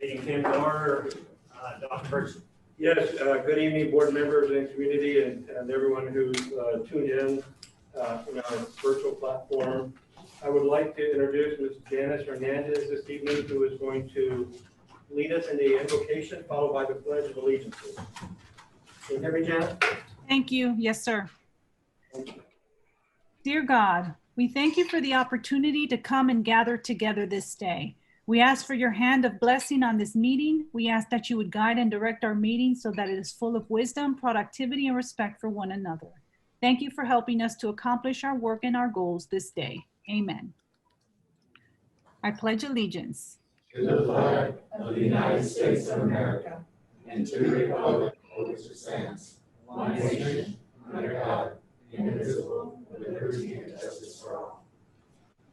Meeting came to order. Dr. Burks. Yes, good evening, board members and community and everyone who's tuned in our virtual platform. I would like to introduce Ms. Janice Hernandez this evening, who is going to lead us in the invocation, followed by the Pledge of Allegiance. Can you hear me, Janice? Thank you. Yes, sir. Dear God, we thank you for the opportunity to come and gather together this day. We ask for your hand of blessing on this meeting. We ask that you would guide and direct our meeting so that it is full of wisdom, productivity, and respect for one another. Thank you for helping us to accomplish our work and our goals this day. Amen. I pledge allegiance to the flag of the United States of America and to the republic for which it stands, one nation, under God, indivisible, with liberty and justice for all.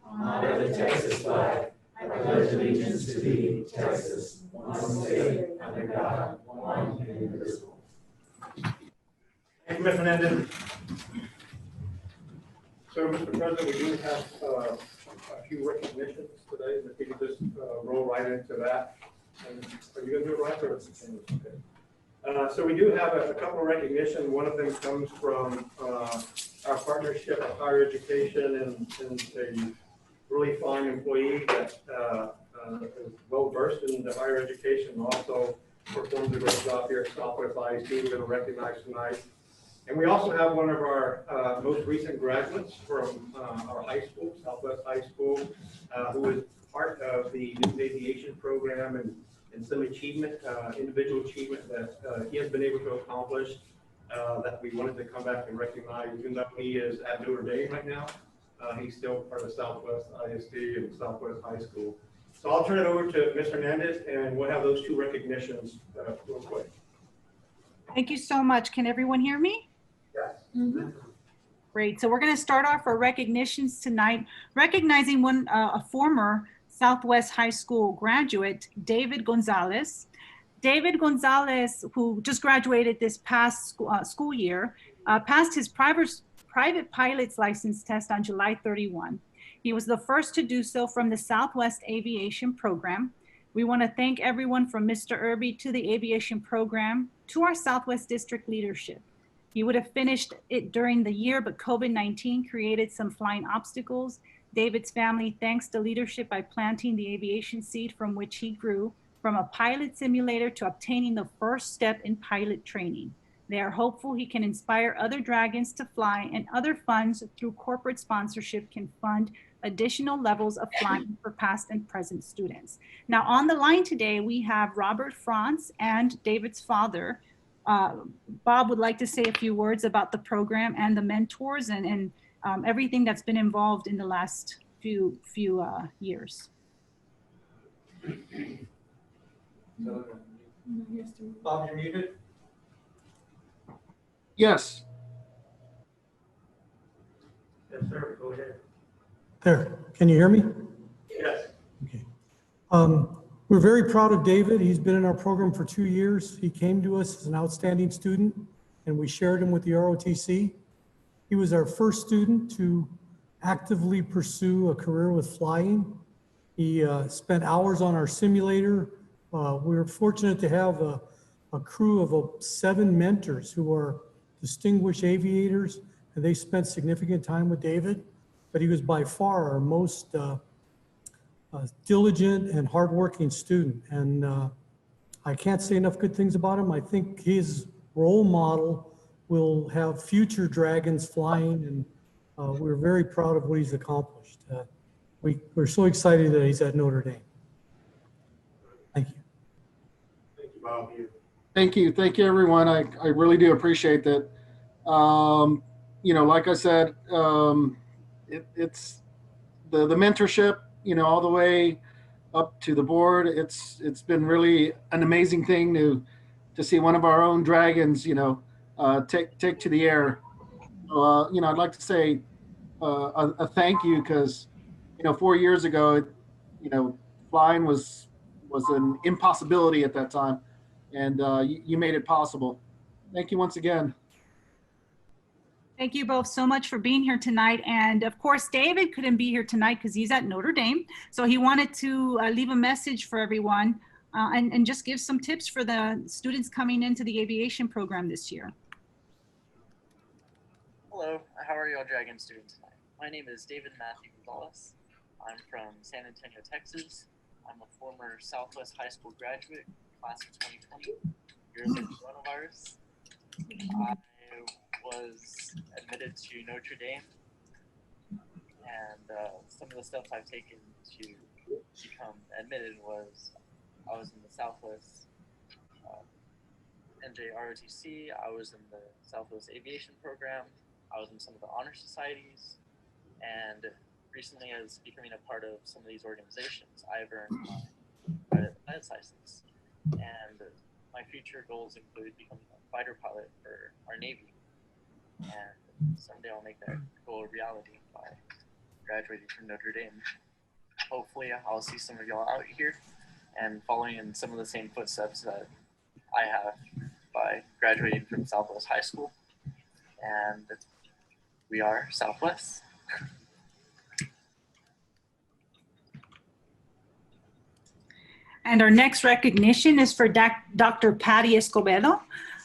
Honor the Texas flag. I pledge allegiance to thee, Texas, one state, under God, one and indivisible. Thank you, Ms. Hernandez. So, Mr. President, we do have a few recognitions today. If we could just roll right into that. And are you going to do it right? Or okay. So we do have a couple of recognitions. One of them comes from our partnership with higher education and a really fine employee that is well versed in the higher education and also performs a great job here at Southwest ISD. We're going to recognize tonight. And we also have one of our most recent graduates from our high school, Southwest High School, who is part of the new aviation program and some achievement, individual achievement that he has been able to accomplish that we wanted to come back and recognize. Even though he is at Notre Dame right now, he's still part of Southwest ISD and Southwest High School. So I'll turn it over to Ms. Hernandez and we'll have those two recognitions real quick. Thank you so much. Can everyone hear me? Yes. Mm-hmm. Great. So we're going to start off our recognitions tonight, recognizing a former Southwest High School graduate, David Gonzalez. David Gonzalez, who just graduated this past school year, passed his private pilot's license test on July 31. He was the first to do so from the Southwest Aviation Program. We want to thank everyone from Mr. Irby to the aviation program to our Southwest District leadership. He would have finished it during the year, but COVID-19 created some flying obstacles. David's family thanks the leadership by planting the aviation seed from which he grew from a pilot simulator to obtaining the first step in pilot training. They are hopeful he can inspire other dragons to fly, and other funds through corporate sponsorship can fund additional levels of flying for past and present students. Now on the line today, we have Robert Franz and David's father. Bob would like to say a few words about the program and the mentors and everything that's been involved in the last few years. Bob, you're muted. Yes. Yes, sir. Go ahead. There, can you hear me? Yes. Okay. We're very proud of David. He's been in our program for 2 years. He came to us as an outstanding student and we shared him with the ROTC. He was our first student to actively pursue a career with flying. He spent hours on our simulator. We were fortunate to have a crew of 7 mentors who are distinguished aviators, and they spent significant time with David, but he was by far our most diligent and hardworking student. And I can't say enough good things about him. I think his role model will have future dragons flying, and we're very proud of what he's accomplished. We're so excited that he's at Notre Dame. Thank you. Thank you, Bob. Thank you. Thank you, everyone. I really do appreciate that. Like I said, it's the mentorship, all the way up to the board. It's been really an amazing thing to see one of our own dragons, take to the air. I'd like to say a thank you because, 4 years ago, flying was an impossibility at that time. And you made it possible. Thank you once again. Thank you both so much for being here tonight. And of course, David couldn't be here tonight because he's at Notre Dame. So he wanted to leave a message for everyone and just give some tips for the students coming into the aviation program this year. Hello, how are y'all Dragon students tonight? My name is David Matthew Gonzalez. I'm from San Antonio, Texas. I'm a former Southwest High School graduate, class of 2020, year of the coronavirus. I was admitted to Notre Dame, and some of the steps I've taken to become admitted was I was in the Southwest NJ ROTC, I was in the Southwest Aviation Program, I was in some of the honor societies, and recently as becoming a part of some of these organizations, I've earned my private pilot's license. And my future goals include becoming a fighter pilot for our Navy. And someday I'll make that goal a reality by graduating from Notre Dame. Hopefully I'll see some of y'all out here and following in some of the same footsteps that I have by graduating from Southwest High School. And we are Southwest. And our next recognition is for Dr. Patty Escobedo.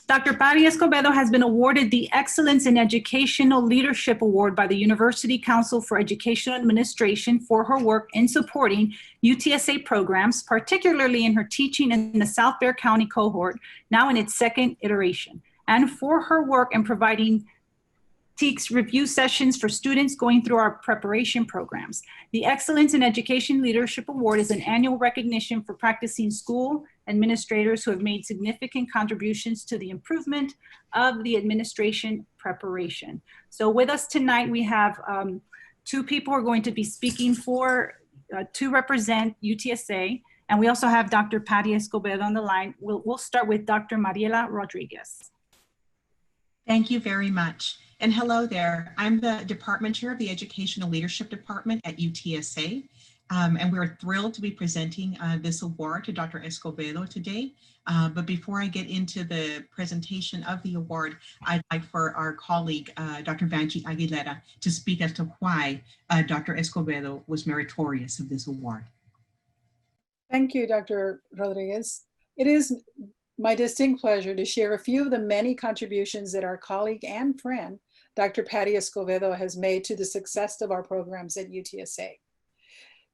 Dr. Patty Escobedo has been awarded the Excellence in Educational Leadership Award by the University Council for Educational Administration for her work in supporting UTSA programs, particularly in her teaching in the South Bexar County cohort, now in its second iteration, and for her work in providing TEKS review sessions for students going through our preparation programs. The Excellence in Education Leadership Award is an annual recognition for practicing school administrators who have made significant contributions to the improvement of the administration preparation. So with us tonight, we have two people who are going to be speaking to represent UTSA, and we also have Dr. Patty Escobedo on the line. We'll start with Dr. Mariela Rodriguez. Thank you very much. And hello there. I'm the Department Chair of the Educational Leadership Department at UTSA. And we're thrilled to be presenting this award to Dr. Escobedo today. But before I get into the presentation of the award, I'd like for our colleague, Dr. Vanji Aguilera, to speak as to why Dr. Escobedo was meritorious of this award. Thank you, Dr. Rodriguez. It is my distinct pleasure to share a few of the many contributions that our colleague and friend, Dr. Patty Escobedo, has made to the success of our programs at UTSA.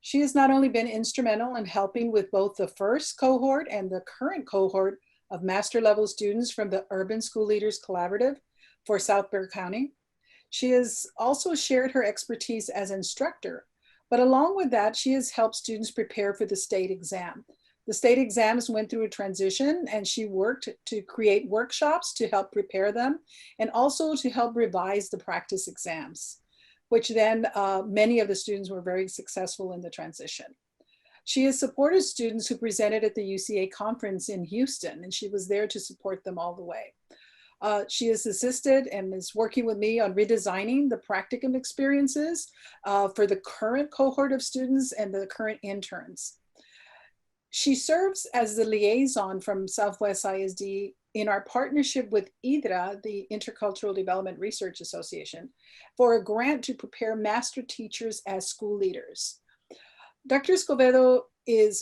She has not only been instrumental in helping with both the first cohort and the current cohort of master level students from the Urban School Leaders Collaborative for South Bexar County, she has also shared her expertise as instructor, but along with that, she has helped students prepare for the state exam. The state exams went through a transition, and she worked to create workshops to help prepare them and also to help revise the practice exams, which then many of the students were very successful in the transition. She has supported students who presented at the UCA conference in Houston, and she was there to support them all the way. She has assisted and is working with me on redesigning the practicum experiences for the current cohort of students and the current interns. She serves as the liaison from Southwest ISD in our partnership with IDRA, the Intercultural Development Research Association, for a grant to prepare master teachers as school leaders. Dr. Escobedo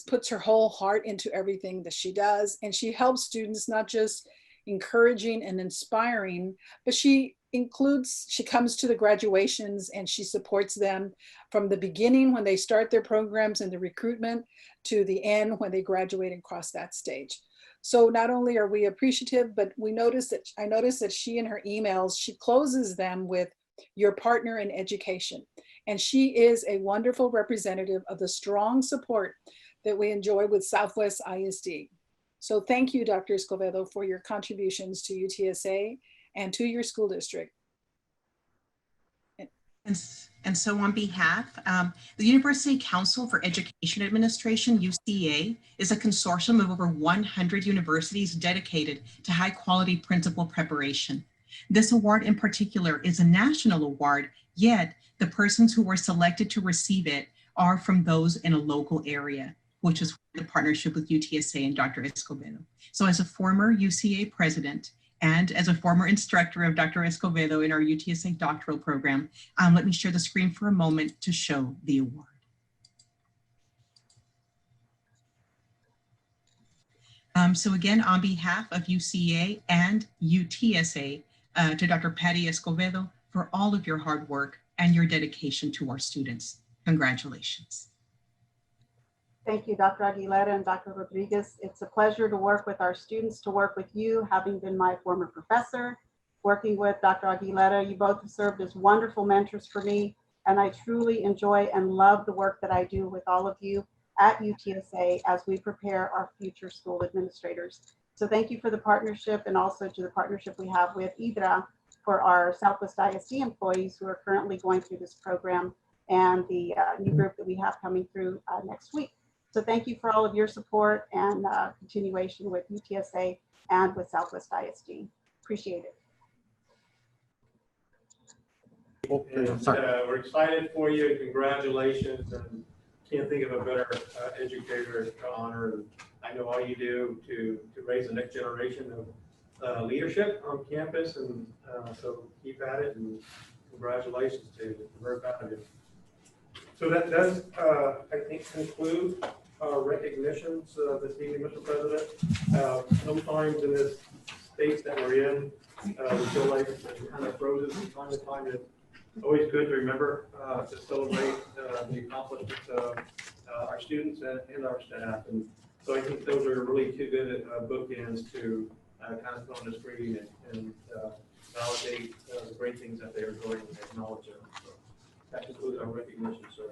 puts her whole heart into everything that she does, and she helps students not just encouraging and inspiring, but she comes to the graduations and she supports them from the beginning when they start their programs and the recruitment to the end when they graduate and cross that stage. So not only are we appreciative, but I noticed that she in her emails, she closes them with your partner in education. And she is a wonderful representative of the strong support that we enjoy with Southwest ISD. So thank you, Dr. Escobedo, for your contributions to UTSA and to your school district. And so on behalf, the University Council for Education Administration, UCA, is a consortium of over 100 universities dedicated to high quality principal preparation. This award in particular is a national award, yet the persons who were selected to receive it are from those in a local area, which is the partnership with UTSA and Dr. Escobedo. So as a former UCA president and as a former instructor of Dr. Escobedo in our UTSA doctoral program, let me share the screen for a moment to show the award. So again, on behalf of UCA and UTSA, to Dr. Patty Escovedo for all of your hard work and your dedication to our students. Congratulations. Thank you, Dr. Aguilera and Dr. Rodriguez. It's a pleasure to work with our students, to work with you, having been my former professor, working with Dr. Aguilera. You both have served as wonderful mentors for me, and I truly enjoy and love the work that I do with all of you at UTSA as we prepare our future school administrators. So thank you for the partnership, and also to the partnership we have with IDRA for our Southwest ISD employees who are currently going through this program, and the new group that we have coming through next week. So thank you for all of your support and continuation with UTSA and with Southwest ISD. Appreciate it. And we're excited for you. Congratulations, and can't think of a better educator to honor. And I know all you do to raise the next generation of leadership on campus, and so keep at it, and congratulations to you. We're very proud of you. So that does, I think, conclude our recognitions this evening, Mr. President. Sometimes in this space that we're in, we feel like it kind of frozen from time to time. It's always good to remember to celebrate the accomplishments of our students and our staff. And so I think those are really two good bookends to kind of put on the screen and validate the great things that they are doing and acknowledge them. So that concludes our recognition, sir.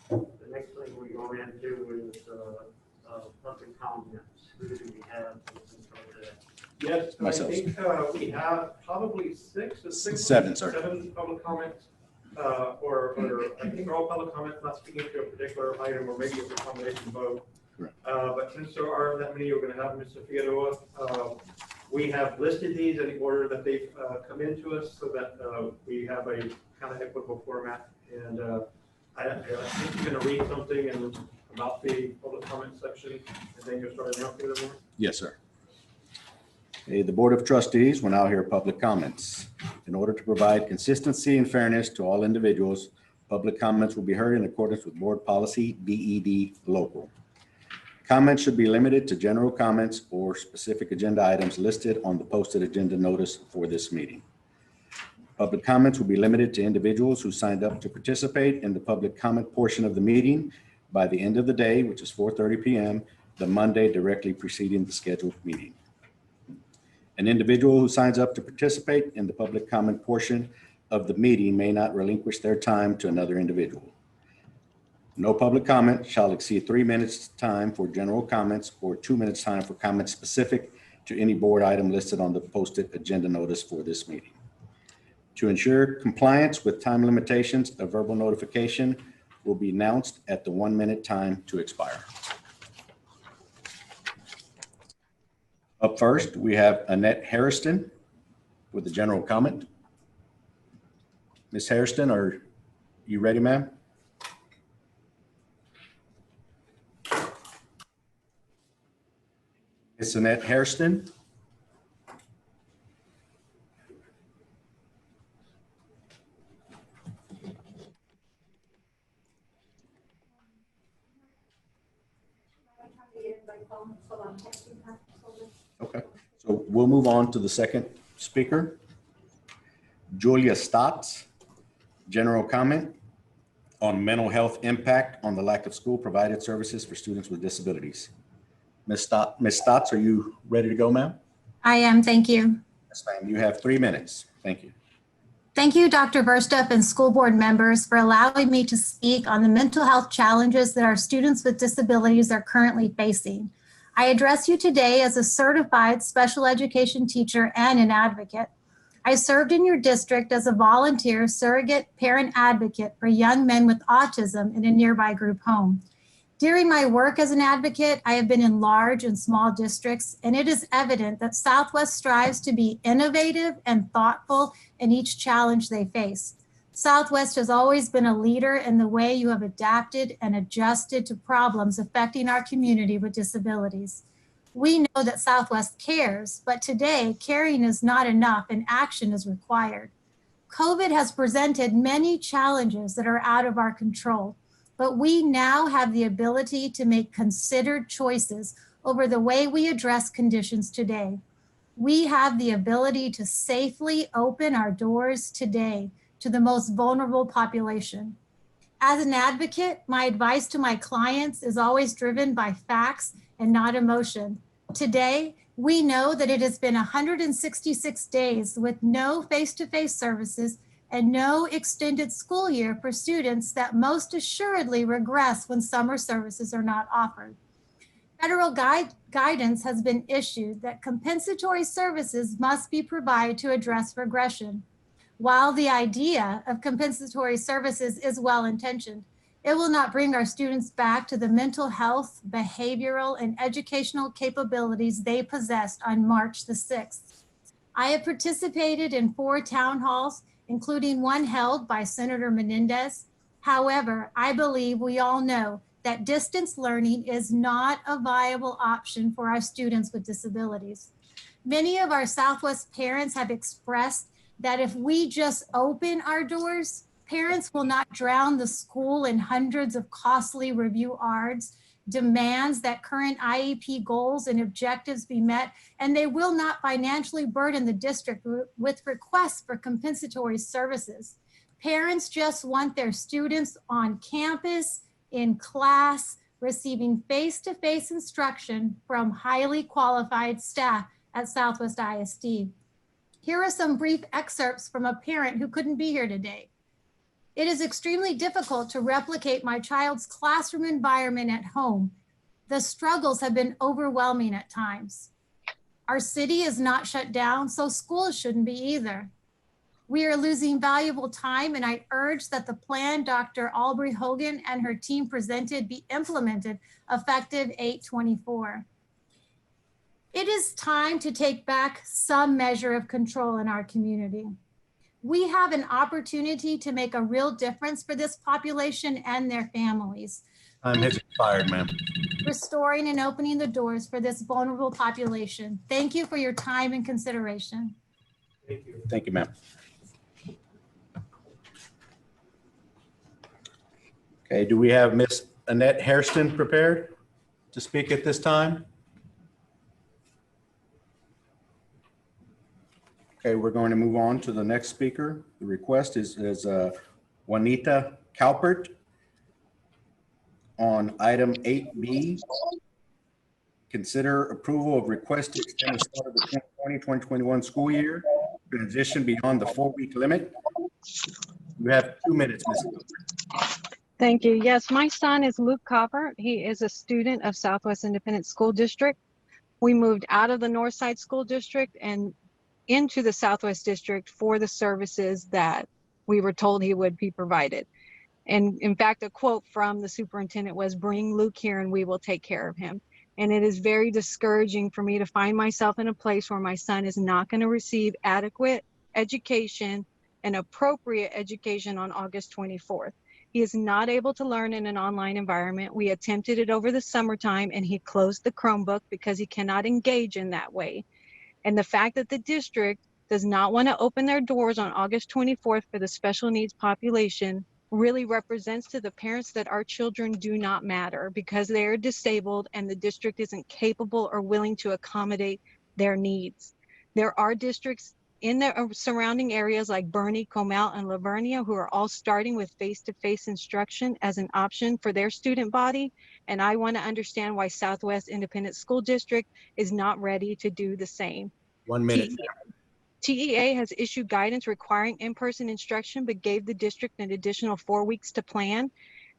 The next thing we go into is public comments. Who do we have? Yes, Myself. I think we have probably Seven, sir. 7 public comments, or I think they're all public comments, not speaking to a particular item, or maybe it's a combination of both. Correct. But since there aren't that many, we're going to have Mr. Figueroa. We have listed these in the order that they've come into us, so that we have a kind of equitable format. And I think you're going to read something about the public comment section, and then you'll start announcing them more. Yes, sir. Okay, the Board of Trustees will now hear public comments. In order to provide consistency and fairness to all individuals, public comments will be heard in accordance with Board Policy BED Local. Comments should be limited to general comments or specific agenda items listed on the posted agenda notice for this meeting. Public comments will be limited to individuals who signed up to participate in the public comment portion of the meeting by the end of the day, which is 4:30 p.m., the Monday directly preceding the scheduled meeting. An individual who signs up to participate in the public comment portion of the meeting may not relinquish their time to another individual. No public comment shall exceed 3 minutes time for general comments or 2 minutes time for comments specific to any board item listed on the posted agenda notice for this meeting. To ensure compliance with time limitations, a verbal notification will be announced at the 1 minute time to expire. Up first, we have Annette Hairston with the general comment. Ms. Hairston, are you ready, ma'am? Ms. Annette Hairston. Okay, so we'll move on to the second speaker. Julia Stotts, general comment on mental health impact on the lack of school provided services for students with disabilities. Ms. Stotts, are you ready to go, ma'am? I am, thank you. Yes, ma'am, you have 3 minutes. Thank you. Thank you, Dr. Burstup and school board members, for allowing me to speak on the mental health challenges that our students with disabilities are currently facing. I address you today as a certified special education teacher and an advocate. I served in your district as a volunteer surrogate parent advocate for young men with autism in a nearby group home. During my work as an advocate, I have been in large and small districts, and it is evident that Southwest strives to be innovative and thoughtful in each challenge they face. Southwest has always been a leader in the way you have adapted and adjusted to problems affecting our community with disabilities. We know that Southwest cares, but today caring is not enough and action is required. COVID has presented many challenges that are out of our control, but we now have the ability to make considered choices over the way we address conditions today. We have the ability to safely open our doors today to the most vulnerable population. As an advocate, my advice to my clients is always driven by facts and not emotion. Today, we know that it has been 166 days with no face-to-face services and no extended school year for students that most assuredly regress when summer services are not offered. Federal guidance has been issued that compensatory services must be provided to address regression. While the idea of compensatory services is well-intentioned, it will not bring our students back to the mental health, behavioral, and educational capabilities they possessed on March the 6th. I have participated in 4 town halls, including one held by Senator Menendez. However, I believe we all know that distance learning is not a viable option for our students with disabilities. Many of our Southwest parents have expressed that if we just open our doors, parents will not drown the school in hundreds of costly review ARDs, demands that current IEP goals and objectives be met, and they will not financially burden the district with requests for compensatory services. Parents just want their students on campus, in class, receiving face-to-face instruction from highly qualified staff at Southwest ISD. Here are some brief excerpts from a parent who couldn't be here today. It is extremely difficult to replicate my child's classroom environment at home. The struggles have been overwhelming at times. Our city is not shut down, so schools shouldn't be either. We are losing valuable time, and I urge that the plan Dr. Aubrey Hogan and her team presented be implemented effective 8/24. It is time to take back some measure of control in our community. We have an opportunity to make a real difference for this population and their families. Time has expired, ma'am. Restoring and opening the doors for this vulnerable population. Thank you for your time and consideration. Thank you. Thank you, ma'am. Okay, do we have Miss Annette Hairston prepared to speak at this time? Okay, we're going to move on to the next speaker. The request is Juanita Calpert on item 8B. Consider approval of request to extend the start of the 2020-2021 school year, transition beyond the 4-week limit. You have 2 minutes, Ms. Calpert. Thank you. Yes, my son is Luke Copper. He is a student of Southwest Independent School District. We moved out of the Northside School District and into the Southwest District for the services that we were told he would be provided. And in fact, a quote from the superintendent was, "Bring Luke here and we will take care of him." And it is very discouraging for me to find myself in a place where my son is not going to receive adequate education and appropriate education on August 24th. He is not able to learn in an online environment. We attempted it over the summertime and he closed the Chromebook because he cannot engage in that way. And the fact that the district does not want to open their doors on August 24th for the special needs population really represents to the parents that our children do not matter because they are disabled and the district isn't capable or willing to accommodate their needs. There are districts in the surrounding areas like Bernie, Comal, and Lavernia who are all starting with face-to-face instruction as an option for their student body. And I want to understand why Southwest Independent School District is not ready to do the same. 1 minute. TEA has issued guidance requiring in-person instruction, but gave the district an additional 4 weeks to plan.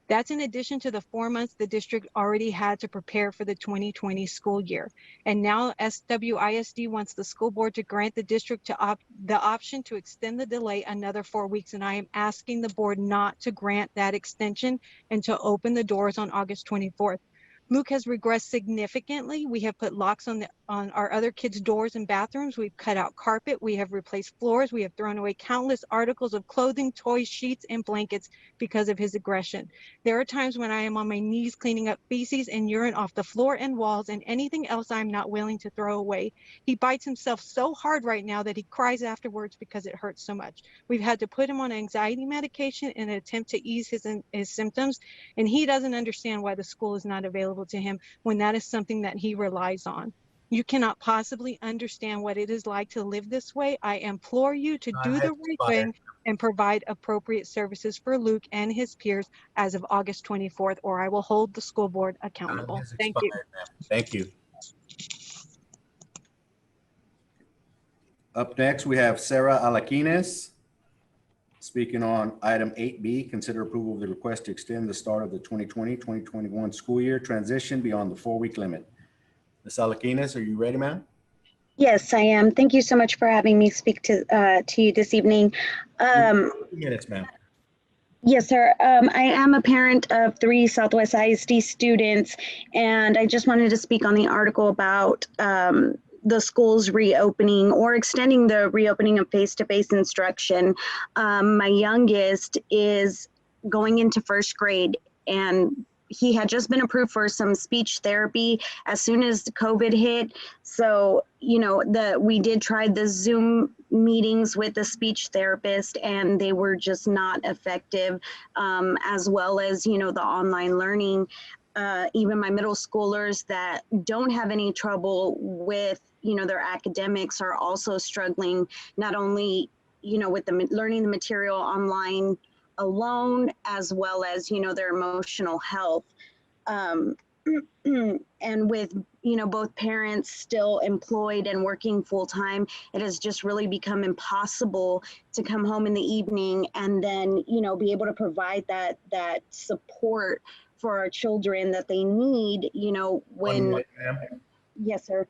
That's in addition to the 4 months the district already had to prepare for the 2020 school year. And now SWISD wants the school board to grant the district the option to extend the delay another 4 weeks. And I am asking the board not to grant that extension and to open the doors on August 24th. Luke has regressed significantly. We have put locks on our other kids' doors and bathrooms. We've cut out carpet. We have replaced floors. We have thrown away countless articles of clothing, toys, sheets, and blankets because of his aggression. There are times when I am on my knees cleaning up feces and urine off the floor and walls and anything else I'm not willing to throw away. He bites himself so hard right now that he cries afterwards because it hurts so much. We've had to put him on anxiety medication in an attempt to ease his symptoms, and he doesn't understand why the school is not available available to him when that is something that he relies on. You cannot possibly understand what it is like to live this way. I implore you to do the right thing and provide appropriate services for Luke and his peers as of August 24th, or I will hold the school board accountable. Thank you. Thank you. Up next, we have Sarah Alaquines speaking on item 8B, consider approval of the request to extend the start of the 2020-2021 school year transition beyond the 4-week limit. Ms. Alaquines, are you ready, ma'am? Yes, I am. Thank you so much for having me speak to you this evening. 2 minutes, ma'am. Yes, sir. I am a parent of 3 Southwest ISD students, and I just wanted to speak on the article about the schools reopening or extending the reopening of face-to-face instruction. My youngest is going into 1st grade, and he had just been approved for some speech therapy as soon as COVID hit. So, you know, we did try the Zoom meetings with the speech therapist, and they were just not effective, as well as, you know, the online learning. Even my middle schoolers that don't have any trouble with, you know, their academics are also struggling, not only, you know, with the learning the material online alone, as well as, you know, their emotional health. And with, you know, both parents still employed and working full time, it has just really become impossible to come home in the evening and then, you know, be able to provide that support for our children that they need, you know, when. Yes, sir.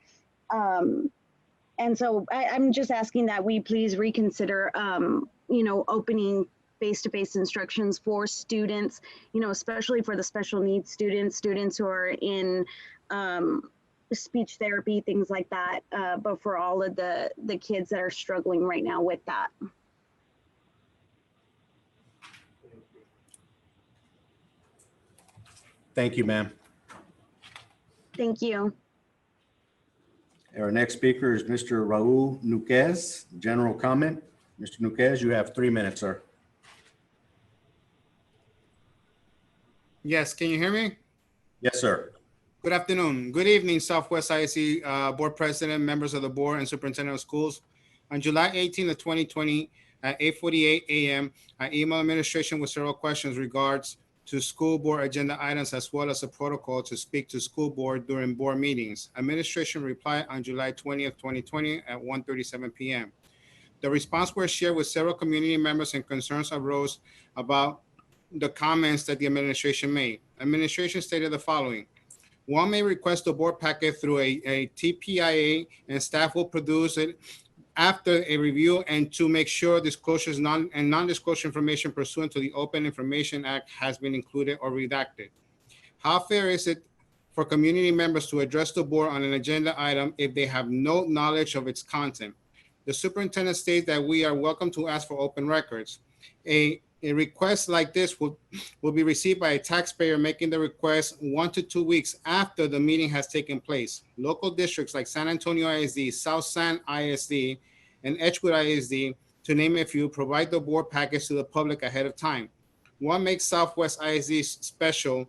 And so I'm just asking that we please reconsider, you know, opening face-to-face instructions for students, you know, especially for the special needs students who are in speech therapy, things like that, but for all of the kids that are struggling right now with that. Thank you, ma'am. Thank you. Our next speaker is Mr. Raul Nuquez, general comment. Mr. Nuquez, you have 3 minutes, sir. Yes, can you hear me? Yes, sir. Good afternoon. Good evening, Southwest ISD Board President, members of the board, and Superintendent of Schools. On July 18, 2020, at 8:48 a.m., I emailed administration with several questions regards to school board agenda items, as well as a protocol to speak to school board during board meetings. Administration replied on July 20th, 2020 at 1:37 p.m. The response was shared with several community members, and concerns arose about the comments that the administration made. Administration stated the following. One may request the board packet through a TPIA, and staff will produce it after a review and to make sure disclosures and non-disclosure information pursuant to the Open Information Act has been included or redacted. How fair is it for community members to address the board on an agenda item if they have no knowledge of its content? The superintendent states that we are welcome to ask for open records. A request like this will be received by a taxpayer making the request 1 to 2 weeks after the meeting has taken place. Local districts like San Antonio ISD, South San ISD, and Edgewood ISD, to name a few, provide the board package to the public ahead of time. What makes Southwest ISD special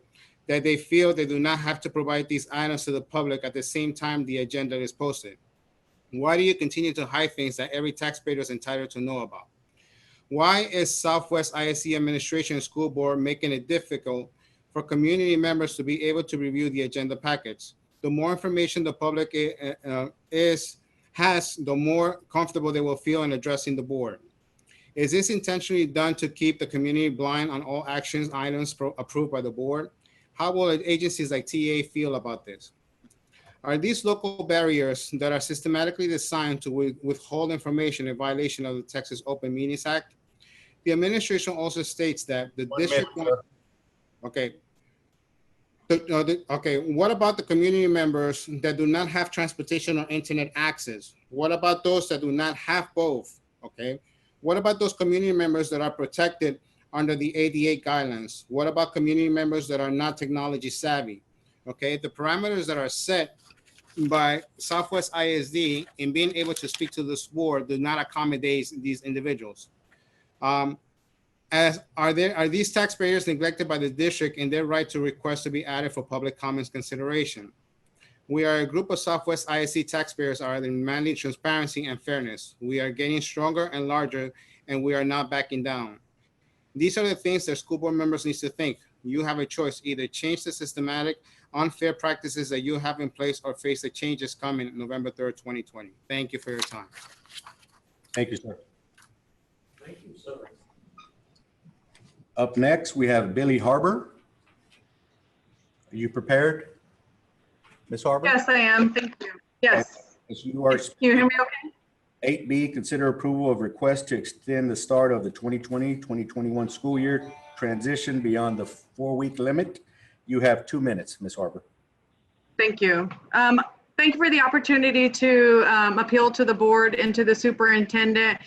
that they feel they do not have to provide these items to the public at the same time the agenda is posted? Why do you continue to hide things that every taxpayer is entitled to know about? Why is Southwest ISD Administration and School Board making it difficult for community members to be able to review the agenda packets? The more information the public has, the more comfortable they will feel in addressing the board. Is this intentionally done to keep the community blind on all actions items approved by the board? How will agencies like TA feel about this? Are these local barriers that are systematically designed to withhold information in violation of the Texas Open Meetings Act? The administration also states that the district. Okay. Okay. What about the community members that do not have transportation or internet access? What about those that do not have both? Okay. What about those community members that are protected under the ADA guidelines? What about community members that are not technology savvy? Okay. The parameters that are set by Southwest ISD in being able to speak to this board do not accommodate these individuals. Are these taxpayers neglected by the district in their right to request to be added for public comments consideration? We are a group of Southwest ISD taxpayers are demanding transparency and fairness. We are getting stronger and larger, and we are not backing down. These are the things that school board members need to think. You have a choice: either change the systematic, unfair practices that you have in place, or face the changes coming November 3rd, 2020. Thank you for your time. Thank you, sir. Thank you, sir. Up next, we have Billy Harbor. Are you prepared, Ms. Harbor? Yes, I am. Thank you. Yes. As you are. Can you hear me okay? 8B, consider approval of request to extend the start of the 2020-2021 school year transition beyond the 4-week limit. You have 2 minutes, Ms. Harbor. Thank you. Thank you for the opportunity to appeal to the board and to the superintendent.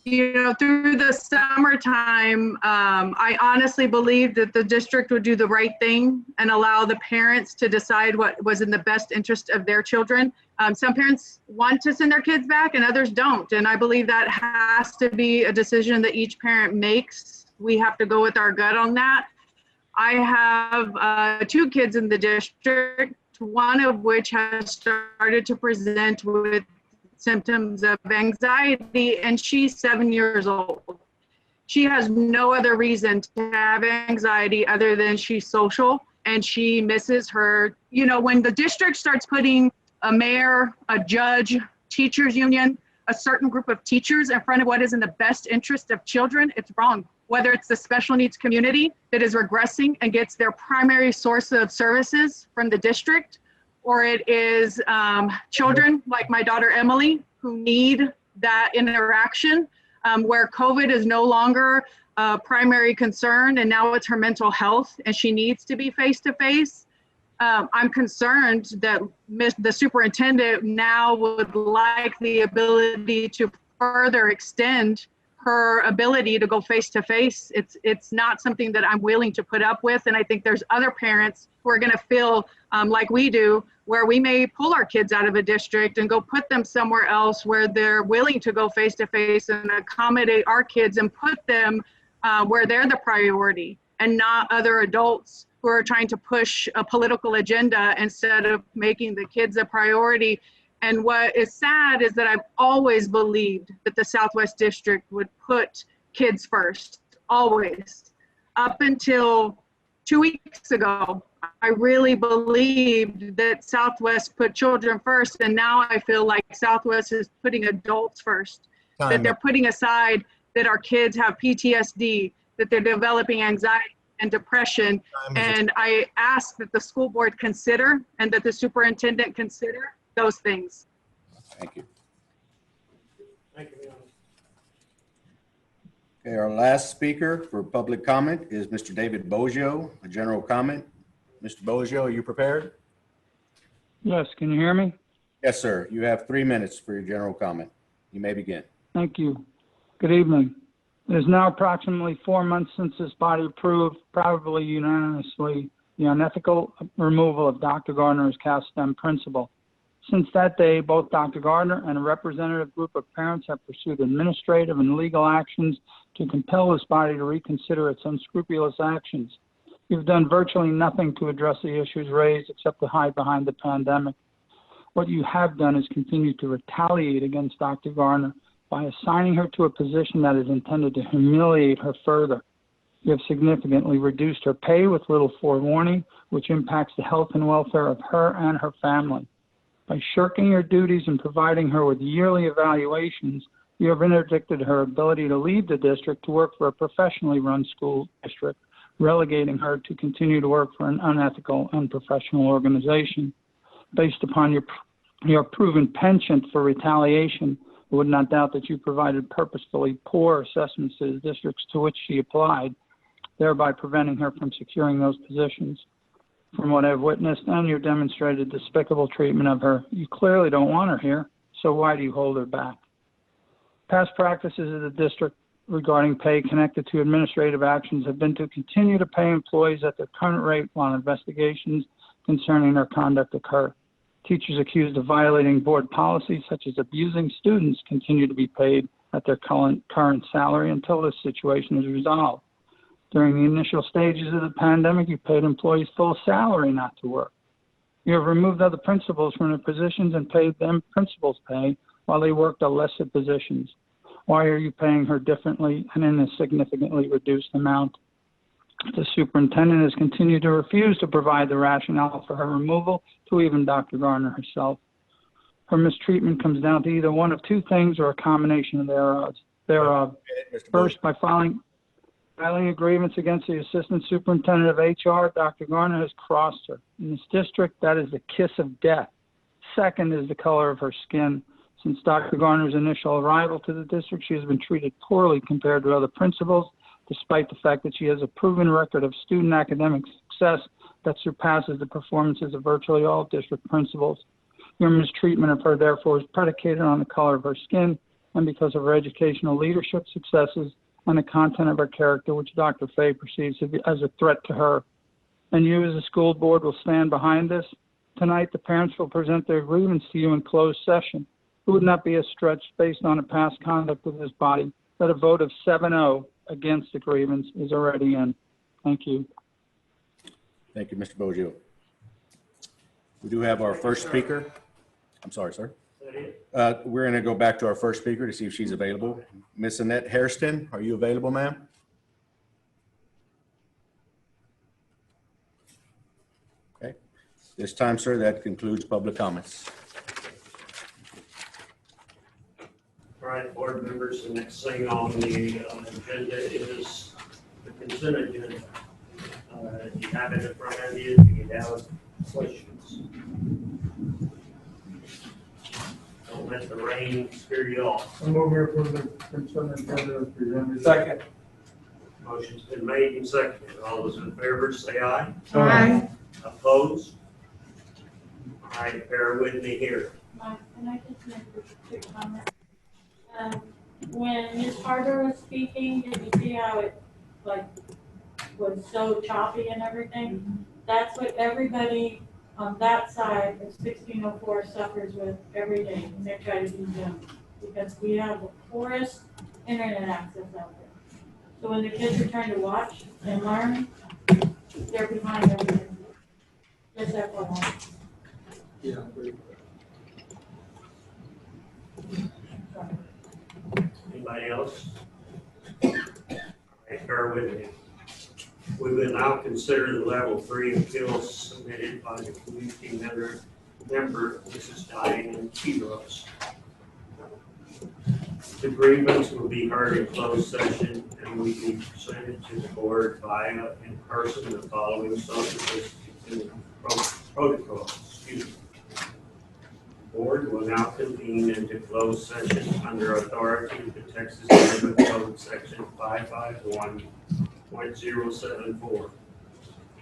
You know, through the summertime, I honestly believed that the district would do the right thing and allow the parents to decide what was in the best interest of their children. Some parents want to send their kids back and others don't. And I believe that has to be a decision that each parent makes. We have to go with our gut on that. I have 2 kids in the district, one of which has started to present with symptoms of anxiety, and she's 7 years old. She has no other reason to have anxiety other than she's social and she misses her. You know, when the district starts putting a mayor, a judge, teachers union, a certain group of teachers in front of what is in the best interest of children, it's wrong. Whether it's the special needs community that is regressing and gets their primary source of services from the district, or it is children like my daughter Emily who need that interaction, where COVID is no longer a primary concern and now it's her mental health and she needs to be face-to-face. I'm concerned that the superintendent now would like the ability to further extend her ability to go face-to-face. It's not something that I'm willing to put up with. And I think there's other parents who are gonna feel like we do, where we may pull our kids out of a district and go put them somewhere else where they're willing to go face-to-face and accommodate our kids and put them where they're the priority and not other adults who are trying to push a political agenda instead of making the kids a priority. And what is sad is that I've always believed that the Southwest District would put kids first, always. Up until 2 weeks ago, I really believed that Southwest put children first, and now I feel like Southwest is putting adults first. That they're putting aside that our kids have PTSD, that they're developing anxiety and depression. And I ask that the school board consider and that the superintendent consider those things. Thank you. Thank you, Leon. Okay, our last speaker for public comment is Mr. David Boggio, a general comment. Mr. Boggio, are you prepared? Yes, can you hear me? Yes, sir. You have 3 minutes for your general comment. You may begin. Thank you. Good evening. It is now approximately 4 months since this body approved, probably unanimously, the unethical removal of Dr. Gardner as CASTEM principal. Since that day, both Dr. Gardner and a representative group of parents have pursued administrative and legal actions to compel this body to reconsider its unscrupulous actions. You've done virtually nothing to address the issues raised except to hide behind the pandemic. What you have done is continue to retaliate against Dr. Gardner by assigning her to a position that is intended to humiliate her further. You have significantly reduced her pay with little forewarning, which impacts the health and welfare of her and her family. By shirking your duties and providing her with yearly evaluations, you have interdicted her ability to leave the district to work for a professionally run school district, relegating her to continue to work for an unethical, unprofessional organization. Based upon your proven penchant for retaliation, I would not doubt that you provided purposefully poor assessments to the districts to which she applied, thereby preventing her from securing those positions. From what I've witnessed and your demonstrated despicable treatment of her, you clearly don't want her here, so why do you hold her back? Past practices of the district regarding pay connected to administrative actions have been to continue to pay employees at their current rate while investigations concerning their conduct occur. Teachers accused of violating board policies such as abusing students continue to be paid at their current salary until this situation is resolved. During the initial stages of the pandemic, you paid employees full salary not to work. You have removed other principals from their positions and paid them principals' pay while they worked at lesser positions. Why are you paying her differently and in a significantly reduced amount? The superintendent has continued to refuse to provide the rationale for her removal to even Dr. Garner herself. Her mistreatment comes down to either one of two things or a combination of thereof. First, by filing a grievance against the assistant superintendent of HR, Dr. Garner has crossed her. In this district, that is the kiss of death. Second is the color of her skin. Since Dr. Garner's initial arrival to the district, she has been treated poorly compared to other principals, despite the fact that she has a proven record of student academic success that surpasses the performances of virtually all district principals. Your mistreatment of her, therefore, is predicated on the color of her skin and because of her educational leadership successes and the content of her character, which Dr. Fay perceives as a threat to her. And you, as a school board, will stand behind this. Tonight, the parents will present their grievance to you in closed session. It would not be a stretch based on the past conduct of this body that a vote of 7-0 against the grievance is already in. Thank you. Thank you, Mr. Boggio. We do have our first speaker. I'm sorry, sir. We're going to go back to our first speaker to see if she's available. Miss Annette Hairston, are you available, ma'am? Okay. This time, sir, that concludes public comments. All right, board members, the next thing on the agenda is the consent agenda. You have it in front of you. Do you have questions? Don't let the rain scare you off. I'm over for the consent agenda as presented. Second. Motion's been made and seconded. All those in favor say aye. Aye. Opposed? All right, bear with me here. Can I just make a quick comment? When Ms. Harder was speaking, did you see how it was so choppy and everything? That's what everybody on that side of 1604 suffers with every day when they try to do Zoom, because we have the poorest internet access out there. So when the kids are trying to watch and learn, they're behind everything. Just FYI. Yeah. Anybody else? All right, bear with me. We will now consider the level 3 appeals submitted by the community member, Mrs. Diane Quiros. The grievance will be heard in closed session and will be presented to the board via in person the following social distancing protocols. Excuse me. The board will now convene into closed session under authority of the Texas Government Code Section 551.074.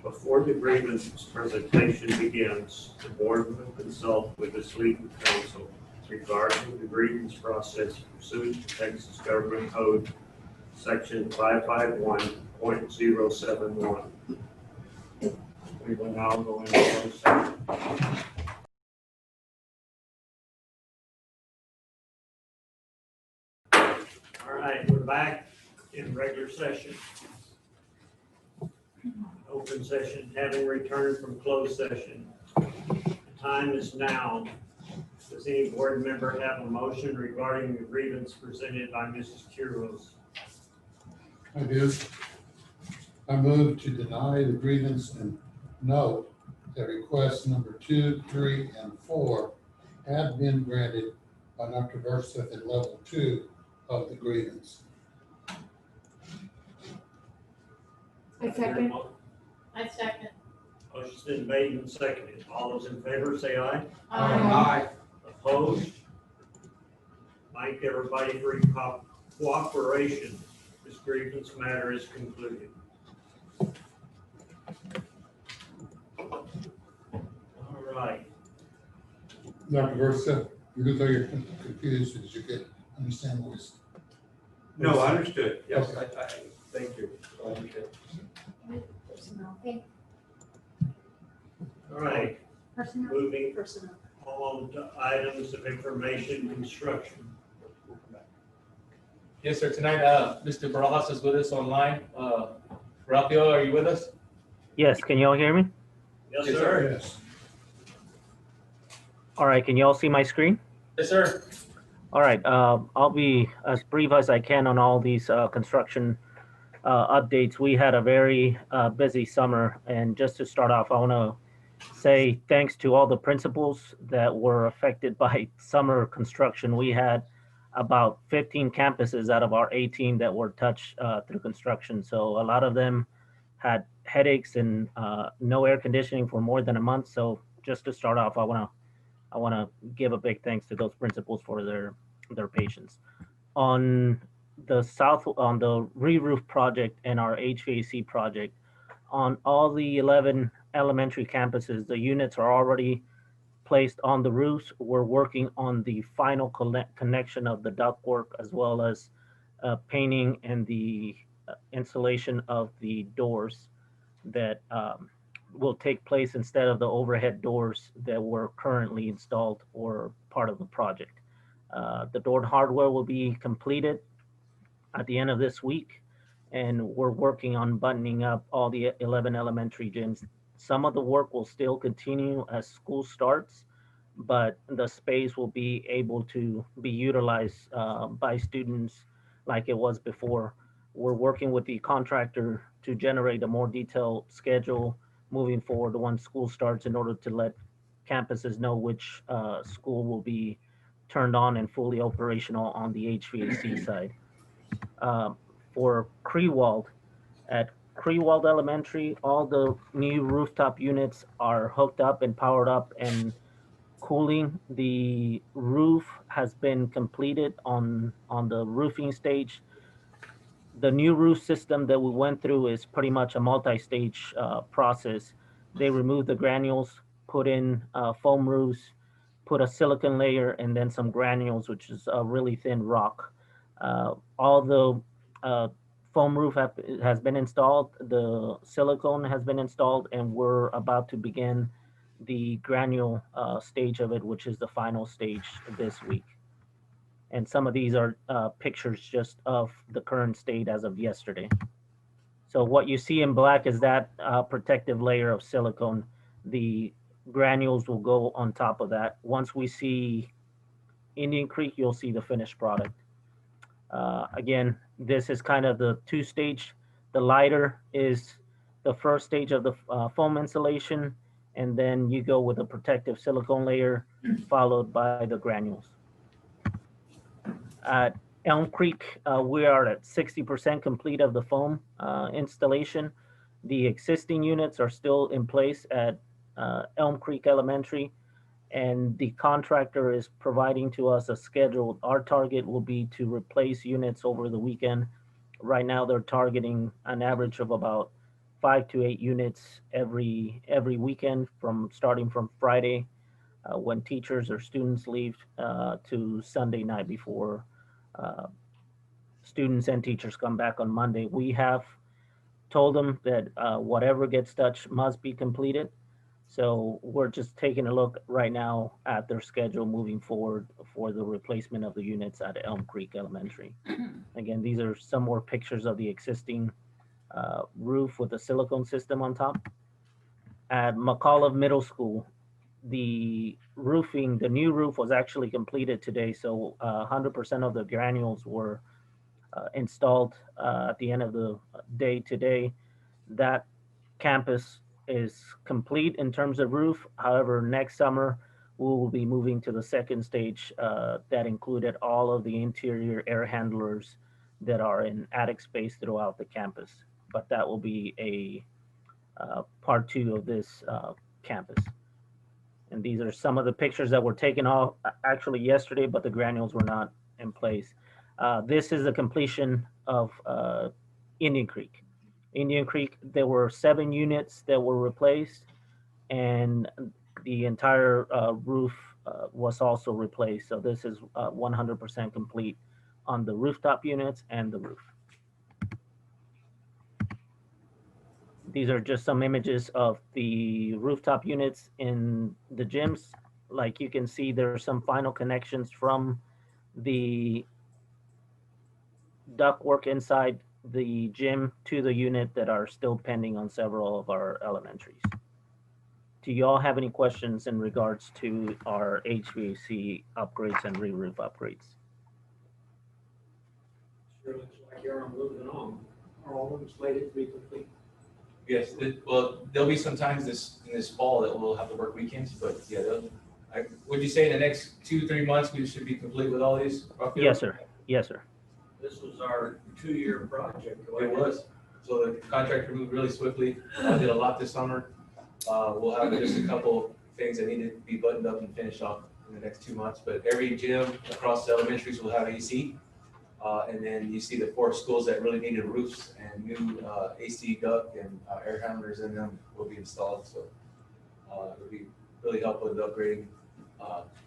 Before the grievance presentation begins, the board will consult with its legal counsel regarding the grievance process pursuant to Texas Government Code Section 551.071. We will now go into closed session. All right, we're back in regular session. Open session having returned from closed session. The time is now. Does any board member have a motion regarding the grievance presented by Mrs. Quiros? I do. I move to deny the grievance and note that requests number 2, 3, and 4 have been granted by Dr. Versa at level 2 of the grievance. I second. I second. Motion's been made and seconded. All those in favor say aye. Aye. Opposed? Thank everybody for your cooperation. This grievance matter is concluded. All right. Dr. Versa, you look like you're confused. Did you understand what was? No, I understood. Yes, Okay. I thank you. I understand. All right. Personnel. Moving Personnel. on to items of information construction. Yes, sir. Tonight, Mr. Barajas is with us online. Rafael, are you with us? Yes, can you all hear me? Yes, Yes, sir. Yes. All right, can you all see my screen? Yes, sir. All right, I'll be as brief as I can on all these construction updates. We had a very busy summer, and just to start off, I want to say thanks to all the principals that were affected by summer construction. We had about 15 campuses out of our 18 that were touched through construction. So a lot of them had headaches and no air conditioning for more than a month. So just to start off, I want to give a big thanks to those principals for their patience. On the re-roof project and our HVAC project, on all the 11 elementary campuses, the units are already placed on the roofs. We're working on the final connection of the ductwork, as well as painting and the installation of the doors that will take place instead of the overhead doors that were currently installed or part of the project. The door hardware will be completed at the end of this week, and we're working on buttoning up all the 11 elementary gyms. Some of the work will still continue as school starts, but the space will be able to be utilized by students like it was before. We're working with the contractor to generate a more detailed schedule moving forward once school starts, in order to let campuses know which school will be turned on and fully operational on the HVAC side. For Crewald, at Crewald Elementary, all the new rooftop units are hooked up and powered up and cooling. The roof has been completed on the roofing stage. The new roof system that we went through is pretty much a multi-stage process. They removed the granules, put in foam roofs, put a silicon layer, and then some granules, which is a really thin rock. All the foam roof has been installed, the silicone has been installed, and we're about to begin the granule stage of it, which is the final stage this week. And some of these are pictures just of the current state as of yesterday. So what you see in black is that protective layer of silicone. The granules will go on top of that. Once we see Indian Creek, you'll see the finished product. Again, this is kind of the two-stage. The lighter is the first stage of the foam insulation, and then you go with a protective silicone layer, followed by the granules. At Elm Creek, we are at 60% complete of the foam installation. The existing units are still in place at Elm Creek Elementary, and the contractor is providing to us a schedule. Our target will be to replace units over the weekend. Right now, they're targeting an average of about 5 to 8 units every weekend, starting from Friday when teachers or students leave to Sunday night before students and teachers come back on Monday. We have told them that whatever gets touched must be completed. So we're just taking a look right now at their schedule moving forward for the replacement of the units at Elm Creek Elementary. Again, these are some more pictures of the existing roof with a silicone system on top. At McAuliffe Middle School, the roofing, the new roof was actually completed today. So 100% of the granules were installed at the end of the day today. That campus is complete in terms of roof. However, next summer, we will be moving to the second stage that included all of the interior air handlers that are in attic space throughout the campus. But that will be a part 2 of this campus. And these are some of the pictures that were taken off actually yesterday, but the granules were not in place. This is the completion of Indian Creek. Indian Creek, there were 7 units that were replaced, and the entire roof was also replaced. So this is 100% complete on the rooftop units and the roof. These are just some images of the rooftop units in the gyms. Like you can see, there are some final connections from the duct work inside the gym to the unit that are still pending on several of our elementaries. Do you all have any questions in regards to our HVAC upgrades and re-roof upgrades? Sure looks like you're moving on. Are all of them slated to be complete? Yes, well, there'll be some times in this fall that we'll have to work weekends, but yeah, would you say in the next 2-3 months, we should be complete with all these? Rafael? Yes, sir. Yes, sir. This was our 2-year project. It was. So the contractor moved really swiftly. Did a lot this summer. We'll have just a couple things that need to be buttoned up and finished off in the next 2 months. But every gym across the elementaries will have AC. And then you see the 4 schools that really needed roofs and new AC duct and air handlers in them will be installed. So it'll be really helpful with upgrading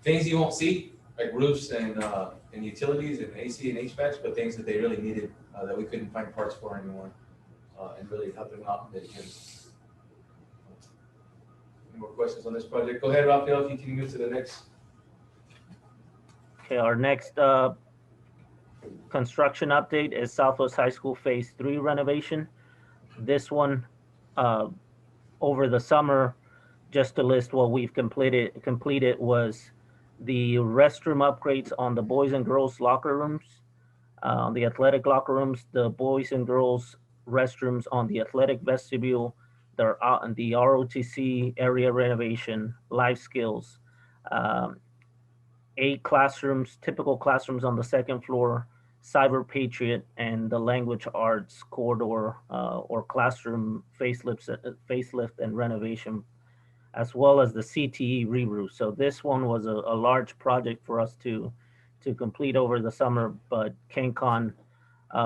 things you won't see, like roofs and utilities and AC and HVACs, but things that they really needed that we couldn't find parts for anymore, and really help them out. Any more questions on this project? Go ahead, Rafael, if you can move to the next. Okay, our next construction update is Southwest High School Phase 3 renovation. This one, over the summer, just to list what we've completed was the restroom upgrades on the boys and girls locker rooms, the athletic locker rooms, the boys and girls restrooms on the athletic vestibule, the ROTC area renovation, life skills, 8 classrooms, typical classrooms on the 2nd floor, Cyber Patriot, and the language arts corridor or classroom facelift and renovation, as well as the CTE re-roof. So this one was a large project for us to complete over the summer, but KenCon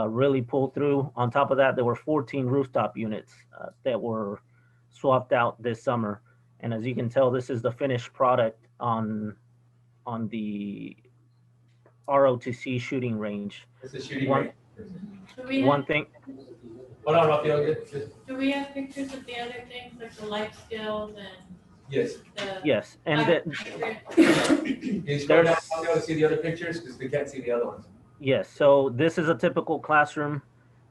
really pulled through. On top of that, there were 14 rooftop units that were swapped out this summer. And as you can tell, this is the finished product on the ROTC shooting range. It's a shooting range. One thing. Hold on, Rafael. Do we have pictures of the other things, like the life skills and? Yes. Yes, and Can you scroll down to see the other pictures, because we can't see the other ones. yes, so this is a typical classroom,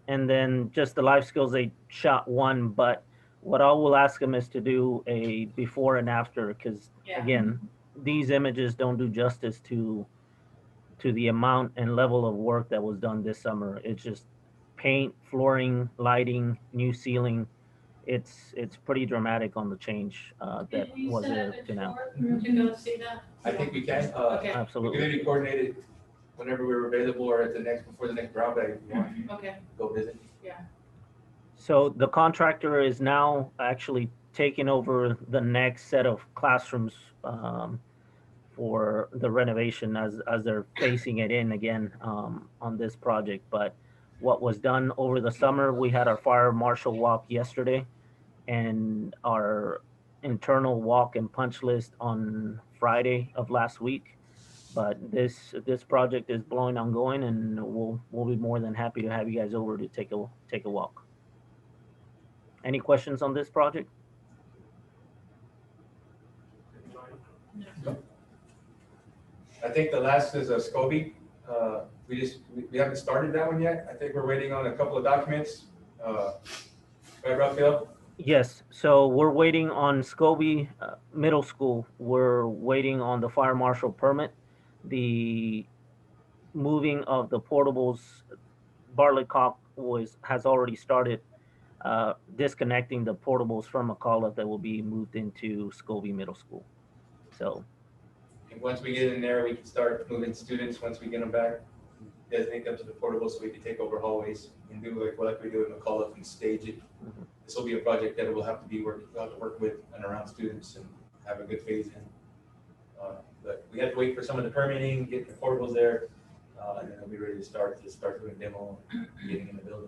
and then just the life skills, they shot one, but what I will ask them is to do a before and after, because again, these images don't do justice to the amount and level of work that was done this summer. It's just paint, flooring, lighting, new ceiling. It's pretty dramatic on the change that was there to now. To go see that? I think we can. Okay. Absolutely. We can maybe coordinate it whenever we're available or at before the next brown bag if you want. Okay. Go visit. Yeah. So the contractor is now actually taking over the next set of classrooms for the renovation as they're facing it in again on this project. But what was done over the summer, we had our fire marshal walk yesterday and our internal walk and punch list on Friday of last week. But this project is blowing on going, and we'll be more than happy to have you guys over to take a walk. Any questions on this project? I think the last is a SCOBY. We haven't started that one yet. I think we're waiting on a couple of documents. Right, Rafael? Yes, so we're waiting on Scobie Middle School. We're waiting on the fire marshal permit. The moving of the portables, Bartlett Cock has already started disconnecting the portables from McCullough that will be moved into Scobie Middle School. So. And once we get in there, we can start moving students once we get them back. Designate them to the portables so we can take over hallways and do like we do in McCullough and stage it. Mm-hmm. This will be a project that we'll have to work with and around students and have a good phase in. But we have to wait for some of the permitting, get the portables there, and then we'll be ready to start doing demo and getting in the building.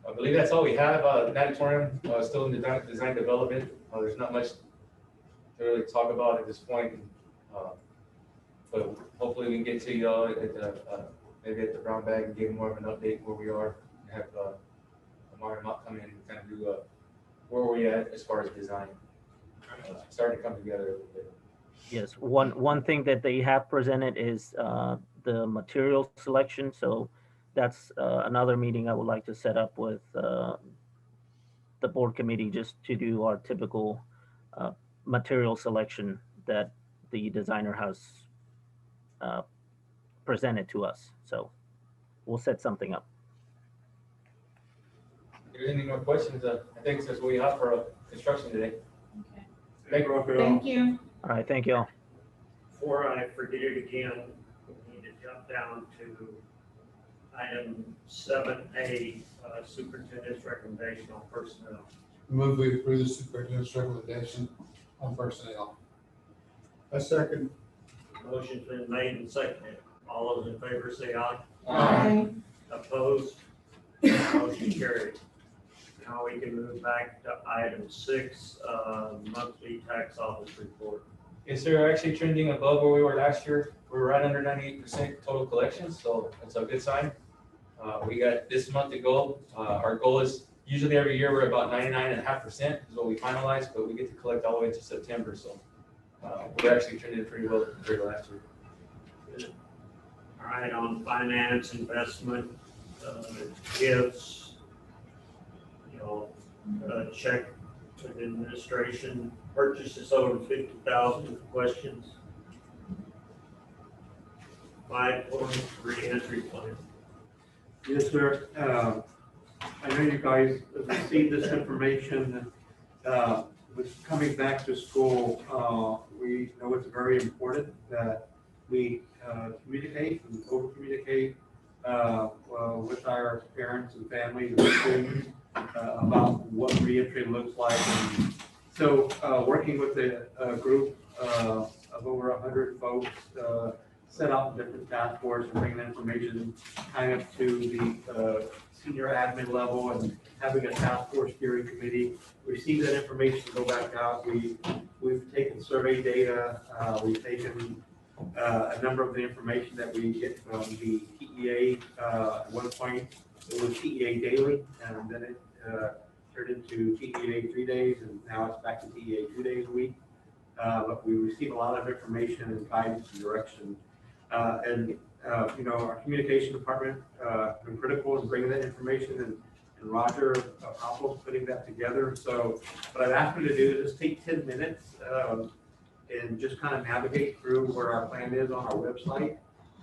I believe that's all we have. The auditorium still in design development. There's not much to really talk about at this point. But hopefully we can get to y'all maybe at the brown bag and give more of an update where we are. And have Amar and Mott come in and kind of do where we at as far as design. Starting to come together a little bit. Yes, one thing that they have presented is the material selection. So that's another meeting I would like to set up with the board committee, just to do our typical material selection that the designer has presented to us. So we'll set something up. If there's any more questions, I think that's what we have for construction today. Thank you. Thank you. All right, thank you all. Before I forget it again, we need to jump down to item 7A, superintendent's recommendation on personnel. Move we approve the superintendent's recommendation on personnel. A second. Motion's been made and seconded. All those in favor say aye. Aye. Opposed? Motion carried. Now we can move back to item 6, monthly tax office report. Yes, sir. We're actually trending above where we were last year. We're right under 98% total collections, so that's a good sign. We got this month to go. Our goal is usually every year we're about 99.5% is what we finalize, but we get to collect all the way to September. So we're actually trending pretty well compared to last year. Good. All right, on finance, investment, gifts, check with administration, purchases over 50,000, questions. 5.3 entry plan. Yes, sir. I know you guys received this information. With coming back to school, we know it's very important that we communicate and over-communicate with our parents and families and students about what reentry looks like. And so working with a group of over 100 folks, set up different task force and bringing information kind of to the senior admin level and having a task force steering committee. Receive that information, go back out. We've taken survey data. We've taken a number of the information that we get from the TEA. At one point, it was TEA daily, and then it turned into TEA 3 days, and now it's back to TEA 2 days a week. But we receive a lot of information and guidance and direction. Our communication department has been critical in bringing that information, and Roger Apple's putting that together. So what I've asked him to do is just take 10 minutes and just kind of navigate through where our plan is on our website.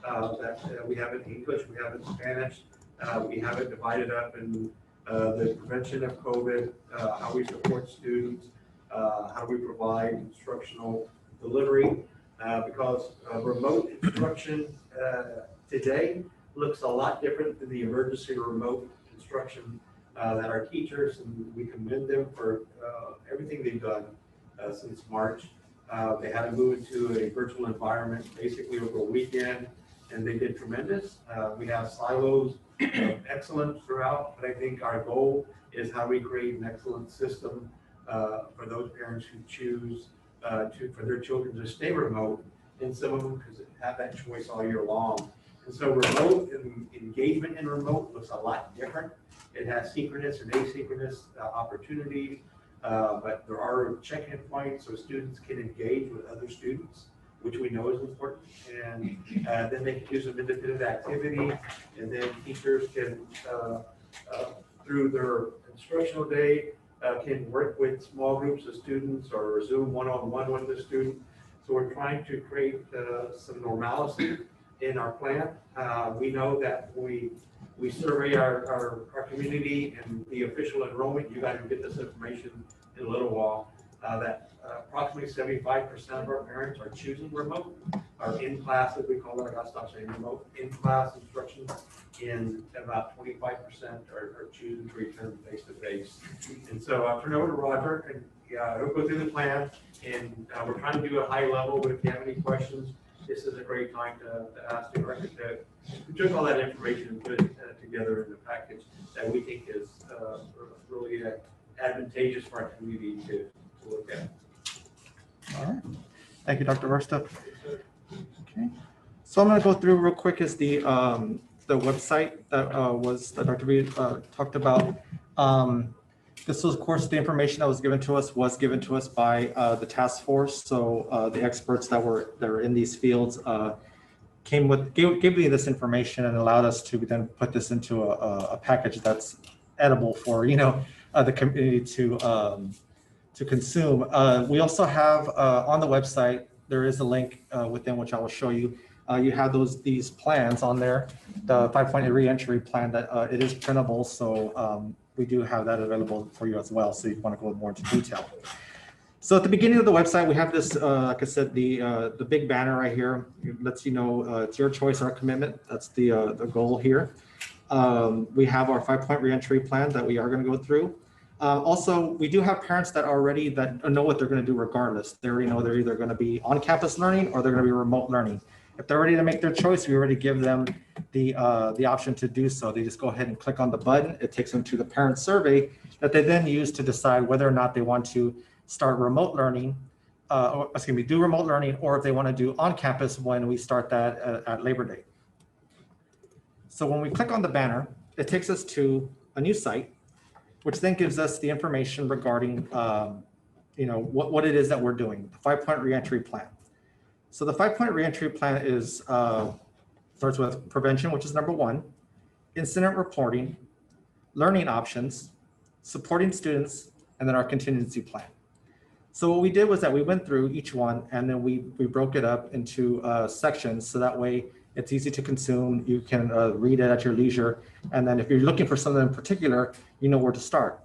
That we have it in English, we have it in Spanish, we have it divided up in the prevention of COVID, how we support students, how we provide instructional delivery. Because remote instruction today looks a lot different than the emergency remote instruction that our teachers, and we commend them for everything they've done since March. They had to move into a virtual environment basically over a weekend, and they did tremendous. We have silos of excellence throughout, but I think our goal is how we create an excellent system for those parents who choose for their children to stay remote, and some of them because have that choice all year long. And so remote and engagement in remote looks a lot different. It has synchronous and asynchronous opportunities, but there are check-in points so students can engage with other students, which we know is important. And then they can do some independent activity, and then teachers can, through their instructional day, can work with small groups of students or Zoom one-on-one with the student. So we're trying to create some normalcy in our plan. We know that we survey our community and the official enrollment. You guys will get this information in a little while. That approximately 75% of our parents are choosing remote, or in class, as we call it. I gotta stop saying remote. In class instruction, and about 25% are choosing to return face to face. And so I'll turn over to Roger, and he'll go through the plan. And we're trying to do a high level, but if you have any questions, this is a great time to ask directly. We took all that information and put it together in the package that we think is really advantageous for our community to look at. All right. Thank you, Dr. Versta. Okay. So I'm going to go through real quick is the website that Dr. V talked about. This was, of course, the information that was given to us by the task force. So the experts that were in these fields gave me this information and allowed us to then put this into a package that's edible for, the community to consume. We also have on the website, there is a link within which I will show you. You have these plans on there, the 5-point reentry plan that it is printable. So we do have that available for you as well. So if you want to go more into detail. So at the beginning of the website, we have this, like I said, the big banner right here. It lets you know it's your choice, our commitment. That's the goal here. We have our 5-point reentry plan that we are going to go through. Also, we do have parents that know what they're going to do regardless. They already know they're either going to be on campus learning or they're going to be remote learning. If they're ready to make their choice, we already give them the option to do so. They just go ahead and click on the button. It takes them to the parent survey that they then use to decide whether or not they want to start remote learning, do remote learning, or if they want to do on campus when we start that at Labor Day. So when we click on the banner, it takes us to a new site, which then gives us the information regarding, what it is that we're doing, the 5-point reentry plan. So the 5-point reentry plan starts with prevention, which is number 1, incident reporting, learning options, supporting students, and then our contingency plan. So what we did was that we went through each one and then we broke it up into sections so that way it's easy to consume. You can read it at your leisure. And then if you're looking for something in particular, you know where to start.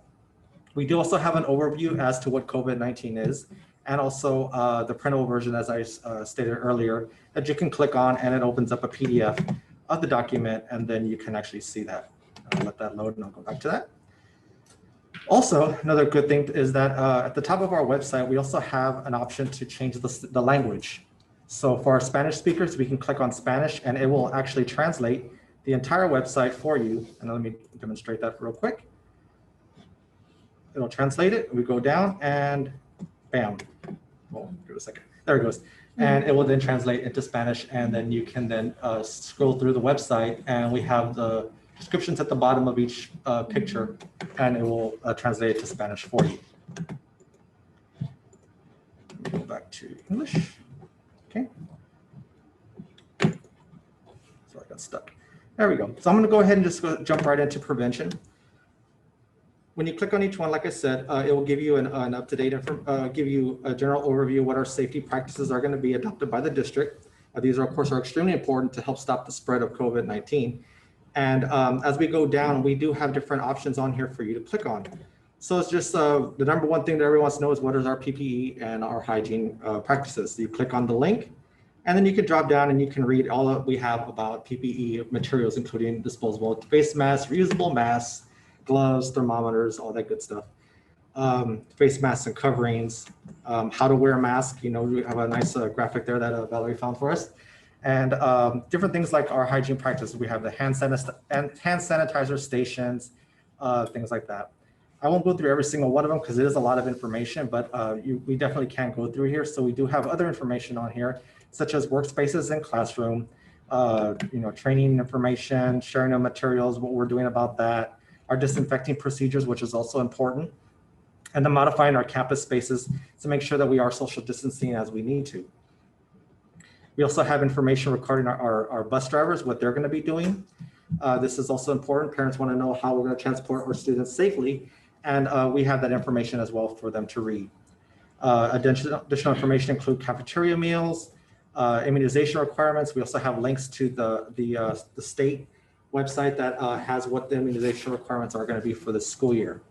We do also have an overview as to what COVID-19 is, and also the printable version, as I stated earlier, that you can click on and it opens up a PDF of the document, and then you can actually see that. I'll let that load and I'll go back to that. Also, another good thing is that at the top of our website, we also have an option to change the language. So for our Spanish speakers, we can click on Spanish and it will actually translate the entire website for you. And let me demonstrate that real quick. It'll translate it. We go down and bam. Oh, give it a second. There it goes. And it will then translate into Spanish. And then you can then scroll through the website and we have the descriptions at the bottom of each picture, and it will translate it to Spanish for you. Go back to English. Okay. So I got stuck. There we go. So I'm going to go ahead and just jump right into prevention. When you click on each one, like I said, it will give you an up-to-date, give you a general overview of what our safety practices are going to be adopted by the district. These are, of course, are extremely important to help stop the spread of COVID-19. And as we go down, we do have different options on here for you to click on. So it's just the number one thing that everyone wants to know is what is our PPE and our hygiene practices. So you click on the link, and then you can drop down and you can read all that we have about PPE materials, including disposable face masks, reusable masks, gloves, thermometers, all that good stuff. Face masks and coverings, how to wear a mask. We have a nice graphic there that Valerie found for us. And different things like our hygiene practices. We have the hand sanitizer stations, things like that. I won't go through every single one of them because it is a lot of information, but we definitely can go through here. So we do have other information on here, such as workspaces and classroom, training information, sharing of materials, what we're doing about that, our disinfecting procedures, which is also important, and then modifying our campus spaces to make sure that we are social distancing as we need to. We also have information regarding our bus drivers, what they're going to be doing. This is also important. Parents want to know how we're going to transport our students safely, and we have that information as well for them to read. Additional information include cafeteria meals, immunization requirements. We also have links to the state website that has what the immunization requirements are going to be for the school year.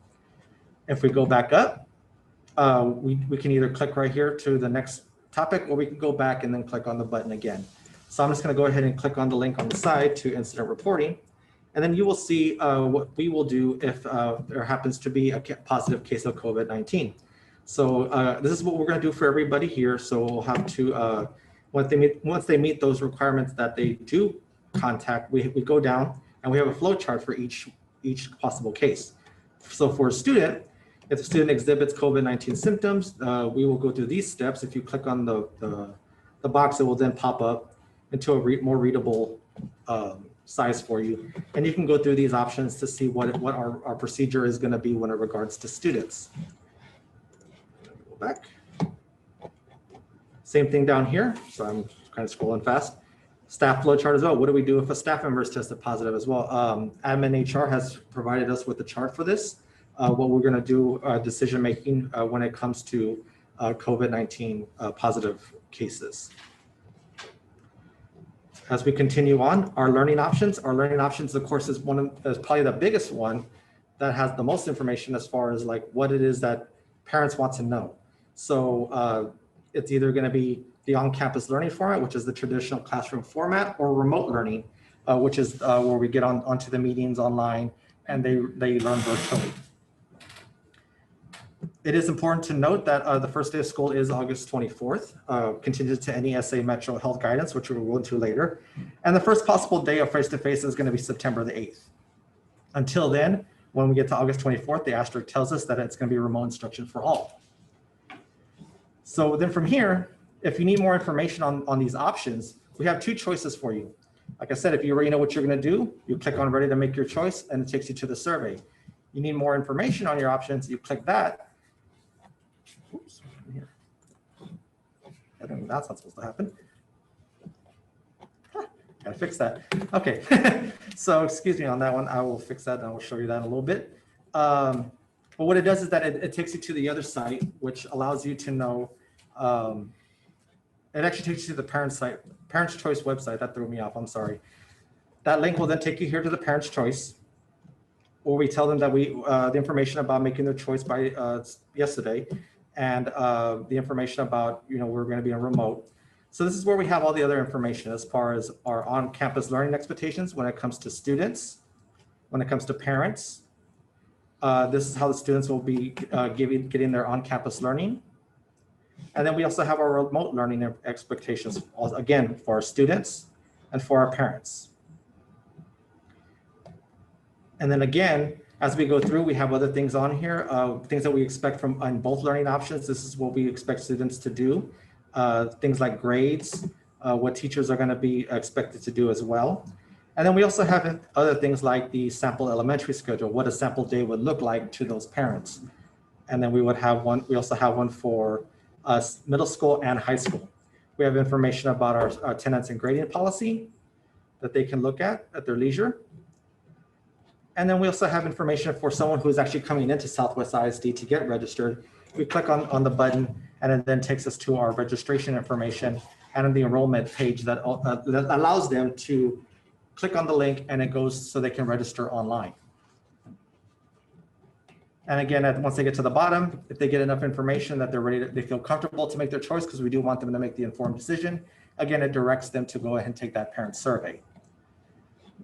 If we go back up, we can either click right here to the next topic, or we can go back and then click on the button again. So I'm just going to go ahead and click on the link on the side to incident reporting. And then you will see what we will do if there happens to be a positive case of COVID-19. So this is what we're going to do for everybody here. So we'll have to, once they meet those requirements that they do contact, we go down and we have a flow chart for each possible case. So for a student, if the student exhibits COVID-19 symptoms, we will go through these steps. If you click on the box, it will then pop up into a more readable size for you. And you can go through these options to see what our procedure is going to be when it regards to students. Go back. Same thing down here. So I'm kind of scrolling fast. Staff flow chart as well. What do we do if a staff member is tested positive as well? Admin HR has provided us with a chart for this. What we're going to do decision making when it comes to COVID-19 positive cases. As we continue on, our learning options. Our learning options, of course, is probably the biggest one that has the most information as far as like what it is that parents want to know. So it's either going to be the on-campus learning format, which is the traditional classroom format, or remote learning, which is where we get onto the meetings online and they learn virtually. It is important to note that the first day of school is August 24th, contingent to any SA Metro Health guidance, which we'll go into later. And the first possible day of face-to-face is going to be September the 8th. Until then, when we get to August 24th, the asterisk tells us that it's going to be remote instruction for all. So then from here, if you need more information on these options, we have two choices for you. Like I said, if you already know what you're going to do, you click on ready to make your choice and it takes you to the survey. You need more information on your options, you click that. Oops, here. I don't know, that's not supposed to happen. Gotta fix that. Okay, so excuse me on that one. I will fix that and I will show you that in a little bit. But what it does is that it takes you to the other site, which allows you to know, it actually takes you to the parents choice website. That threw me off, I'm sorry. That link will then take you here to the parents choice, where we tell them that the information about making their choice by yesterday, and the information about, we're going to be on remote. So this is where we have all the other information as far as our on-campus learning expectations when it comes to students, when it comes to parents. This is how the students will be getting their on-campus learning. And then we also have our remote learning expectations, again, for our students and for our parents. And then again, as we go through, we have other things on here, things that we expect from on both learning options. This is what we expect students to do. Things like grades, what teachers are going to be expected to do as well. And then we also have other things like the sample elementary schedule, what a sample day would look like to those parents. And then we would have one, we also have one for middle school and high school. We have information about our attendance and grading policy that they can look at their leisure. And then we also have information for someone who's actually coming into Southwest ISD to get registered. We click on the button and it then takes us to our registration information and the enrollment page that allows them to click on the link and it goes so they can register online. And again, once they get to the bottom, if they get enough information that they're ready, they feel comfortable to make their choice, because we do want them to make the informed decision. Again, it directs them to go ahead and take that parent survey.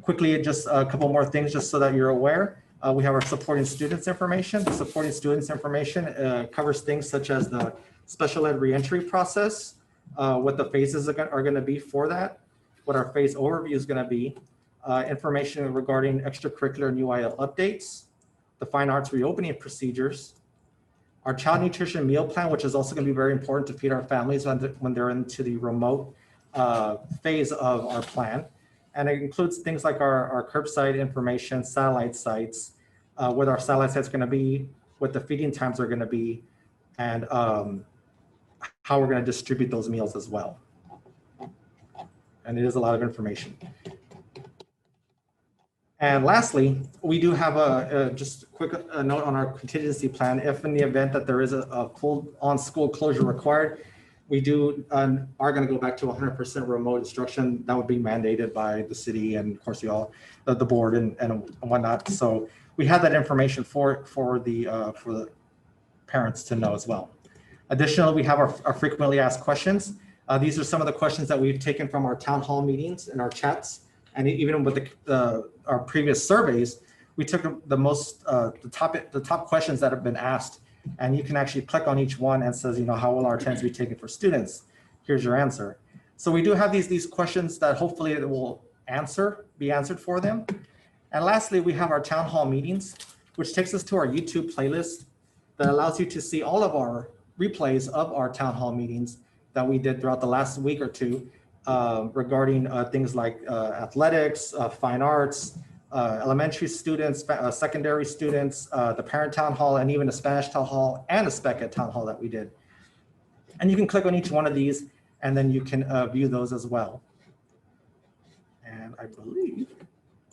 Quickly, just a couple more things just so that you're aware. We have our supporting students information. The supporting students information covers things such as the special ed reentry process, what the phases are going to be for that, what our phase overview is going to be, information regarding extracurricular and UIL updates, the fine arts reopening procedures, our child nutrition meal plan, which is also going to be very important to feed our families when they're into the remote phase of our plan. And it includes things like our curbside information, satellite sites, what our satellite sites are going to be, what the feeding times are going to be, and how we're going to distribute those meals as well. And it is a lot of information. And lastly, we do have just a quick note on our contingency plan. If in the event that there is a full-on school closure required, we are going to go back to 100% remote instruction. That would be mandated by the city and of course the board and whatnot. So we have that information for the parents to know as well. Additionally, we have our frequently asked questions. These are some of the questions that we've taken from our town hall meetings and our chats, and even with our previous surveys, we took the top questions that have been asked. And you can actually click on each one and says, how will our attendance be taken for students? Here's your answer. So we do have these questions that hopefully it will be answered for them. And lastly, we have our town hall meetings, which takes us to our YouTube playlist that allows you to see all of our replays of our town hall meetings that we did throughout the last week or two regarding things like athletics, fine arts, elementary students, secondary students, the parent town hall, and even the Spanish town hall and the spec ed town hall that we did. And you can click on each one of these and then you can view those as well. And I believe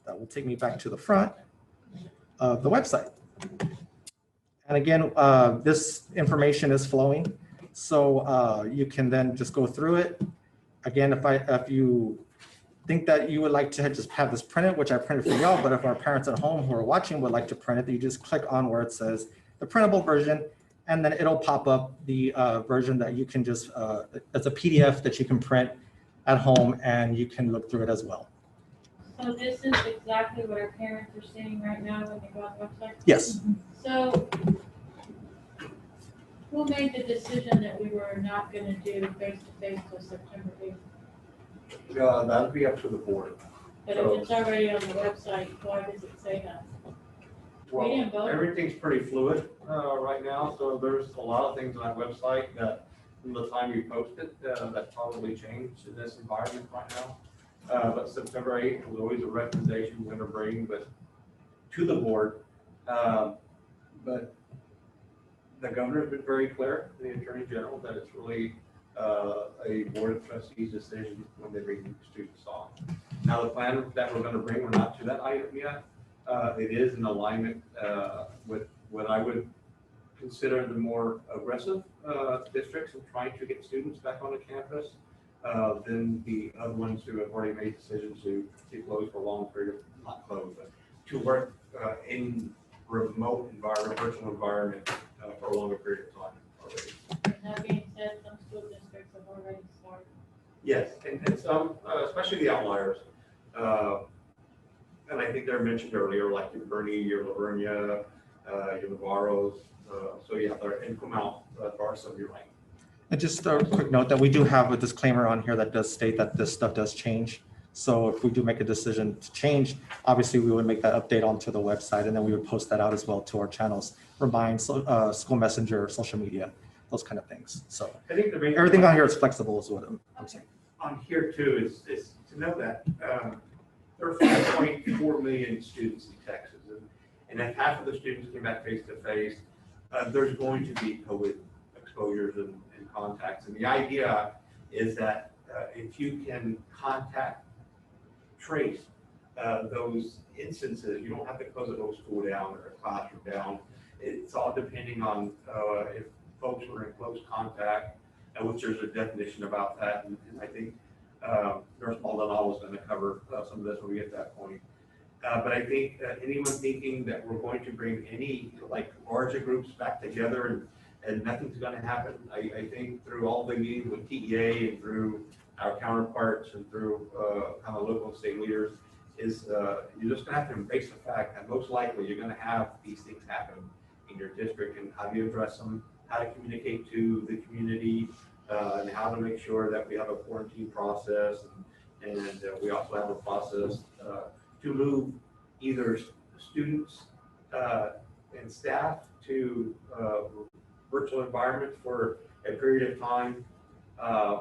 that will take me back to the front of the website. And again, this information is flowing, so you can then just go through it. Again, if you think that you would like to just have this printed, which I printed for y'all, but if our parents at home who are watching would like to print it, you just click on where it says the printable version, and then it'll pop up the version that you can just, it's a PDF that you can print at home, and you can look through it as well. So this is exactly what our parents are seeing right now when they go on the website? Yes. So who made the decision that we were not going to do face-to-face till September 8th? That would be up to the board. But if it's already on the website, why does it say that? We didn't vote. Everything's pretty fluid right now, so there's a lot of things on that website that from the time you post it, that probably changed in this environment right now. But September 8th was always a recommendation we're going to bring to the board. But the governor's been very clear, the attorney general, that it's really a board of trustees decision when they bring students on. Now, the plan that we're going to bring, we're not to that item yet. It is in alignment with what I would consider the more aggressive districts of trying to get students back on the campus than the other ones who have already made decisions to close for a long period of, not close, but to work in remote environment, virtual environment for a longer period of time already. And that being said, some school districts have already started. Yes, and some, especially the outliers. And I think they're mentioned earlier, like your Bernie, your Lavernia, your Navarros. So yeah, they're in Comau, are some you're right. And just a quick note that we do have a disclaimer on here that does state that this stuff does change. So if we do make a decision to change, obviously we would make that update onto the website, and then we would post that out as well to our channels, Remind, School Messenger, social media, those kind of things. So I think everything on here is flexible is what I'm saying. On here too is to know that there are 5.4 million students in Texas, and if half of the students came back face to face, there's going to be COVID exposures and contacts. And the idea is that if you can contact trace those instances, you don't have to close a whole school down or a classroom down. It's all depending on if folks were in close contact, which there's a definition about that. And I think Nurse Maldonado is going to cover some of this when we get to that point. But I think anyone thinking that we're going to bring any like larger groups back together and nothing's going to happen, I think through all the meetings with TEA and through our counterparts and through kind of local and state leaders is you're just going to have to embrace the fact that most likely you're going to have these things happen in your district, and how do you address them, how to communicate to the community, and how to make sure that we have a quarantine process, and we also have a process to move either students and staff to virtual environment for a period of time,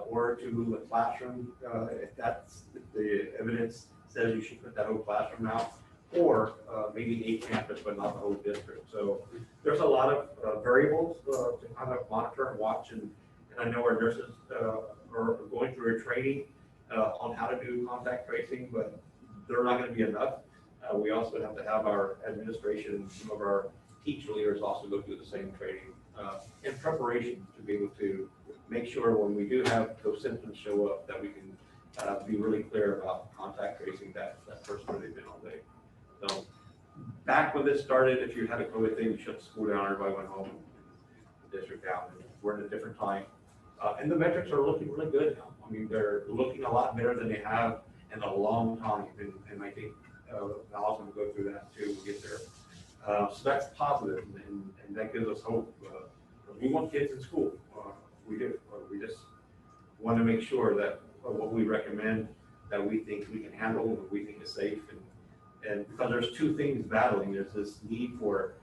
or to move a classroom if that's if the evidence says you should put that whole classroom out, or maybe a campus but not the whole district. So there's a lot of variables to kind of monitor and watch, and I know our nurses are going through a training on how to do contact tracing, but they're not going to be enough. We also have to have our administration and some of our teacher leaders also go through the same training in preparation to be able to make sure when we do have those symptoms show up that we can be really clear about contact tracing that person where they've been all day. So back when this started, if you had a COVID thing, you shut the school down, everybody went home, the district down. We're in a different time. And the metrics are looking really good now. I mean, they're looking a lot better than they have in a long time. And I think Val's going to go through that too to get there. So that's positive, and that gives us hope. We want kids in school. We do. We just want to make sure that what we recommend that we think we can handle, that we think is safe, and because there's two things battling. There's this need for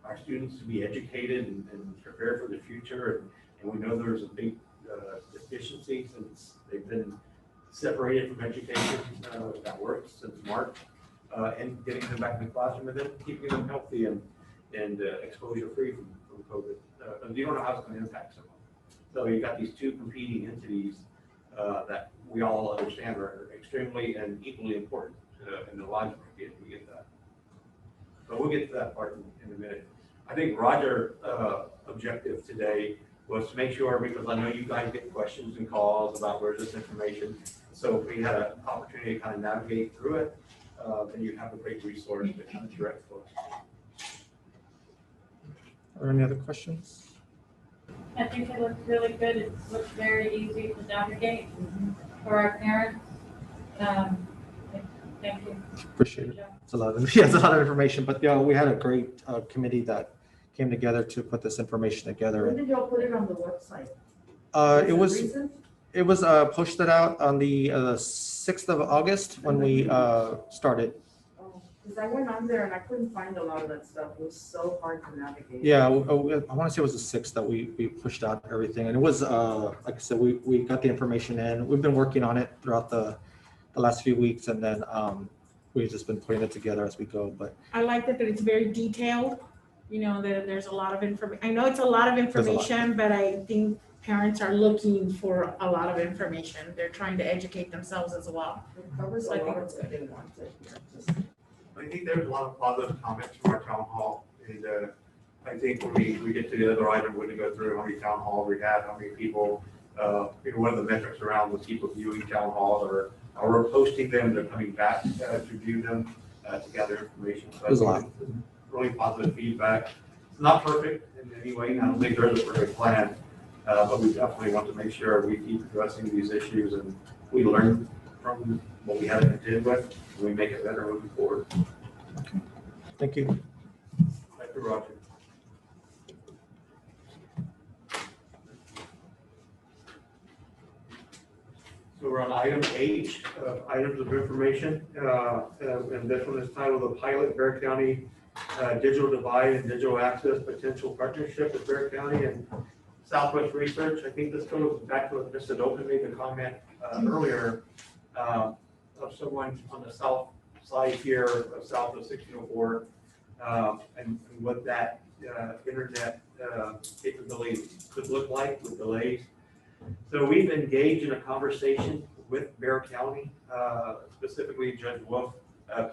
our students to be educated and prepared for the future, and we know there's a big deficiency since they've been separated from education that works since March, and getting them back in the classroom and then keeping them healthy and exposure free from COVID. You don't know how it's going to impact someone. So you've got these two competing entities that we all understand are extremely and equally important in the lives of our kids. We get that. But we'll get to that part in a minute. I think Roger's objective today was to make sure, because I know you guys get questions and calls about where's this information. So if we had an opportunity to kind of navigate through it, then you have a great resource to kind of direct folks. Are there any other questions? I think it looks really good. It looks very easy to navigate for our parents. Thank you. Appreciate it. It's a lot of, yeah, it's a lot of information, but yeah, we had a great committee that came together to put this information together. When did y'all put it on the website? It was posted out on the 6th of August when we started. Because I went on there and I couldn't find a lot of that stuff. It was so hard to navigate. Yeah, I want to say it was the 6th that we pushed out everything. And it was, like I said, we got the information in. We've been working on it throughout the last few weeks, and then we've just been putting it together as we go. But I like that it's very detailed. You know, that there's a lot of information. I know it's a lot of information, but I think parents are looking for a lot of information. They're trying to educate themselves as well. It covers So I a think lot it's of good. what they wanted. I think there's a lot of positive comments from our town hall, and I think when we get to the other item, we're going to go through how many town halls we had, how many people, one of the metrics around was people viewing town halls, or we're posting them, they're coming back to view them, to gather information. So There's a lot. Really positive feedback. It's not perfect in any way. I don't think there's a perfect plan, but we definitely want to make sure we keep addressing these issues and we learn from what we had to contend with, and we make it better moving forward. okay. Thank you. Thank you, Roger. So we're on item 8, items of information, and this one is titled "The Pilot Bexar County Digital Divide and Digital Access Potential Partnership with Bexar County and Southwest Research." I think this goes back to what Mr. Dolphin made the comment earlier of someone on the south side here, south of 1604, and what that internet capability could look like with delays. So we've engaged in a conversation with Bexar County, specifically Judge Wolf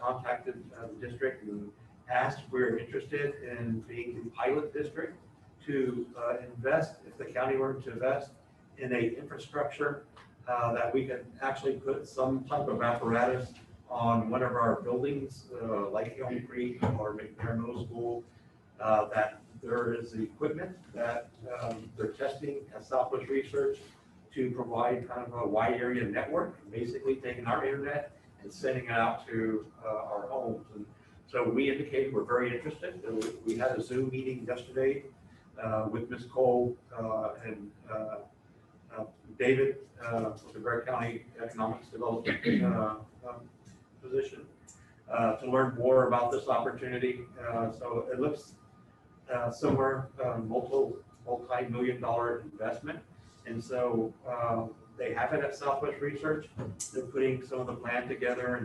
contacted the district and asked if we were interested in being the pilot district to invest, if the county were to invest in a infrastructure that we could actually put some type of apparatus on one of our buildings, like Elm Creek or McNair Middle School, that there is the equipment that they're testing at Southwest Research to provide kind of a wide area network, basically taking our internet and sending it out to our homes. And so we indicated we're very interested. We had a Zoom meeting yesterday with Ms. Cole and David, with the Bexar County Economics Development position, to learn more about this opportunity. So it looks somewhere multi-million-dollar investment. And so they have it at Southwest Research. They're putting some of the plan together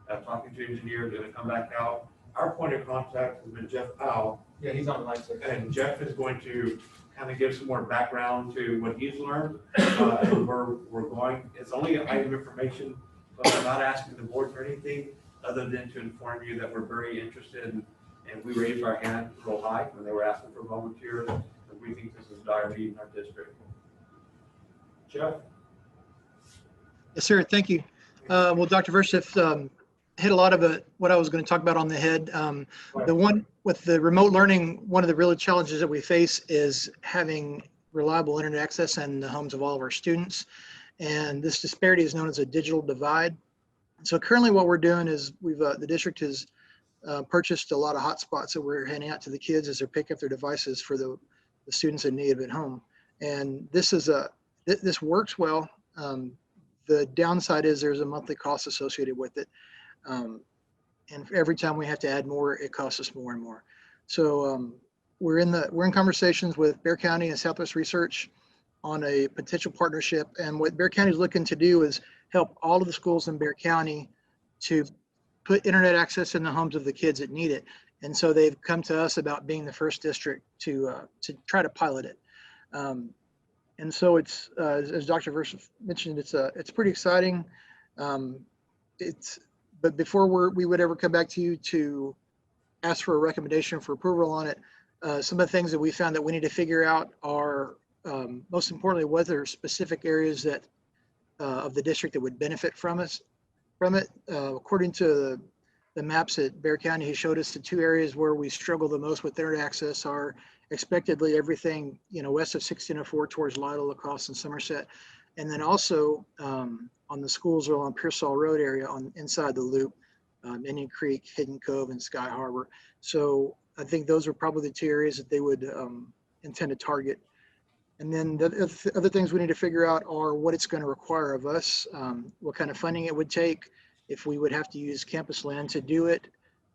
and talking to engineers, going to come back out. Our point of contact has been Jeff Powell. Yeah, he's on live. And Jeff is going to kind of give some more background to what he's learned and where we're going. It's only an item of information, but I'm not asking the board for anything other than to inform you that we're very interested in, and we raised our hand real high when they were asking for volunteers, and we think this is dire need in our district. Jeff? Yes, sir. Thank you. Well, Dr. Vershif hit a lot of what I was going to talk about on the head. The one with the remote learning, one of the real challenges that we face is having reliable internet access in the homes of all of our students. And this disparity is known as a digital divide. So currently what we're doing is the district has purchased a lot of hotspots that we're handing out to the kids as they pick up their devices for the students in need at home. And this works well. The downside is there's a monthly cost associated with it. And every time we have to add more, it costs us more and more. So we're in conversations with Bexar County and Southwest Research on a potential partnership. And what Bexar County is looking to do is help all of the schools in Bexar County to put internet access in the homes of the kids that need it. And so they've come to us about being the first district to try to pilot it. And And so it's, as Dr. Versa mentioned, it's pretty exciting. But before we would ever come back to you to ask for a recommendation for approval on it, some of the things that we found that we need to figure out are, most importantly, whether specific areas that of the district that would benefit from it. According to the maps at Bexar County, he showed us the 2 areas where we struggle the most with internet access are expectedly everything, west of 1604 towards Lytle, Lacrosse, and Somerset. And then also on the schools or on Pearsall Road area inside the loop, Indian Creek, Hidden Cove, and Sky Harbor. So I think those are probably the 2 areas that they would intend to target. And then the other things we need to figure out are what it's going to require of us, what kind of funding it would take, if we would have to use campus land to do it,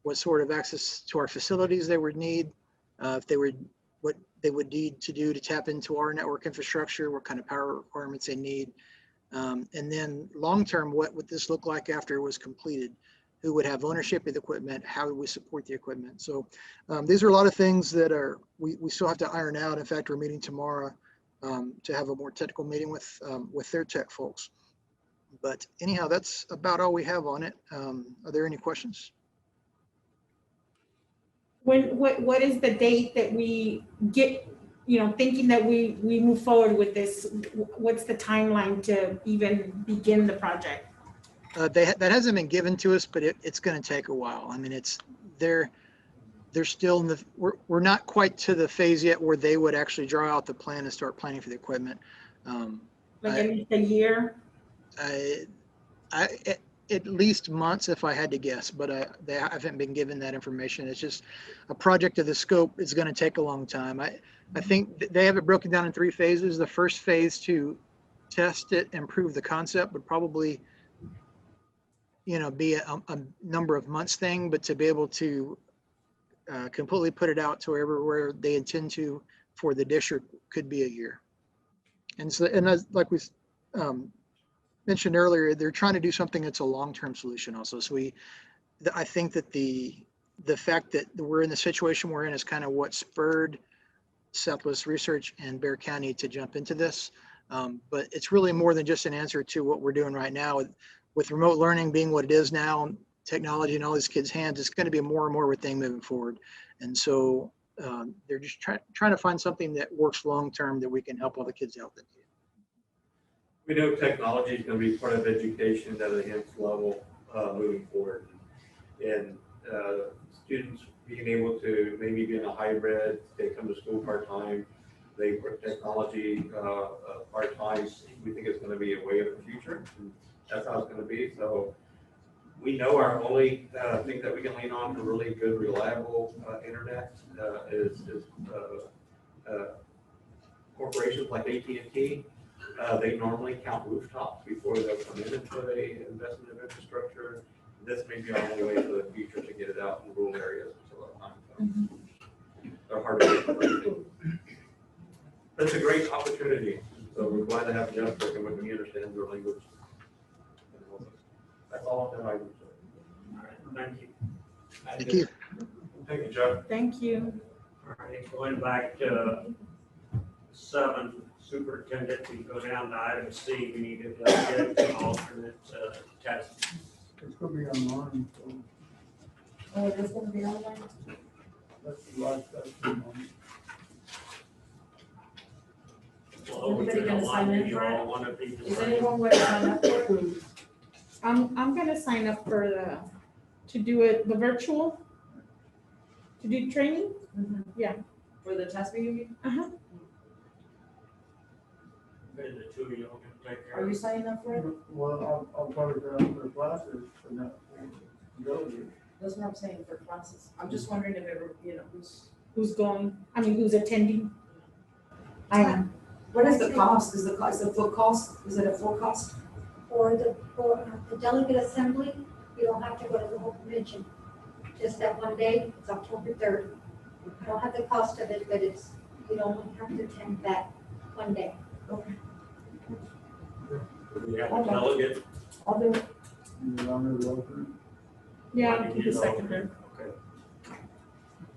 what sort of access to our facilities they would need, what they would need to do to tap into our network infrastructure, what kind of power requirements they need. And then long-term, what would this look like after it was completed? Who would have ownership of the equipment? How would we support the equipment? So these are a lot of things that we still have to iron out. In fact, we're meeting tomorrow to have a more technical meeting with their tech folks. But anyhow, that's about all we have on it. Are there any questions? What is the date that we get, thinking that we move forward with this? What's the timeline to even begin the project? That hasn't been given to us, but it's going to take a while. I mean, they're still in we're not quite to the phase yet where they would actually draw out the plan and start planning for the equipment. Like at least a year? At least months, if I had to guess, but they haven't been given that information. It's just a project of the scope is going to take a long time. I think they have it broken down in 3 phases. The first phase to test it and prove the concept would probably, be a number of months thing, but to be able to completely put it out to everywhere they intend to for the district could be a year. And so, and as like we mentioned earlier, they're trying to do something that's a long-term solution also. So I think that the fact that we're in the situation we're in is kind of what spurred Southwest Research and Bexar County to jump into this. But it's really more than just an answer to what we're doing right now. With remote learning being what it is now, technology in all these kids' hands, it's going to be more and more of a thing moving forward. And so they're just trying to find something that works long-term that we can help all the kids out with. We know technology is going to be part of education at an nth level moving forward. And students being able to maybe be in a hybrid, they come to school part-time, they work technology part-time, we think it's going to be a way of the future. And that's how it's going to be. So we know our only thing that we can lean on for really good, reliable internet is corporations like AT&T. They normally count rooftops before they'll come in and put a investment in infrastructure. This may be our only way for the future to get it out in rural areas until that time. They're hard to get. That's a great opportunity. So we're glad to have Jeff working with me, understand their language. That's all that I would say. All right, thank you. Thank you. Thank you, Jeff. Thank you. All right, going back to 7, superintendent, we go down to item C, we need to get an alternate test. It's going to be online. So Oh, it is going to be online? that's the last testimony. Well, Anybody gonna sign in for it? Is anyone anyone? going to sign up for it? I'm going to sign up for to do it, the virtual, to do training? Yeah. For the test meeting? Uh-huh. The 2 of you can take care Are of you it. signing up for it? Well, I'll probably go out for the classes and not go to it. That's what I'm saying, for classes. I'm just wondering if ever, Who's going, who's attending? I am. what is the cost? Is the full cost? Is it a full cost? For the delegate assembly, you don't have to go to the whole convention. Just that one day, it's October 3rd. I don't have the cost of it, but you only have to attend that one day. Okay. We have a delegate. I'll do it. Yeah, I'll keep the second there. Okay.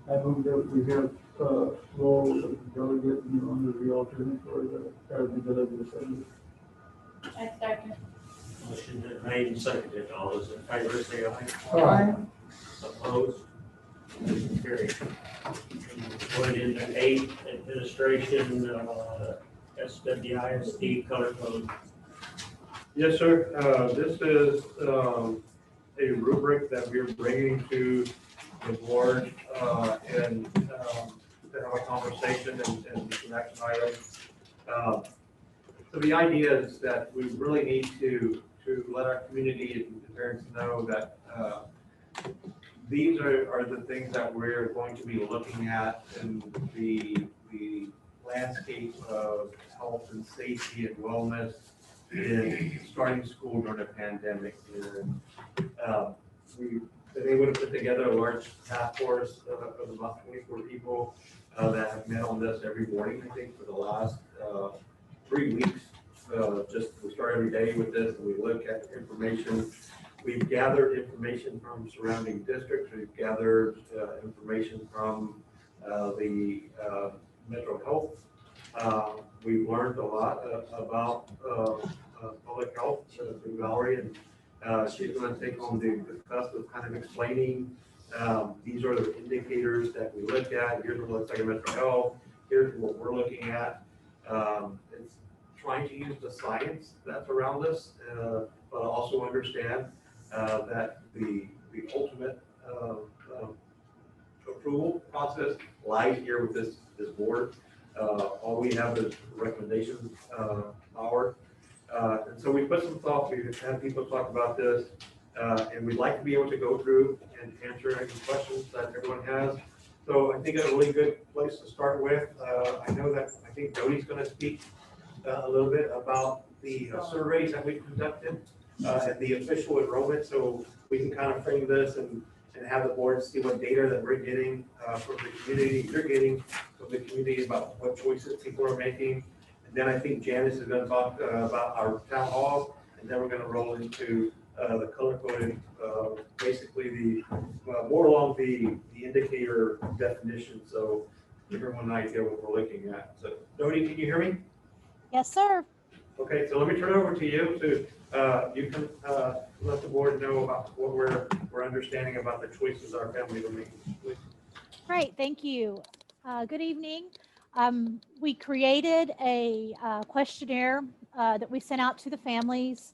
I move that we have Laura role of delegate and you're under the alternate for the Delegate Assembly. I second. Motion been made and seconded. All those in favor say aye. Aye. Opposed? Motion carried. Going into 8, administration, SWISD color code. Yes, sir. This is a rubric that we're bringing to the board and to have a conversation and some action items. So the idea is that we really need to let our community and parents know that these are the things that we're going to be looking at in the landscape of health and safety and wellness in starting school during a pandemic. And we've been able to put together a large task force of about 24 people that have met on this every morning, I think, for the last 3 weeks. Just we start every day with this, and we look at information. We've gathered information from surrounding districts. We've gathered information from the mental health. We've learned a lot about public health through Valerie, and she's going to take on the cusp of kind of explaining these are the indicators that we look at. Here's what it looks like in mental health. Here's what we're looking at. It's trying to use the science that's around us, but also understand that the ultimate approval process lies here with this board. All we have is recommendation power. And so we put some thought, we've had people talk about this, and we'd like to be able to go through and answer any questions that everyone has. So I think it's a really good place to start with. I know that I think Doty's going to speak a little bit about the surveys that we conducted and the official enrollment, so we can kind of frame this and have the board see what data that we're getting from the community, you're getting from the community about what choices people are making. And then I think Janice is going to talk about our town hall, and then we're going to roll into the color coding, basically the more along the indicator definition, so everyone and I idea what we're looking at. So Doty, can you hear me? Yes, sir. Okay, so let me turn it over to you to you can let the board know about what we're understanding about the choices our families are making. Please. Great, thank you. Good evening. We created a questionnaire that we sent out to the families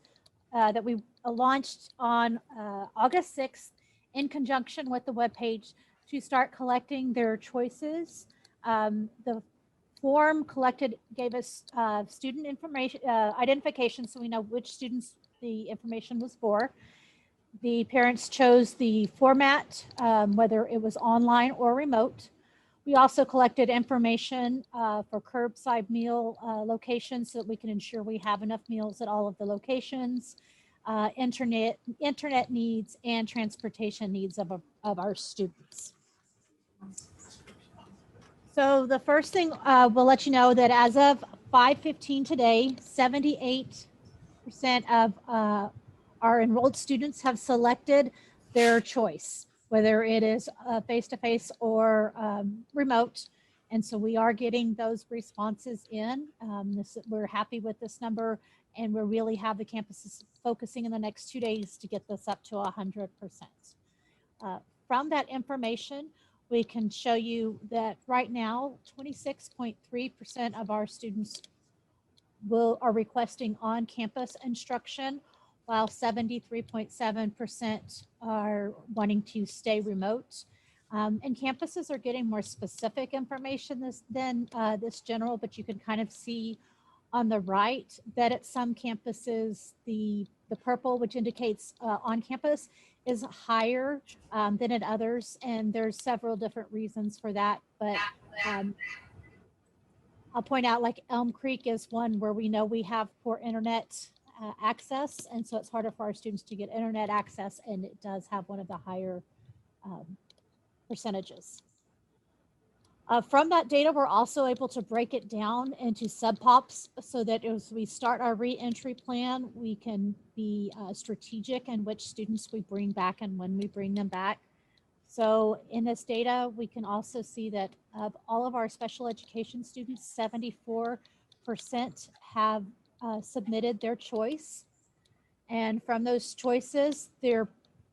that we launched on August 6th in conjunction with the webpage to start collecting their choices. The form collected gave us student information, identification, so we know which students the information was for. The parents chose the format, whether it was online or remote. We also collected information for curbside meal locations so that we can ensure we have enough meals at all of the locations, internet needs, and transportation needs of our students. So the first thing we'll let you know that as of 5:15 today, 78% of our enrolled students have selected their choice, whether it is face-to-face or remote. And so we are getting those responses in. We're happy with this number, and we really have the campuses focusing in the next 2 days to get this up to 100%. From that information, we can show you that right now, 26.3% of our students are requesting on-campus instruction, while 73.7% are wanting to stay remote. And campuses are getting more specific information than this general, but you can kind of see on the right that at some campuses, the purple, which indicates on campus, is higher than at others. And there's several different reasons for that. But I'll point out, like Elm Creek is one where we know we have poor internet access. And so it's harder for our students to get internet access. And it does have one of the higher percentages. From that data, we're also able to break it down into sub-pops so that as we start our re-entry plan, we can be strategic in which students we bring back and when we bring them back. So in this data, we can also see that of all of our special education students, 74% have submitted their choice. And from those choices, they're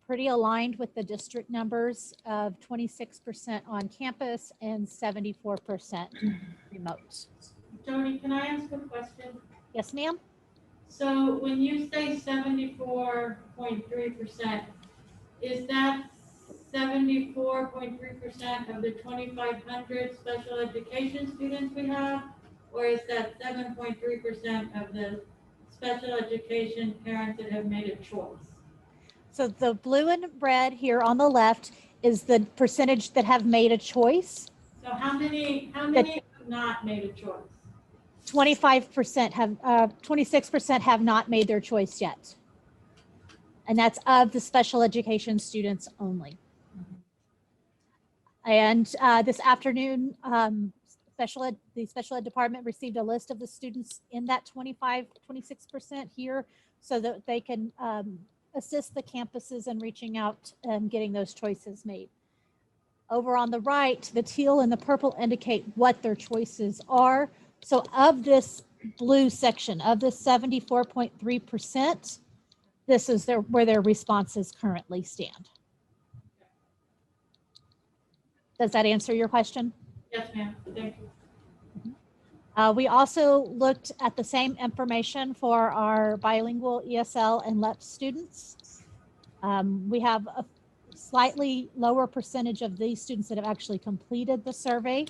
pretty aligned with the district numbers of 26% on campus and 74% remote. Jody, can I ask a question? Yes, ma'am? So when you say 74.3%, is that 74.3% of the 2,500 special education students we have? Or is that 7.3% of the special education parents that have made a choice? So the blue and red here on the left is the percentage that have made a choice. So how many have not made a choice? 25% have, 26% have not made their choice yet. And that's of the special education students only. And this afternoon, the special ed department received a list of the students in that 26% here so that they can assist the campuses in reaching out and getting those choices made. Over on the right, the teal and the purple indicate what their choices are. So of this blue section, of the 74.3%, this is where their responses currently stand. Does that answer your question? Yes, ma'am. Thank you. We also looked at the same information for our bilingual ESL and LEP students. We have a slightly lower percentage of these students that have actually completed the survey.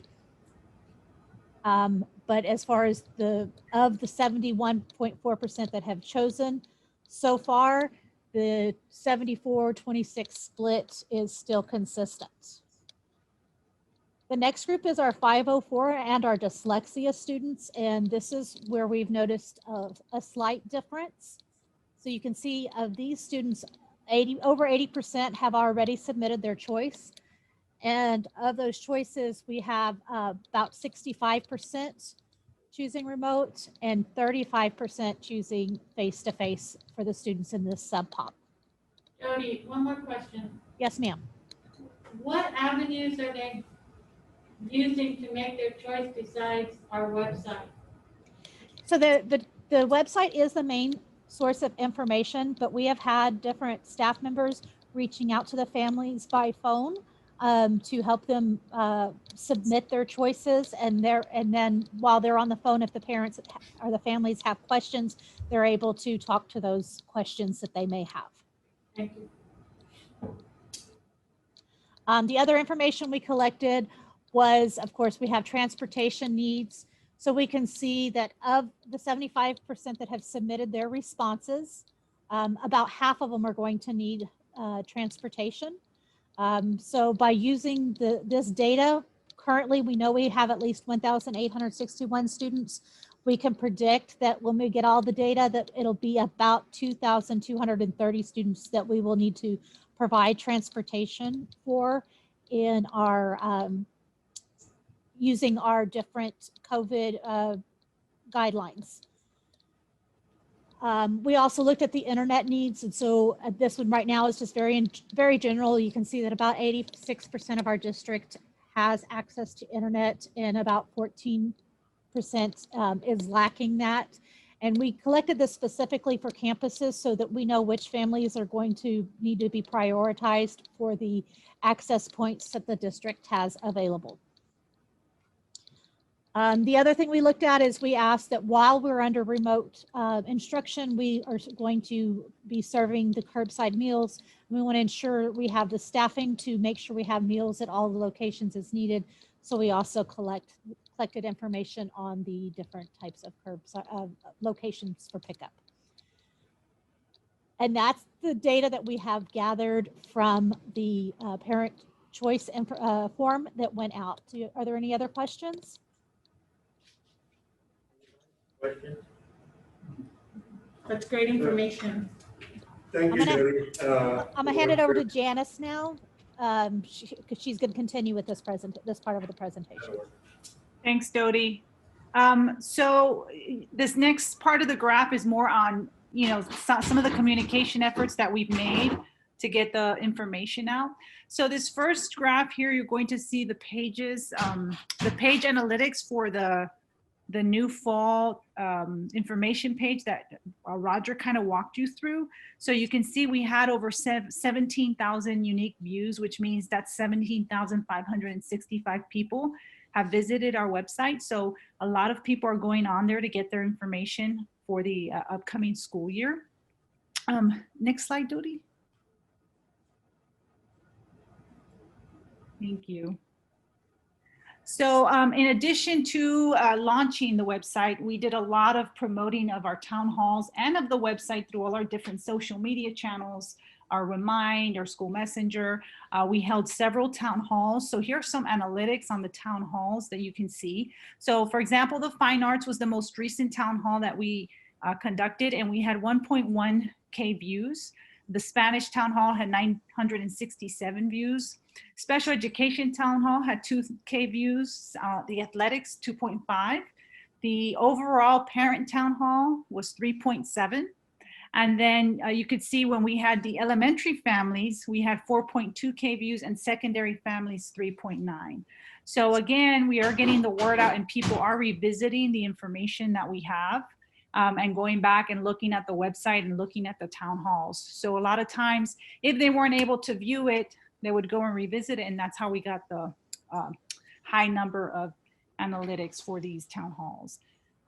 But as far as of the 71.4% that have chosen so far, the 74-26 split is still consistent. The next group is our 504 and our dyslexia students, and this is where we've noticed a slight difference. So you can see of these students, over 80% have already submitted their choice. And of those choices, we have about 65% choosing remote and 35% choosing face-to-face for the students in this sub-pop. Jody, one more question. Yes, ma'am. What avenues are they using to make their choice besides our website? So the website is the main source of information, but we have had different staff members reaching out to the families by phone to help them submit their choices, and then while they're on the phone, if the parents or the families have questions, they're able to talk to those questions that they may have. Thank you. The other information we collected was, of course, we have transportation needs. So we can see that of the 75% that have submitted their responses, about half of them are going to need transportation. So by using this data, currently we know we have at least 1,861 students. We can predict that when we get all the data that it'll be about 2,230 students that we will need to provide transportation for in our using our different COVID guidelines. We also looked at the internet needs, and so this one right now is just very general. You can see that about 86% of our district has access to internet, and about 14% is lacking that. And we collected this specifically for campuses so that we know which families are going to need to be prioritized for the access points that the district has available. The other thing we looked at is we asked that while we're under remote instruction, we are going to be serving the curbside meals. We want to ensure we have the staffing to make sure we have meals at all the locations as needed. So we also collected information on the different types of curbside locations for pickup. And that's the data that we have gathered from the parent choice form that went out. Are there any other questions? Question? That's great information. Thank you, Debbie. I'm gonna hand it over to Janice now, because she's gonna continue with this part of the presentation. Thanks, Dodie. So this next part of the graph is more on, some of the communication efforts that we've made to get the information out. So this first graph here, you're going to see the pages, the page analytics for the new fall information page that Roger kind of walked you through. So you can see we had over 17,000 unique views, which means that 17,565 people have visited our website. So a lot of people are going on there to get their information for the upcoming school year. Next slide, Dodi. Thank you. So in addition to launching the website, we did a lot of promoting of our town halls and of the website through all our different social media channels, our Remind, our School Messenger. We held several town halls. So here are some analytics on the town halls that you can see. So for example, the Fine Arts was the most recent town hall that we conducted, and we had 1.1K views. The Spanish town hall had 967 views. Special Education Town Hall had 2K views. The Athletics, 2.5. The overall Parent Town Hall was 3.7. And then you could see when we had the elementary families, we had 4.2K views, and secondary families 3.9. So again, we are getting the word out, and people are revisiting the information that we have. And going back and looking at the website and looking at the town halls. So a lot of times, if they weren't able to view it, they would go and revisit it, and that's how we got the high number of analytics for these town halls.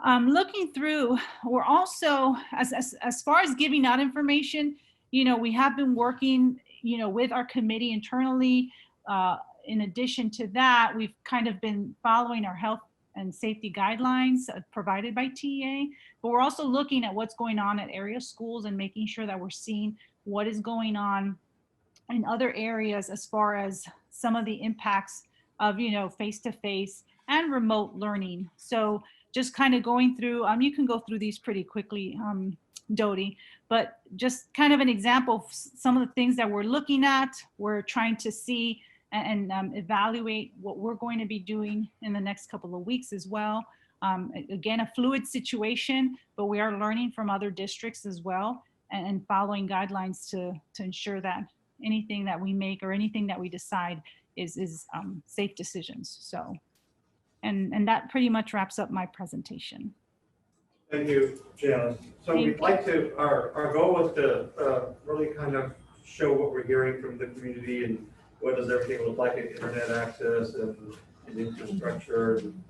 Looking through, we're also, as far as giving out information, you know, we have been working, you know, with our committee internally. In addition to that, we've kind of been following our health and safety guidelines provided by TEA, but we're also looking at what's going on at area schools and making sure that we're seeing what is going on in other areas as far as some of the impacts of, you know, face-to-face and remote learning. So just kind of going through, you can go through these pretty quickly, Dodi, but just kind of an example of some of the things that we're looking at, we're trying to see and evaluate what we're going to be doing in the next couple of weeks as well. Again, a fluid situation, but we are learning from other districts as well and following guidelines to ensure that anything that we make or anything that we decide is safe decisions. So, and that pretty much wraps up my presentation. Thank you, Janice. So we'd like to, our goal was to really kind of show what we're hearing from the community and what does everything look like in internet access and infrastructure, and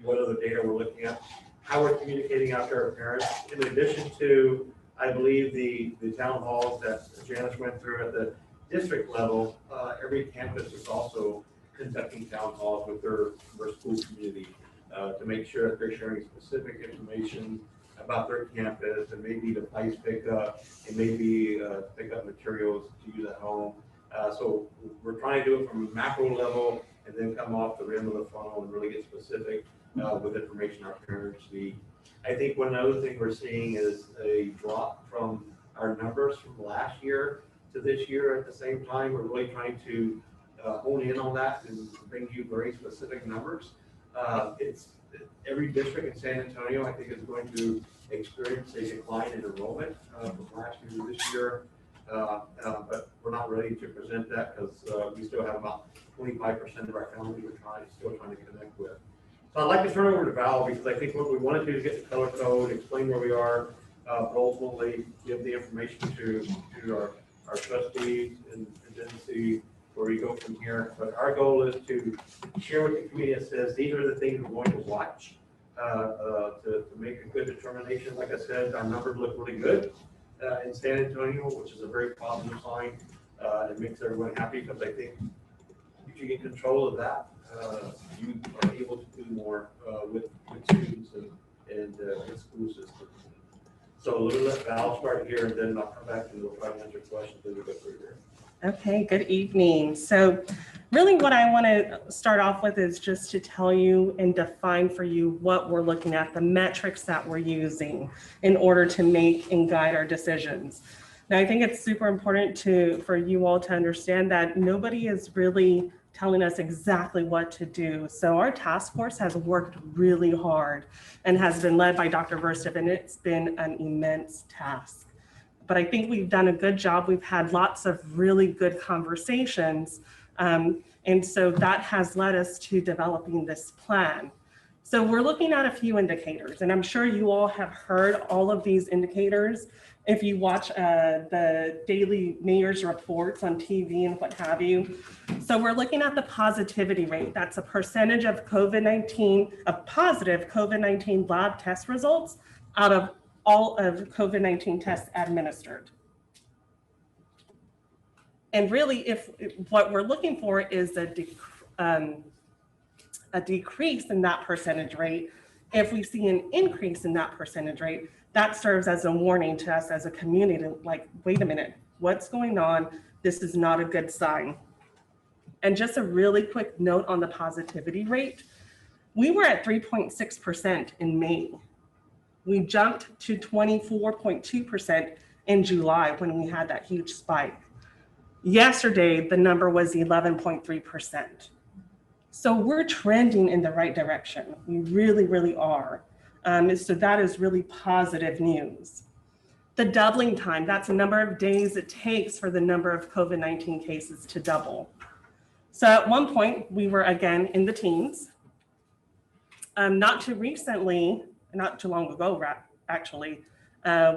what other data we're looking at, how we're communicating out to our parents. In addition to, I believe, the town halls that Janice went through at the district level, every campus is also conducting town halls with their school community to make sure that they're sharing specific information about their campus, and maybe device pickup, and maybe pick up materials to use at home. So we're trying to do it from a macro level and then come off the rim of the funnel and really get specific with information our parents need. I think one other thing we're seeing is a drop from our numbers from last year to this year. At the same time, we're really trying to hone in on that and bring you very specific numbers. It's every district in San Antonio, I think, is going to experience a decline in enrollment from last year to this year. But we're not ready to present that because we still have about 25% of our families we're still trying to connect with. So I'd like to turn it over to Val, because I think what we want to do is get the color code, explain where we are, but ultimately give the information to our trustees and then see where we go from here. But our goal is to share with the community that says these are the things we're going to watch to make a good determination. Like I said, our numbers look really good in San Antonio, which is a very positive sign. It makes everyone happy, because I think if you get control of that, you are able to do more with students and with school systems. So we'll let Val start here, and then I'll come back and we'll try to answer questions as we go through here. Okay, good evening. So really what I want to start off with is just to tell you and define for you what we're looking at, the metrics that we're using in order to make and guide our decisions. Now, I think it's super important for you all to understand that nobody is really telling us exactly what to do. So our task force has worked really hard and has been led by Dr. Verstev, and it's been an immense task. but I think we've done a good job. We've had lots of really good conversations. And so that has led us to developing this plan. So we're looking at a few indicators, and I'm sure you all have heard all of these indicators if you watch the daily mayor's reports on TV and what have you. So we're looking at the positivity rate. That's a percentage of positive COVID-19 lab test results out of all of COVID-19 tests administered. And really, if what we're looking for is a decrease in that percentage rate, if we see an increase in that percentage rate, that serves as a warning to us as a community, like, wait a minute, what's going on? This is not a good sign. And just a really quick note on the positivity rate. We were at 3.6% in May. We jumped to 24.2% in July when we had that huge spike. Yesterday, the number was 11.3%. So we're trending in the right direction. We really, really are. So that is really positive news. The doubling time, that's the number of days it takes for the number of COVID-19 cases to double. So at one point, we were again in the teens. Not too long ago, actually,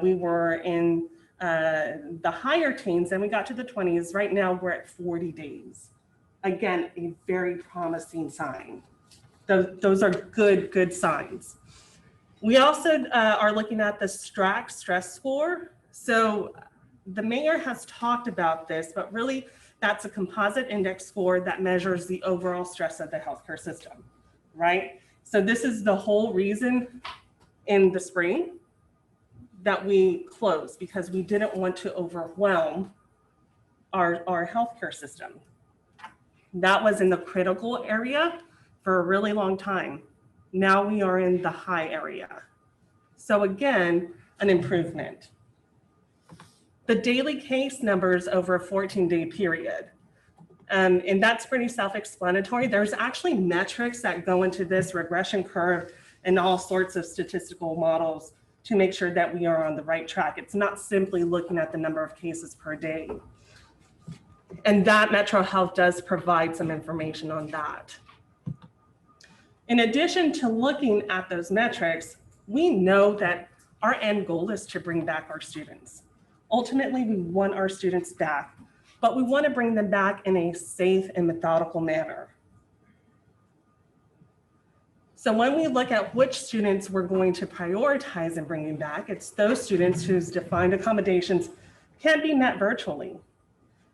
we were in the higher teens, and we got to the 20s. Right now, we're at 40 days. Again, a very promising sign. Those are good signs. We also are looking at the STRAC stress score. So the mayor has talked about this, but really that's a composite index score that measures the overall stress of the healthcare system, right? So this is the whole reason in the spring that we closed, because we didn't want to overwhelm our healthcare system. That was in the critical area for a really long time. Now we are in the high area. So again, an improvement. The daily case numbers over a 14-day period. And that's pretty self-explanatory. There's actually metrics that go into this regression curve and all sorts of statistical models to make sure that we are on the right track. It's not simply looking at the number of cases per day. And that Metro Health does provide some information on that. In addition to looking at those metrics, we know that our end goal is to bring back our students. Ultimately, we want our students back, but we want to bring them back in a safe and methodical manner. So when we look at which students we're going to prioritize in bringing back, it's those students whose defined accommodations can be met virtually.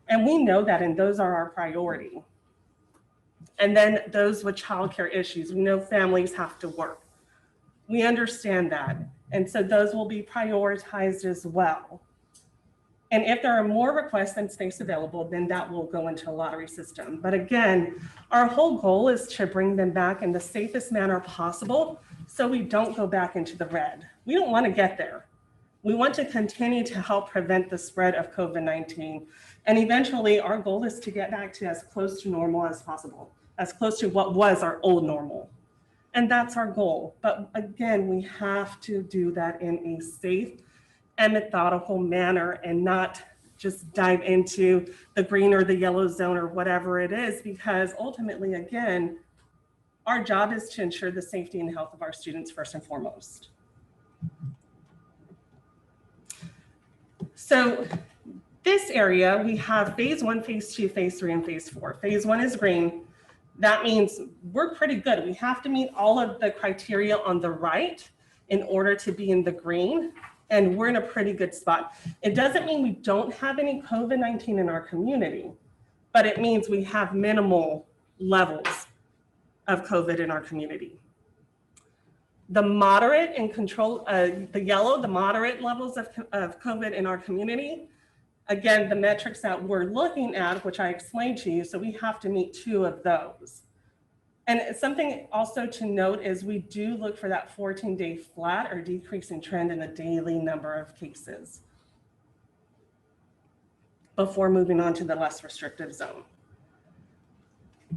And we know that, and those are our priority. And then those with childcare issues, we know families have to work. We understand that. And so those will be prioritized as well. And if there are more requests than space available, then that will go into a lottery system. But again, our whole goal is to bring them back in the safest manner possible so we don't go back into the red. We don't want to get there. We want to continue to help prevent the spread of COVID-19. And eventually our goal is to get back to as close to normal as possible, as close to what was our old normal. And that's our goal. But again, we have to do that in a safe and methodical manner and not just dive into the green or the yellow zone or whatever it is, because ultimately, again, our job is to ensure the safety and health of our students first and foremost. So this area, we have phase 1, phase 2, phase 3, and phase 4. Phase 1 is green. That means we're pretty good. We have to meet all of the criteria on the right in order to be in the green, and we're in a pretty good spot. It doesn't mean we don't have any COVID-19 in our community, but it means we have minimal levels of COVID in our community. The moderate and control, the yellow, the moderate levels of COVID in our community, again, the metrics that we're looking at, which I explained to you, so we have to meet 2 of those. And something also to note is we do look for that 14-day flat or decreasing trend in the daily number of cases before moving on to the less restrictive zone.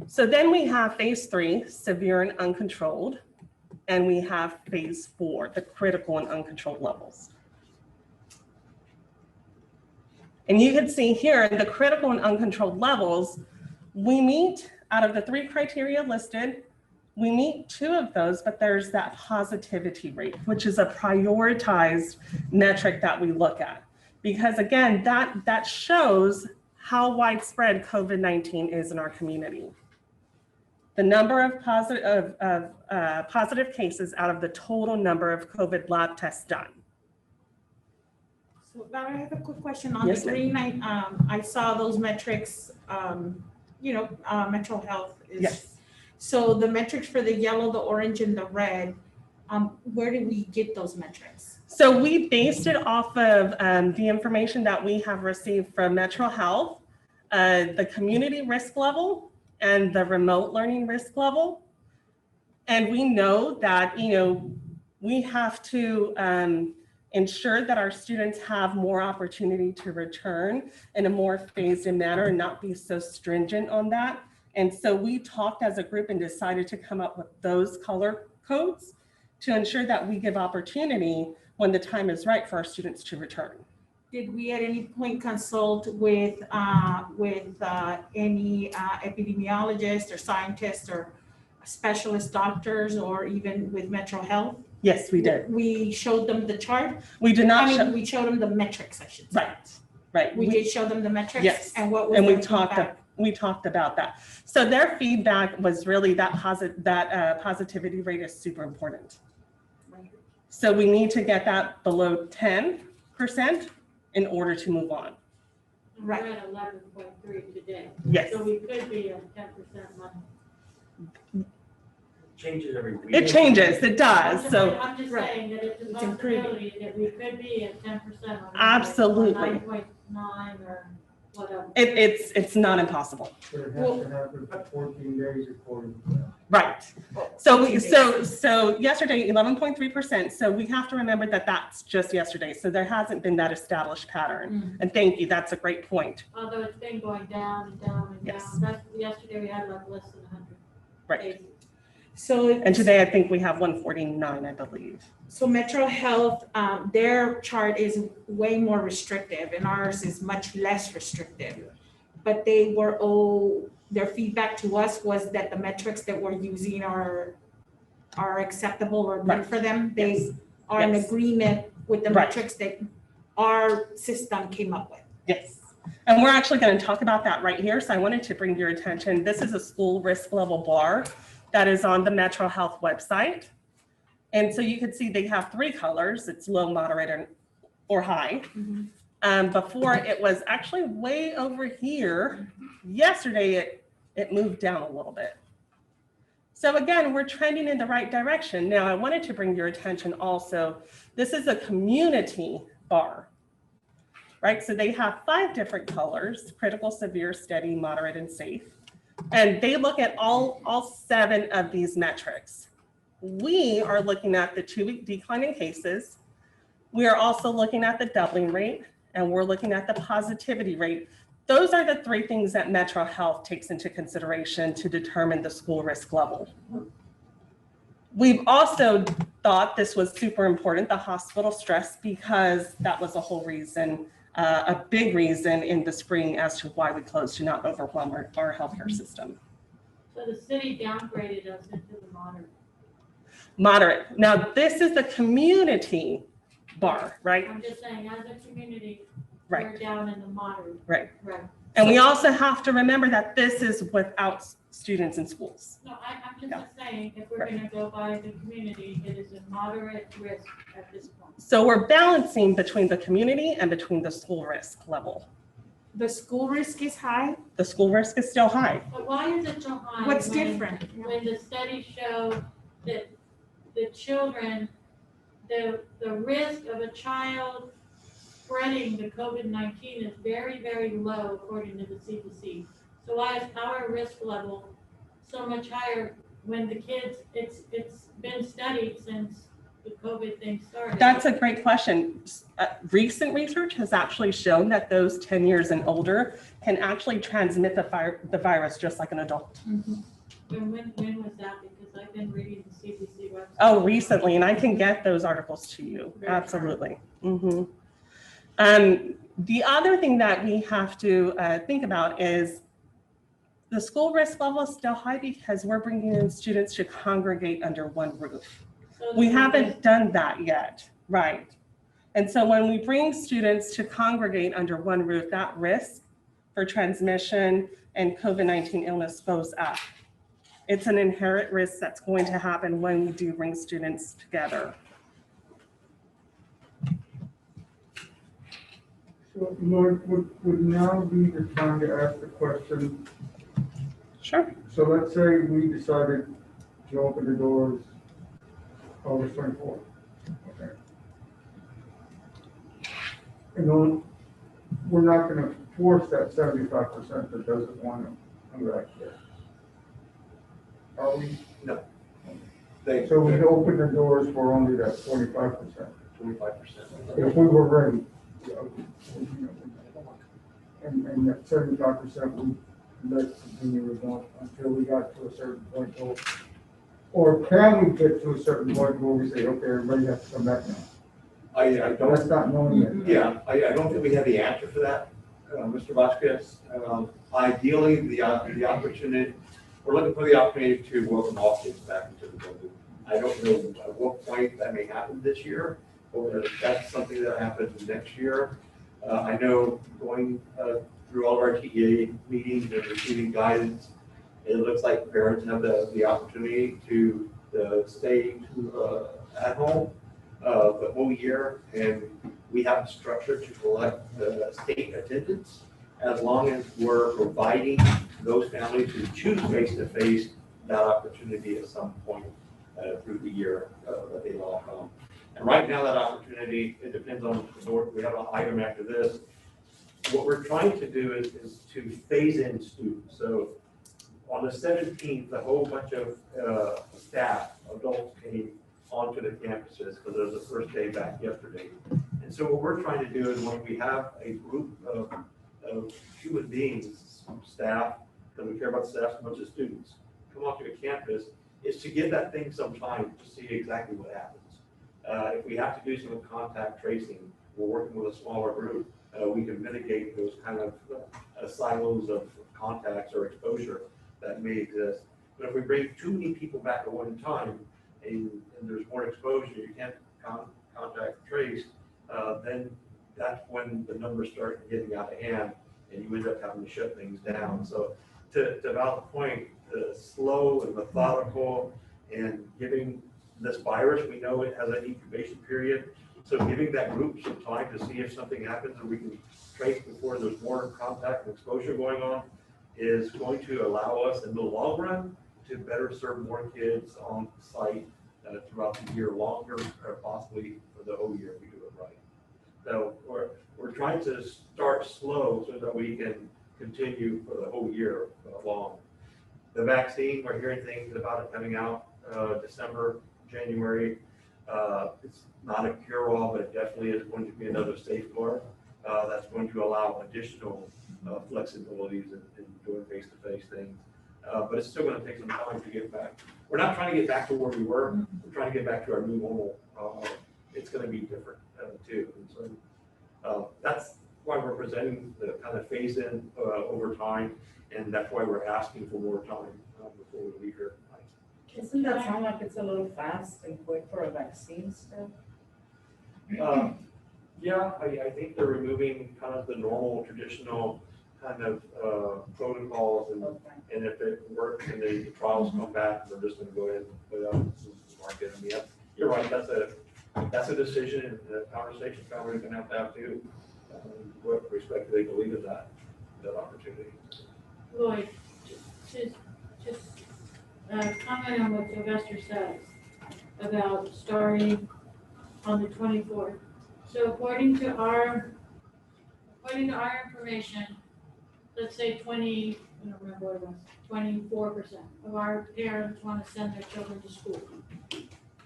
So then we have phase 3, severe and uncontrolled, and we have phase 4, the critical and uncontrolled levels. And you can see here in the critical and uncontrolled levels, we meet out of the 3 criteria listed, we meet 2 of those, but there's that positivity rate, which is a prioritized metric that we look at. Because again, that shows how widespread COVID-19 is in our community. The number of positive cases out of the total number of COVID lab tests done. So now I have a quick question on the Yes, ma'am. green. I saw those metrics, mental health is. Yes. So the metrics for the yellow, the orange, and the red, where do we get those metrics? So we based it off of the information that we have received from Metro Health, the community risk level, and the remote learning risk level. And we know that, we have to ensure that our students have more opportunity to return in a more phased-in manner and not be so stringent on that. And so we talked as a group and decided to come up with those color codes to ensure that we give opportunity when the time is right for our students to return. Did we at any point consult with any epidemiologists or scientists or specialist doctors or even with Metro Health? Yes, we did. We showed them the chart? We did not I mean, we showed them the metrics, I should say. Right. We did show them the metrics? Yes. And what was And we their talked about that. So their feedback was really that positivity rate is super important. So we need to get that below 10% in order to move on. We're at 11.3 today. Yes. So we could be at 10% money. Changes every week. It changes, it does. So I'm just saying that it's a possibility that we could be at 10%. Absolutely. 9.9 or whatever. It's not impossible. But it has to happen for 14 days according to that. Right. So yesterday, 11.3%. So we have to remember that that's just yesterday. So there hasn't been that established pattern. And thank you, that's a great point. Although it's been going down and down and down. Yesterday we had like less than 100. Right. cases. So And today I think we have 149, I believe. So Metro Health, their chart is way more restrictive and ours is much less restrictive. But their feedback to us was that the metrics that we're using are acceptable or good for them. They are in agreement with the metrics that our system came up with. Yes. And we're actually going to talk about that right here. So I wanted to bring your attention. This is a school risk level bar that is on the Metro Health website. And so you can see they have 3 colors. It's low, moderate, or high. Before it was actually way over here. Yesterday, it moved down a little bit. So again, we're trending in the right direction. Now I wanted to bring your attention also, this is a community bar, right? So they have 5 different colors: critical, severe, steady, moderate, and safe. And they look at all 7 of these metrics. We are looking at the 2-week decline in cases. We are also looking at the doubling rate, and we're looking at the positivity rate. Those are the 3 things that Metro Health takes into consideration to determine the school risk level. We've also thought this was super important, the hospital stress, because that was a whole reason, a big reason in the spring as to why we closed, to not overwhelm our healthcare system. So the city downgraded us into the moderate. Moderate. Now, this is the community bar, right? I'm just saying, as a community, Right. we're down in the moderate. Right. Right. And we also have to remember that this is without students in schools. No, I'm just saying, if we're gonna go by the community, it is a moderate risk at this point. So we're balancing between the community and between the school risk level. The school risk is high? The school risk is still high. But why is it so high? What's when- different? When the studies show that the children, the risk of a child spreading the COVID-19 is very, very low according to the CDC. So why is our risk level so much higher when the kids, it's been studied since the COVID thing started? That's a great question. Recent research has actually shown that those 10 years and older can actually transmit the virus just like an adult. When was that? Because I've been reading the CDC website. Oh, recently, and I can get those articles to you. Absolutely. The other thing that we have to think about is the school risk level is still high because we're bringing in students to congregate under one roof. We haven't done that yet, right? And so when we bring students to congregate under one roof, that risk for transmission and COVID-19 illness goes up. It's an inherent risk that's going to happen when we do bring students together. So Lord, would now be the time to ask the question? Sure. So let's say we decided to open the doors August 24th. Okay. And then we're not going to force that 75% that doesn't want to come back there. Are we? No. So we open the doors for only that 45%. 25%. If we were ready. And that 75% we let continue on until we got to a certain point. Or can we get to a certain point where we say, okay, everybody has to come back now? I don't. That's not knowing yet. Yeah, I don't think we have the answer for that, Mr. Vasquez. Ideally, the opportunity, we're looking for the opportunity to welcome all kids back into the building. I don't know at what point that may happen this year, or if that's something that happens next year. I know going through all of our TEA meetings and receiving guidance, it looks like parents have the opportunity to stay at home the whole year, and we have a structure to collect the state attendance as long as we're providing those families who choose face-to-face that opportunity at some point through the year that they all come. And right now, that opportunity, it depends on the board. We have an item after this. What we're trying to do is to phase in students. So on the 17th, a whole bunch of staff, adults came onto the campuses because it was the first day back yesterday. And so what we're trying to do is when we have a group of human beings, staff, because we care about staff as much as students, come onto a campus, is to give that thing some time to see exactly what happens. If we have to do some contact tracing, we're working with a smaller group, we can mitigate those kind of silos of contacts or exposure that may exist. But if we bring too many people back at one time and there's more exposure, you can't contact trace, then that's when the numbers start getting out of hand and you end up having to shut things down. So to Val's point, slow and methodical and giving this virus, we know it has an incubation period. So giving that group some time to see if something happens and we can trace before there's more contact and exposure going on is going to allow us in the long run to better serve more kids on site throughout the year longer, or possibly for the whole year if we do it right. So we're trying to start slow so that we can continue for the whole year long. The vaccine, we're hearing things about it coming out December, January. It's not a cure-all, but it definitely is going to be another safeguard that's going to allow additional flexibilities in doing face-to-face things. But it's still going to take some time to get back. We're not trying to get back to where we were. We're trying to get back to our new normal. It's going to be different too. And so that's why we're presenting the kind of phase-in over time, and that's why we're asking for more time before we leave here. Doesn't that sound like it's a little fast and quick for a vaccine still? Yeah, I think they're removing kind of the normal, traditional kind of protocols, and if it works and the trials come back, we're just going to go ahead and put it out in the market. I mean, you're right. That's a decision and a conversation families are going to have too. What perspective they believe in that opportunity. Lloyd, just comment on what Sylvester says about starting on the 24th. So according to our information, let's say 20, I don't remember what it was, 24% of our parents want to send their children to school.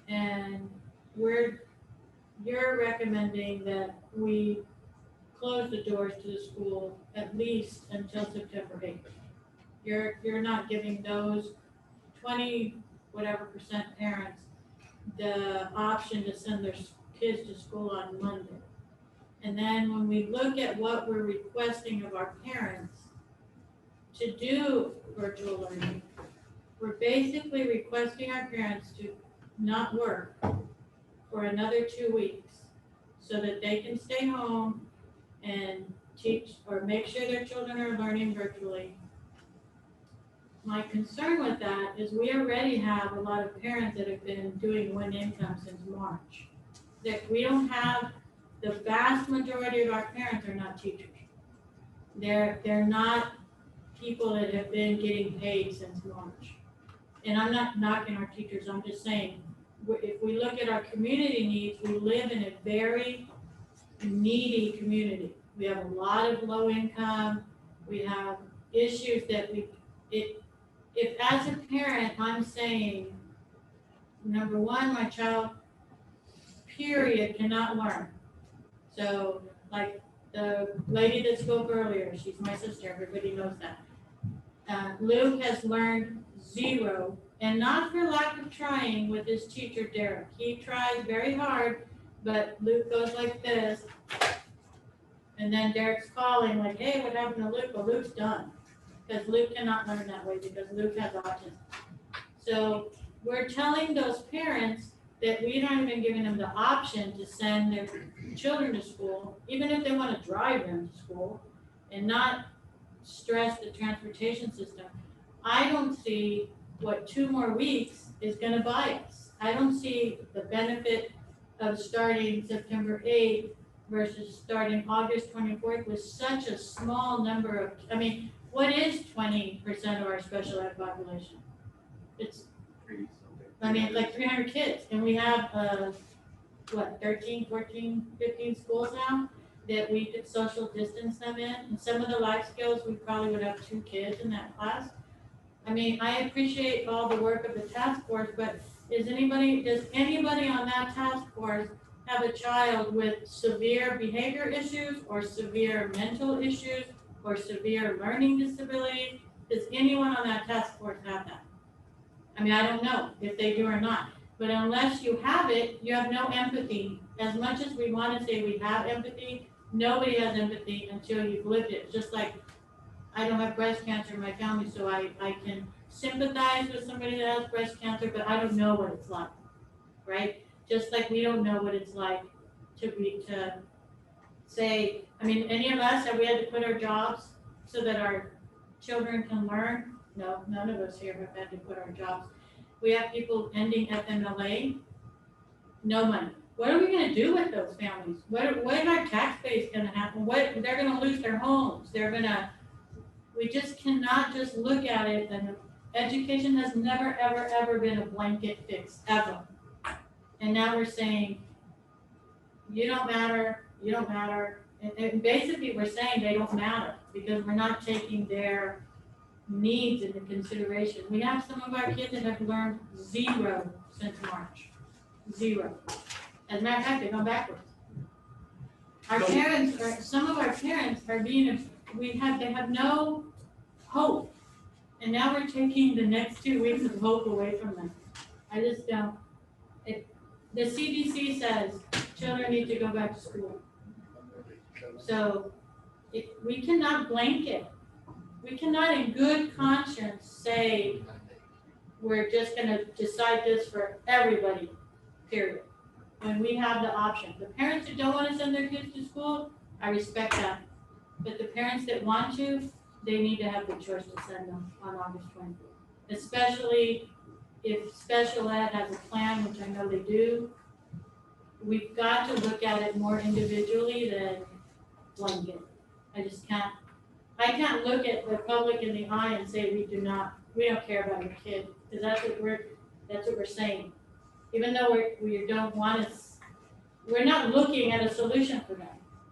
And you're recommending that we close the doors to the school at least until September 8th. You're not giving those 20 whatever percent parents the option to send their kids to school on Monday. And then when we look at what we're requesting of our parents to do virtual learning, we're basically requesting our parents to not work for another 2 weeks so that they can stay home and teach or make sure their children are learning virtually. My concern with that is we already have a lot of parents that have been doing one income since March. That we don't have, the vast majority of our parents are not teachers. They're not people that have been getting paid since March. And I'm not knocking our teachers, I'm just saying, if we look at our community needs, we live in a very needy community. We have a lot of low income, we have issues that if as a parent, I'm saying, number one, my child, period, cannot learn. So like the lady that spoke earlier, she's my sister, everybody knows that. Luke has learned 0, and not for lack of trying with his teacher, Derek. He tries very hard, but Luke goes like this. And then Derek's calling like, hey, what happened to Luke? Well, Luke's done. Because Luke cannot learn that way because Luke has autism. So we're telling those parents that we're not even giving them the option to send their children to school, even if they want to drive them to school and not stress the transportation system. I don't see what 2 more weeks is going to buy us. I don't see the benefit of starting September 8th versus starting August 24th with such a small number of, I mean, what is 20% of our special ed population? It's, I mean, it's like 300 kids, and we have, 13, 14, 15 schools now that we could social distance them in. And some of the life skills, we probably would have 2 kids in that class. I mean, I appreciate all the work of the task force, but does anybody on that task force have a child with severe behavior issues or severe mental issues or severe learning disability? Does anyone on that task force have that? I mean, I don't know if they do or not, but unless you have it, you have no empathy. As much as we want to say we have empathy, nobody has empathy until you've lived it. Just like I don't have breast cancer in my family, so I can sympathize with somebody that has breast cancer, but I don't know what it's like, right? Just like we don't know what it's like to say, I mean, any of us, have we had to quit our jobs so that our children can learn? No, none of us here have had to quit our jobs. We have people ending FMLA, no money. What are we gonna do with those families? What is our tax base gonna happen? They're gonna lose their homes. We just cannot just look at it, and education has never, ever, ever been a blanket fix, ever. And now we're saying, you don't matter, you don't matter. And basically we're saying they don't matter because we're not taking their needs into consideration. We have some of our kids that have learned 0 since March, 0. As a matter of fact, they've gone backwards. Some of our parents are they have no hope. And now we're taking the next 2 weeks of hope away from them. I just don't. The CDC says children need to go back to school. So we cannot blanket. We cannot in good conscience say we're just going to decide this for everybody, period. When we have the option. The parents who don't want to send their kids to school, I respect that. But the parents that want to, they need to have the choice to send them on August 24th. Especially if special ed has a plan, which I know they do. We've got to look at it more individually than blanket. I can't look at the public in the eye and say we don't care about your kid, because that's what we're saying. Even though we don't want to, we're not looking at a solution for them.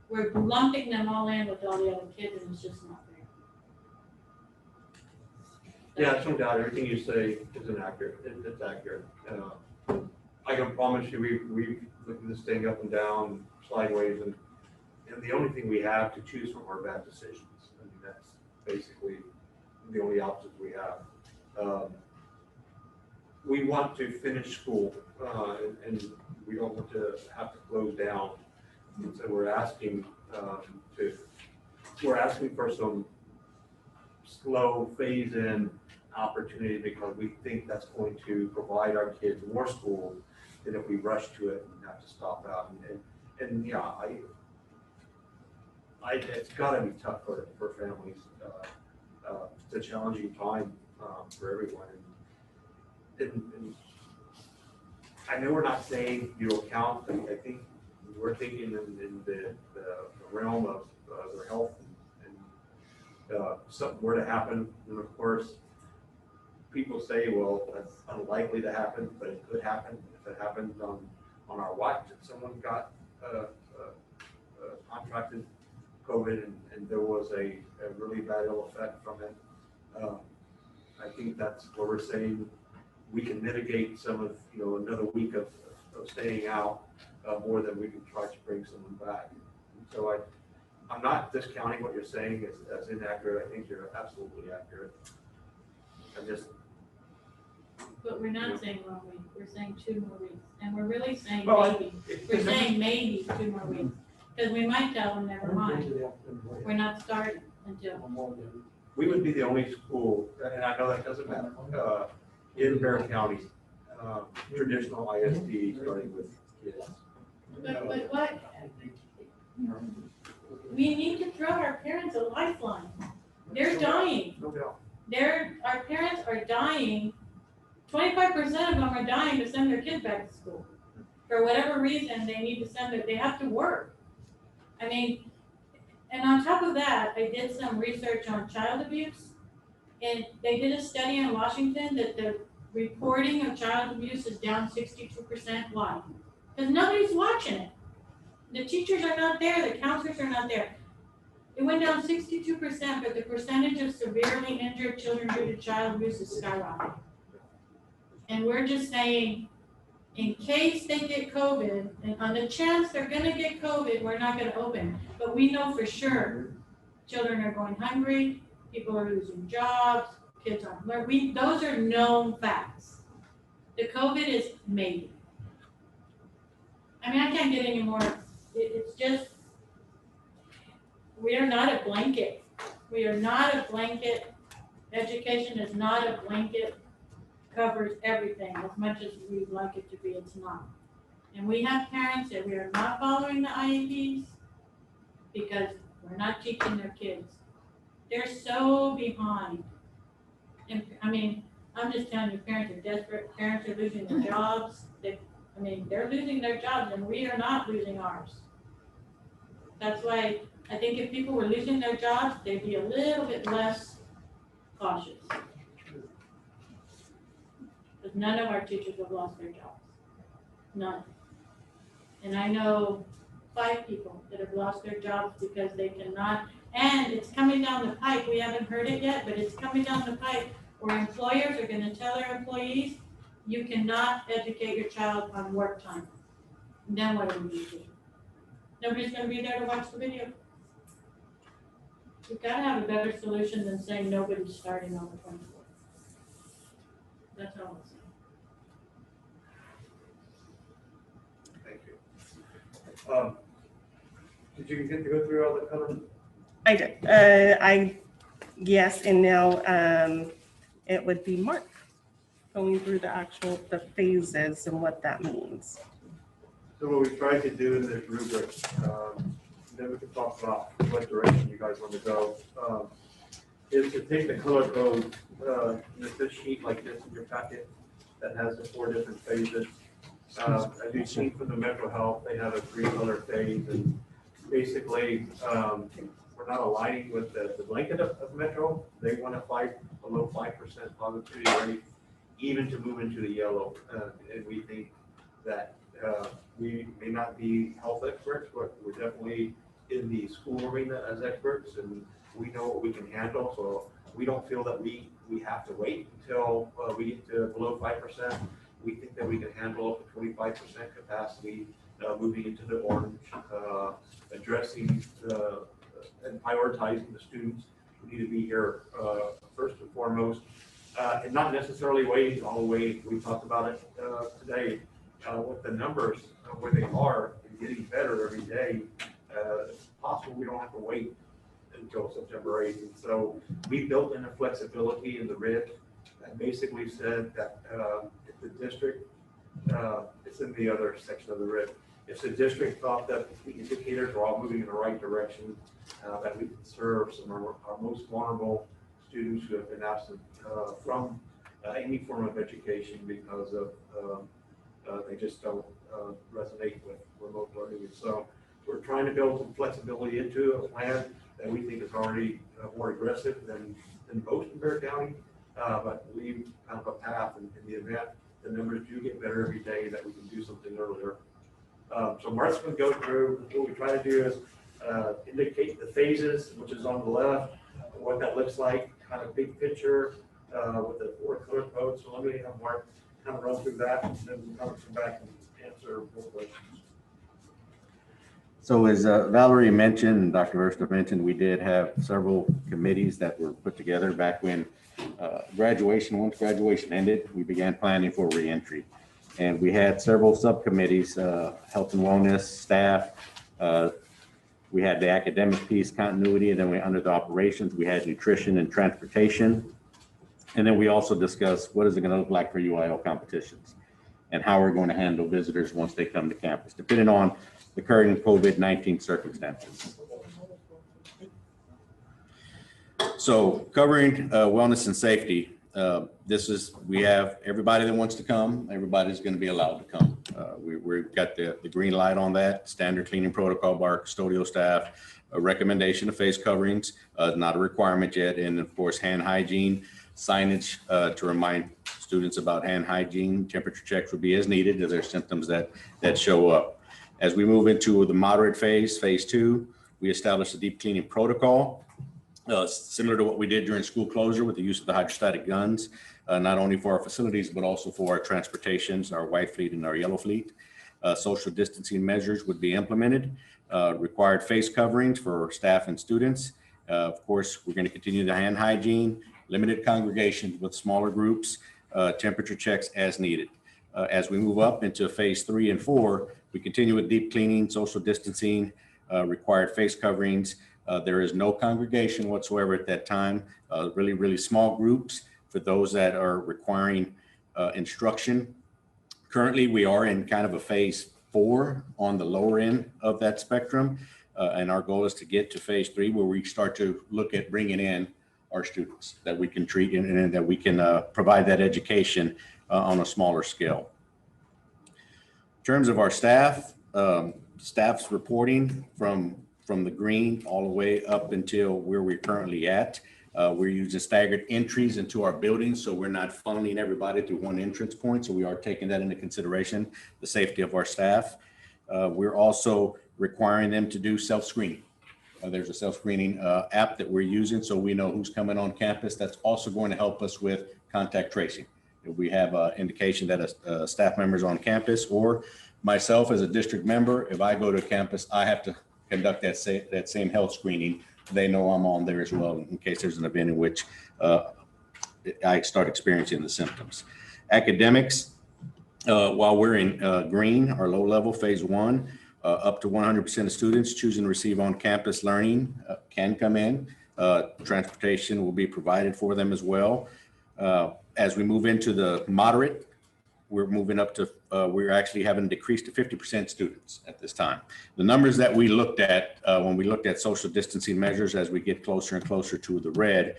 We're lumping them all in with all the other kids, and it's just not fair. Yeah, there's no doubt, everything you say is inaccurate, it's accurate. I can promise you, we've looked at this thing up and down, sideways, and the only thing we have to choose from are bad decisions. I mean, that's basically the only options we have. We want to finish school, and we don't want to have to close down. And so we're asking for some slow phase-in opportunity because we think that's going to provide our kids more school than if we rush to it and have to stop out. And yeah, it's gotta be tough for families. It's a challenging time for everyone. And I know we're not saying you'll count, but I think we're thinking in the realm of their health and something were to happen. And of course, people say, well, that's unlikely to happen, but it could happen. If it happened on our watch, if someone got contracted COVID and there was a really bad ill effect from it, I think that's where we're saying we can mitigate some of, another week of staying out more than we can try to bring someone back. So I'm not discounting what you're saying as inaccurate. I think you're absolutely accurate. But we're not saying 1 week, we're saying 2 more weeks, and we're really saying Well, maybe. We're saying maybe 2 more weeks, because we might tell them, never mind, we're not starting until. We would be the only school, and I know that doesn't matter, in Bear County, traditional ISD starting with kids. But what? We need to throw our parents a lifeline. They're dying. No doubt. Our parents are dying. 25% of them are dying to send their kids back to school. For whatever reason, they need to send it, they have to work. I mean, and on top of that, I did some research on child abuse. And they did a study in Washington that the reporting of child abuse is down 62%. Why? Because nobody's watching it. The teachers are not there, the counselors are not there. It went down 62%, but the percentage of severely injured children due to child abuse is skyrocketing. And we're just saying, in case they get COVID, and on the chance they're gonna get COVID, we're not gonna open. But we know for sure, children are going hungry, people are losing jobs, kids aren't learning. Those are known facts. The COVID is maybe. I mean, I can't get any more. It's just, we are not a blanket. We are not a blanket. Education is not a blanket, covers everything. As much as we'd like it to be, it's not. And we have parents that we are not following the IEPs because we're not teaching their kids. They're so behind. And I mean, I'm just telling you, parents are desperate. Parents are losing their jobs. They're losing their jobs and we are not losing ours. That's why I think if people were losing their jobs, they'd be a little bit less cautious. Because none of our teachers have lost their jobs. None. And I know 5 people that have lost their jobs because they cannot, and it's coming down the pipe. We haven't heard it yet, but it's coming down the pipe where employers are going to tell their employees, you cannot educate your child on work time. And then what do we do? Nobody's going to be there to watch the video. We've got to have a better solution than saying nobody's starting on the 24th. That's all I'm saying. Thank you. Did you get to go through all the colors? I did. Yes, and now it would be Mark going through the phases and what that means. So what we tried to do in this rubric, then we can talk about what direction you guys want to go, is to take the color code, this sheet like this in your packet that has the 4 different phases. As you've seen from the mental health, they have a 3-color phase, and basically we're not aligning with the blanket of Metro. They want to fight below 5% positivity rate, even to move into the yellow. And we think that we may not be health experts, but we're definitely in the school arena as experts, and we know what we can handle. So we don't feel that we have to wait until we get to below 5%. We think that we can handle up to 25% capacity moving into the orange, addressing and prioritizing the students who need to be here first and foremost, and not necessarily waiting all the way. We talked about it today with the numbers where they are in getting better every day. It's possible we don't have to wait until September 8th. And so we built in a flexibility in the RID that basically said that if the district, it's in the other section of the RID, if the district thought that the indicators were all moving in the right direction, that we could serve some of our most vulnerable students who have been absent from any form of education because of they just don't resonate with remote learning. And so we're trying to build some flexibility into a plan that we think is already more aggressive than most in Bear County, but leave kind of a path in the event the numbers do get better every day that we can do something earlier. So Mark's going to go through. What we try to do is indicate the phases, which is on the left, what that looks like, kind of big picture with the 4 color code. So let me have Mark kind of run through that, and then we'll come back and answer more questions. So as Valerie mentioned, and Dr. Versta mentioned, we did have several committees that were put together back when once graduation ended, we began planning for reentry. And we had several subcommittees, health and wellness, staff. We had the academic piece, continuity, and then under the operations, we had nutrition and transportation. And then we also discussed what is it going to look like for UIL competitions and how we're going to handle visitors once they come to campus, depending on the current COVID-19 circumstances. So covering wellness and safety, we have everybody that wants to come, everybody's going to be allowed to come. We've got the green light on that, standard cleaning protocol by our custodial staff, a recommendation of face coverings, not a requirement yet, and of course hand hygiene, signage to remind students about hand hygiene, temperature checks would be as needed if there's symptoms that show up. As we move into the moderate phase, phase 2, we established a deep cleaning protocol, similar to what we did during school closure with the use of the hydrostatic guns, not only for our facilities, but also for our transportations, our white fleet and our yellow fleet. Social distancing measures would be implemented, required face coverings for staff and students. Of course, we're going to continue the hand hygiene, limited congregations with smaller groups, temperature checks as needed. As we move up into phase 3 and 4, we continue with deep cleaning, social distancing, required face coverings. There is no congregation whatsoever at that time, really, really small groups for those that are requiring instruction. Currently, we are in kind of a phase 4 on the lower end of that spectrum. And our goal is to get to phase 3 where we start to look at bringing in our students that we can treat and that we can provide that education on a smaller scale. In terms of our staff, staff's reporting from the green all the way up until where we're currently at. We're using staggered entries into our buildings, so we're not funneling everybody through one entrance point. So we are taking that into consideration, the safety of our staff. We're also requiring them to do self-screening. There's a self-screening app that we're using, so we know who's coming on campus. That's also going to help us with contact tracing. If we have an indication that a staff member is on campus, or myself as a district member, if I go to campus, I have to conduct that same health screening. They know I'm on there as well in case there's an event in which I start experiencing the symptoms. Academics, while we're in green, our low level phase 1, up to 100% of students choosing to receive on-campus learning can come in. Transportation will be provided for them as well. As we move into the moderate, we're moving up to, we're actually having decreased to 50% students at this time. The numbers that we looked at when we looked at social distancing measures as we get closer and closer to the red,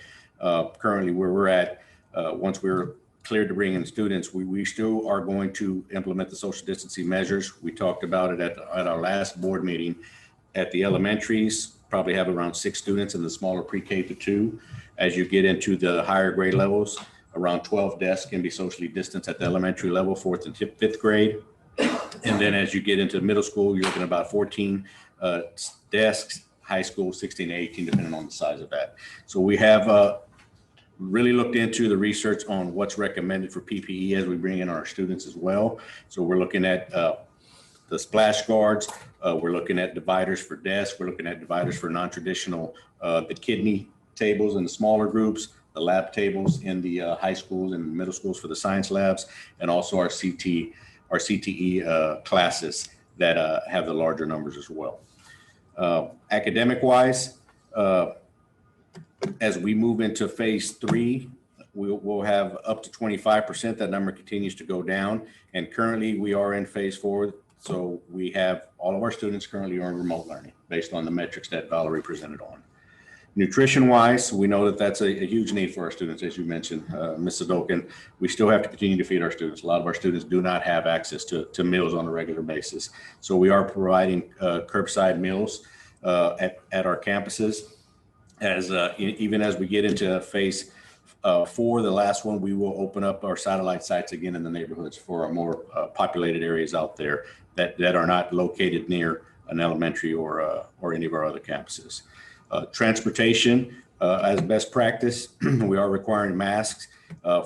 currently where we're at, once we're cleared to bring in students, we still are going to implement the social distancing measures. We talked about it at our last board meeting. At the elementaries, probably have around 6 students in the smaller pre-K to 2. As you get into the higher grade levels, around 12 desks can be socially distanced at the elementary level, 4th and 5th grade. And then as you get into middle school, you're looking at about 14 desks, high school 16 to 18, depending on the size of that. So we have really looked into the research on what's recommended for PPE as we bring in our students as well. So we're looking at the splash guards, we're looking at dividers for desks, we're looking at dividers for non-traditional, the kidney tables in the smaller groups, the lab tables in the high schools and middle schools for the science labs, and also our CTE classes that have the larger numbers as well. Academic wise, as we move into phase 3, we'll have up to 25%. That number continues to go down. And currently we are in phase 4. So we have all of our students currently on remote learning based on the metrics that Valerie presented on. Nutrition wise, we know that that's a huge need for our students. As you mentioned, Ms. Sadokin, we still have to continue to feed our students. A lot of our students do not have access to meals on a regular basis. So we are providing curbside meals at our campuses. Even as we get into phase 4, the last one, we will open up our satellite sites again in the neighborhoods for our more populated areas out there that are not located near an elementary or any of our other campuses. Transportation, as best practice, we are requiring masks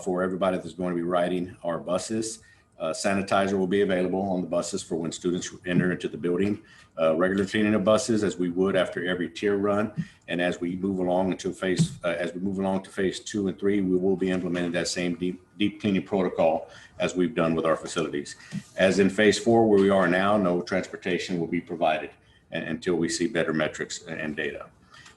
for everybody that's going to be riding our buses. Sanitizer will be available on the buses for when students enter into the building. Regular cleaning of buses as we would after every tier run, and as we move along to phase 2 and 3, we will be implementing that same deep cleaning protocol as we've done with our facilities. As in phase 4, where we are now, no transportation will be provided until we see better metrics and data.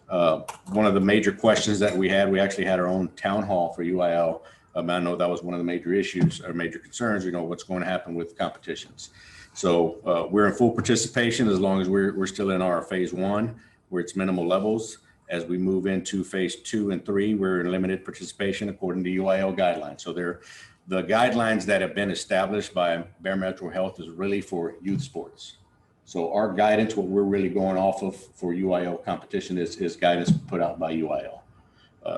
One of the major questions that we actually had our own town hall for UIL. I know that was one of the major issues or major concerns, what's going to happen with competitions. So we're in full participation as long as we're still in our phase 1, where it's minimal levels. As we move into phase 2 and 3, we're in limited participation according to UIL guidelines. So the guidelines that have been established by Barometrical Health is really for youth sports. So our guidance, what we're really going off of for UIL competition is guidance put out by UIL.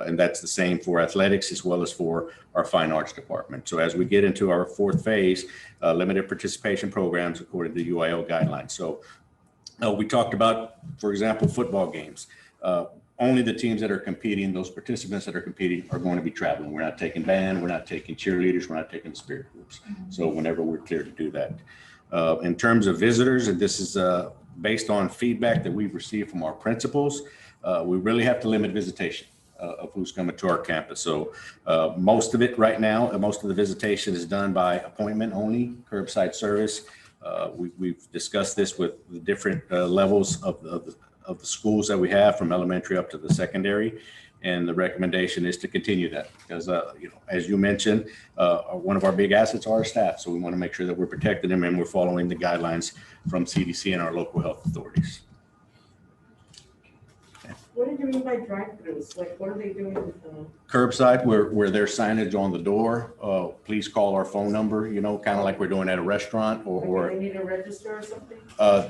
And that's the same for athletics as well as for our fine arts department. So as we get into our 4th phase, limited participation programs according to UIL guidelines. So we talked about, for example, football games. Only the teams that are competing, those participants that are competing are going to be traveling. We're not taking band, we're not taking cheerleaders, we're not taking spirit groups. So whenever we're clear to do that. In terms of visitors, and this is based on feedback that we've received from our principals, we really have to limit visitation of who's coming to our campus. So most of it right now, most of the visitation is done by appointment only, curbside service. We've discussed this with the different levels of the schools that we have, from elementary up to the secondary. And the recommendation is to continue that because, as you mentioned, one of our big assets are our staff. So we want to make sure that we're protecting them and we're following the guidelines from CDC and our local health authorities. What did you mean by drive-throughs? Like, what are they doing with them? Curbside, where there's signage on the door, please call our phone number, kind of like we're doing at a restaurant or They need to register or something?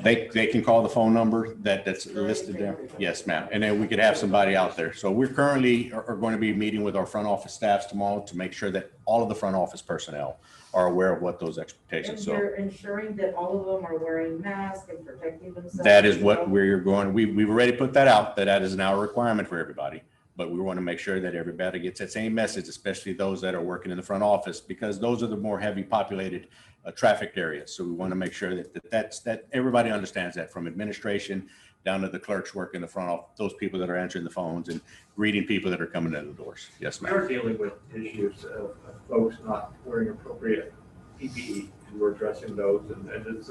they can call the phone number that's listed there. Yes, ma'am. And then we could have somebody out there. So we're currently are going to be meeting with our front office staffs tomorrow to make sure that all of the front office personnel are aware of what those expectations are. And you're ensuring that all of them are wearing masks and protecting themselves? That is what we're going, we've already put that is now a requirement for everybody. But we want to make sure that everybody gets that same message, especially those that are working in the front office, because those are the more heavy populated trafficked areas. So we want to make sure that everybody understands that, from administration down to the clerks work in the front office, those people that are answering the phones and greeting people that are coming in the doors. Yes, ma'am. We're dealing with issues of folks not wearing appropriate PPE, and we're addressing those. And it's,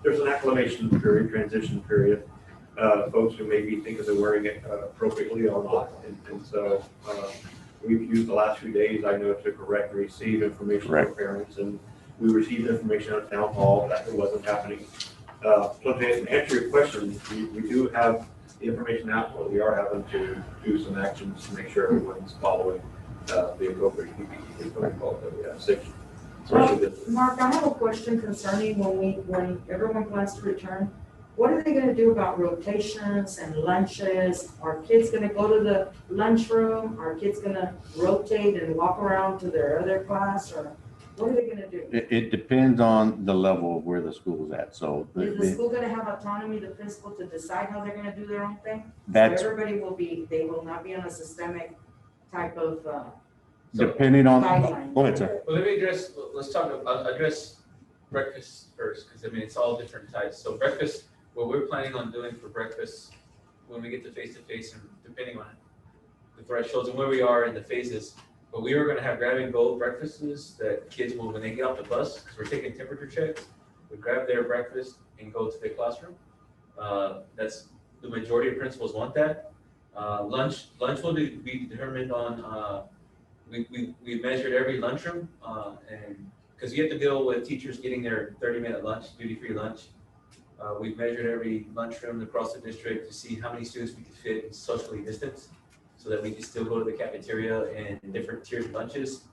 there's an acclimation period, transition period. Folks who maybe think that they're wearing it appropriately or not. And so we've used the last few days, I know, to correct and receive information from parents. And we received information at town hall that it wasn't happening. So to answer your question, we do have the information out, but we are having to do some actions to make sure everyone's following the appropriate PPE protocol that we have. Safety. Mark, I have a question concerning when everyone plans to return. What are they going to do about rotations and lunches? Are kids going to go to the lunchroom? Are kids going to rotate and walk around to their other class? Or what are they going to do? It depends on the level of where the school's at. So Is the school going to have autonomy, the principal, to decide how they're going to do their own thing? That's, so everybody they will not be on a systemic type of depending on, guideline. go ahead, sir. Well, let me address breakfast first, because I mean, it's all different types. So breakfast, what we're planning on doing for breakfast when we get to face-to-face, and depending on the thresholds and where we are in the phases, but we are going to have grab-and-go breakfasts that kids will, when they get off the bus, because we're taking temperature checks, would grab their breakfast and go to the classroom. That's the majority of principals want that. Lunch will be determined on, we measured every lunchroom, and because you have to deal with teachers getting their 30-minute lunch, duty-free lunch. We've measured every lunchroom across the district to see how many students we could fit in socially distanced, so that we can still go to the cafeteria and different tiered lunches.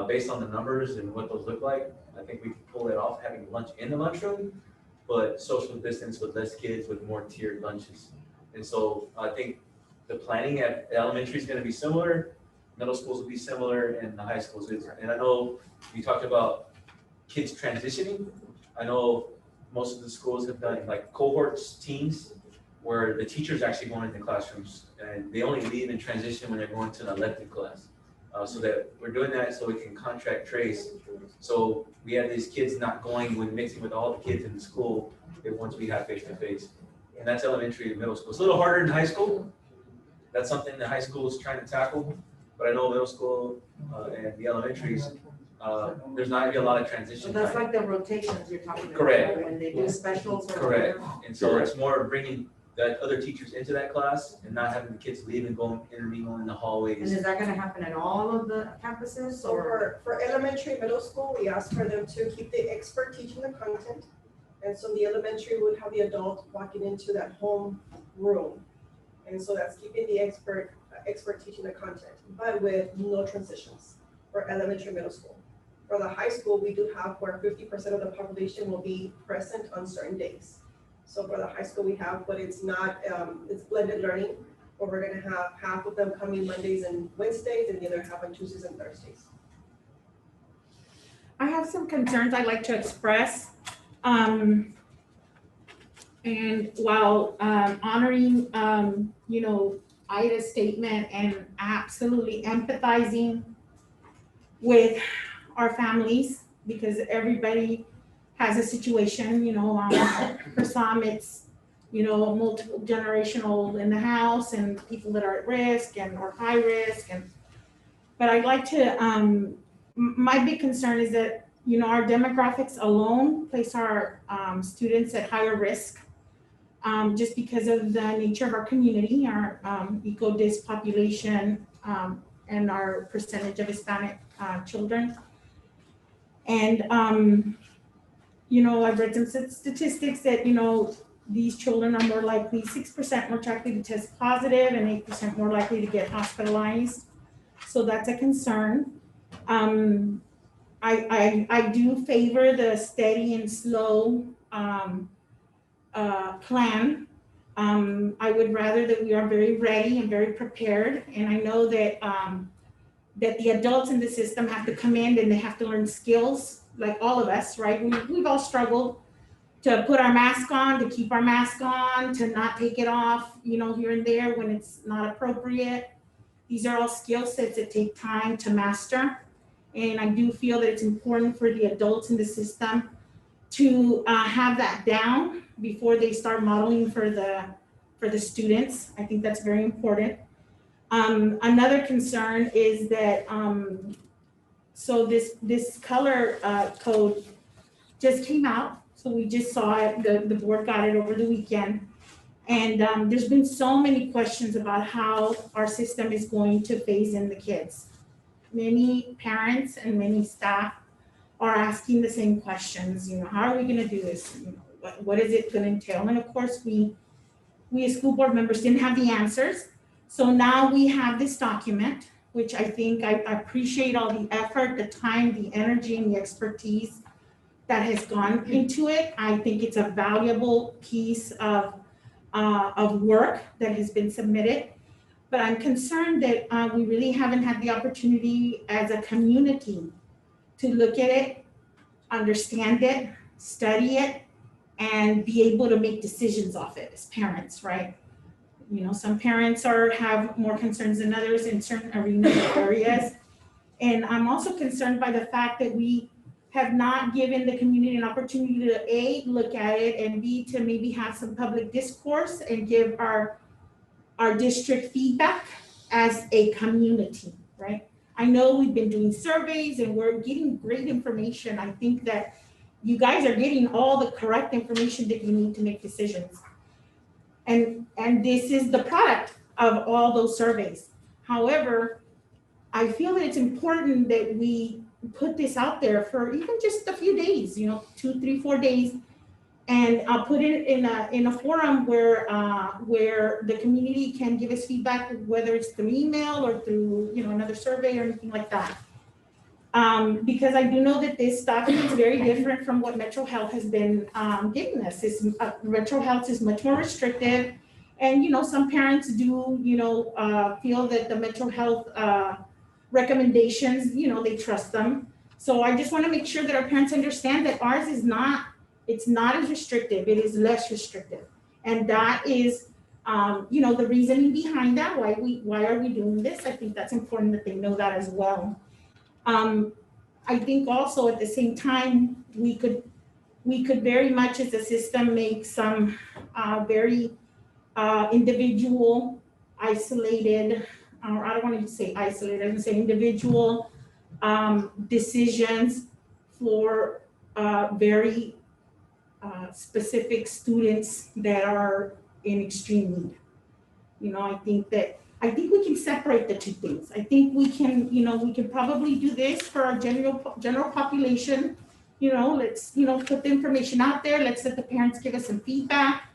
Based on the numbers and what those look like, I think we could pull it off having lunch in the lunchroom, but social distance with less kids with more tiered lunches. And so I think the planning at elementary is going to be similar, middle schools will be similar, and the high schools is. And I know we talked about kids transitioning. I know most of the schools have done like cohorts, teams, where the teachers actually going into classrooms and they only leave and transition when they're going to an elective class. So that we're doing that so we can contract trace. So we have these kids not going when mixing with all the kids in the school once we have face-to-face. And that's elementary and middle school. It's a little harder in high school. That's something the high school is trying to tackle. But I know middle school and the elementaries, there's not gonna be a lot of transition. So that's like the rotations you're talking about. Correct. When they do specials or Correct. whatever. And so it's more bringing the other teachers into that class and not having the kids leave and go intermingle in the hallways. And is that gonna happen at all of the campuses So or? for elementary, middle school, we ask for them to keep the expert teaching the content. And so the elementary would have the adult walking into that home room. And so that's keeping the expert teaching the content, but with no transitions for elementary, middle school. For the high school, we do have where 50% of the population will be present on certain days. So for the high school we have, but it's not, it's blended learning, where we're gonna have half of them coming Mondays and Wednesdays and the other half on Tuesdays and Thursdays. I have some concerns I'd like to express. And while honoring, Ida's statement and absolutely empathizing with our families, because everybody has a situation, for some it's, multiple generational in the house and people that are at risk or high risk. But I'd like to, my big concern is that, our demographics alone place our students at higher risk, just because of the nature of our community, our eco-dis population, and our percentage of Hispanic children. And, I've read some statistics that, these children are more likely, 6% more likely to test positive and 8% more likely to get hospitalized. So that's a concern. I do favor the steady and slow plan. I would rather that we are very ready and very prepared. And I know that that the adults in the system have to come in and they have to learn skills, like all of us, right? We've all struggled to put our mask on, to keep our mask on, to not take it off, here and there when it's not appropriate. These are all skill sets that take time to master. And I do feel that it's important for the adults in the system to have that down before they start modeling for the students. I think that's very important. Another concern is that, so this color code just came out. So we just saw it, the board got it over the weekend. And there's been so many questions about how our system is going to phase in the kids. Many parents and many staff are asking the same questions, how are we gonna do this? What is it gonna entail? And of course, we as school board members didn't have the answers. So now we have this document, which I think I appreciate all the effort, the time, the energy, and the expertise that has gone into it. I think it's a valuable piece of work that has been submitted. But I'm concerned that we really haven't had the opportunity as a community to look at it, understand it, study it, and be able to make decisions off it as parents, right? Some parents have more concerns than others in certain areas. And I'm also concerned by the fact that we have not given the community an opportunity to A, look at it, and B, to maybe have some public discourse and give our district feedback as a community, right? I know we've been doing surveys and we're getting great information. I think that you guys are getting all the correct information that you need to make decisions. And this is the product of all those surveys. However, I feel that it's important that we put this out there for even just a few days, 2, 3, 4 days. And I'll put it in a forum where the community can give us feedback, whether it's through email or through, another survey or anything like that. Because I do know that this document is very different from what Metro Health has been giving us. Metro Health is much more restrictive. And, some parents do, feel that the Metro Health recommendations, they trust them. So I just want to make sure that our parents understand that ours is not, it's not as restrictive, it is less restrictive. And that is, the reasoning behind that, why are we doing this? I think that's important that they know that as well. I think also at the same time, we could very much as a system make some very individual, isolated, or I don't want to say isolated, I'm going to say individual decisions for very specific students that are in extreme need. I think we can separate the two things. I think we can, we can probably do this for our general population. Let's, put the information out there. Let's let the parents give us some feedback.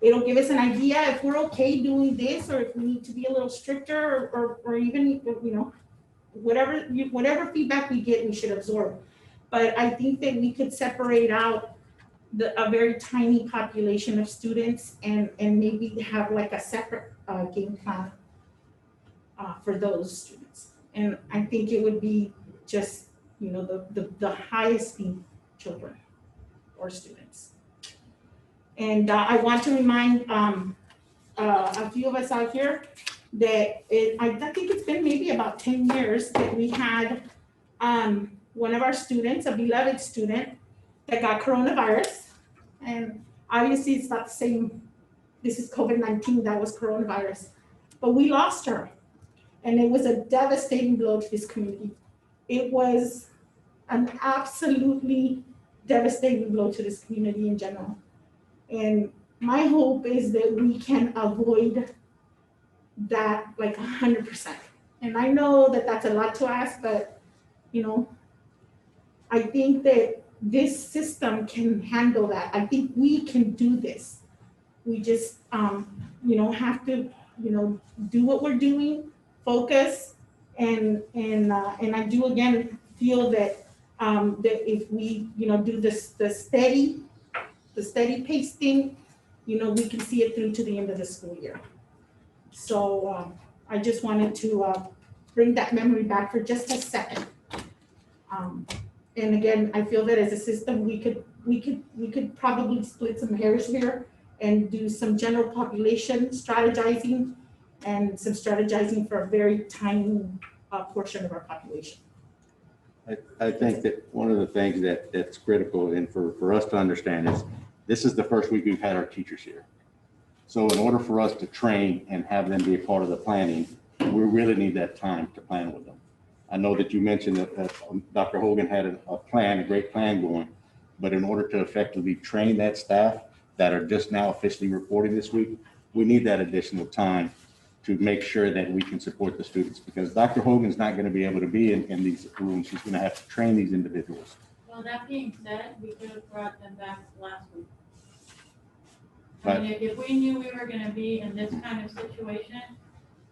It'll give us an idea if we're okay doing this, or if we need to be a little stricter, or even, whatever feedback we get, we should absorb. But I think that we could separate out a very tiny population of students and maybe have like a separate game plan for those students. And I think it would be just, the highest need children or students. And I want to remind a few of us out here that I think it's been maybe about 10 years that we had one of our students, a beloved student, that got coronavirus. And obviously it's not the same, this is COVID-19, that was coronavirus. But we lost her. And it was a devastating blow to this community. It was an absolutely devastating blow to this community in general. And my hope is that we can avoid that like 100%. And I know that that's a lot to ask, but I think that this system can handle that. I think we can do this. We just, have to, do what we're doing, focus, and I do again feel that that if we, do this the steady pace thing, we can see it through to the end of the school year. So I just wanted to bring that memory back for just a second. And again, I feel that as a system, we could probably split some hairs here and do some general population strategizing and some strategizing for a very tiny portion of our population. I think that one of the things that's critical and for us to understand is this is the first week we've had our teachers here. So in order for us to train and have them be a part of the planning, we really need that time to plan with them. I know that you mentioned that Dr. Hogan had a great plan going, but in order to effectively train that staff that are just now officially reporting this week, we need that additional time to make sure that we can support the students, because Dr. Hogan's not going to be able to be in these rooms. She's going to have to train these individuals. Well, that being said, we could have brought them back last week. Right. I mean, if we knew we were going to be in this kind of situation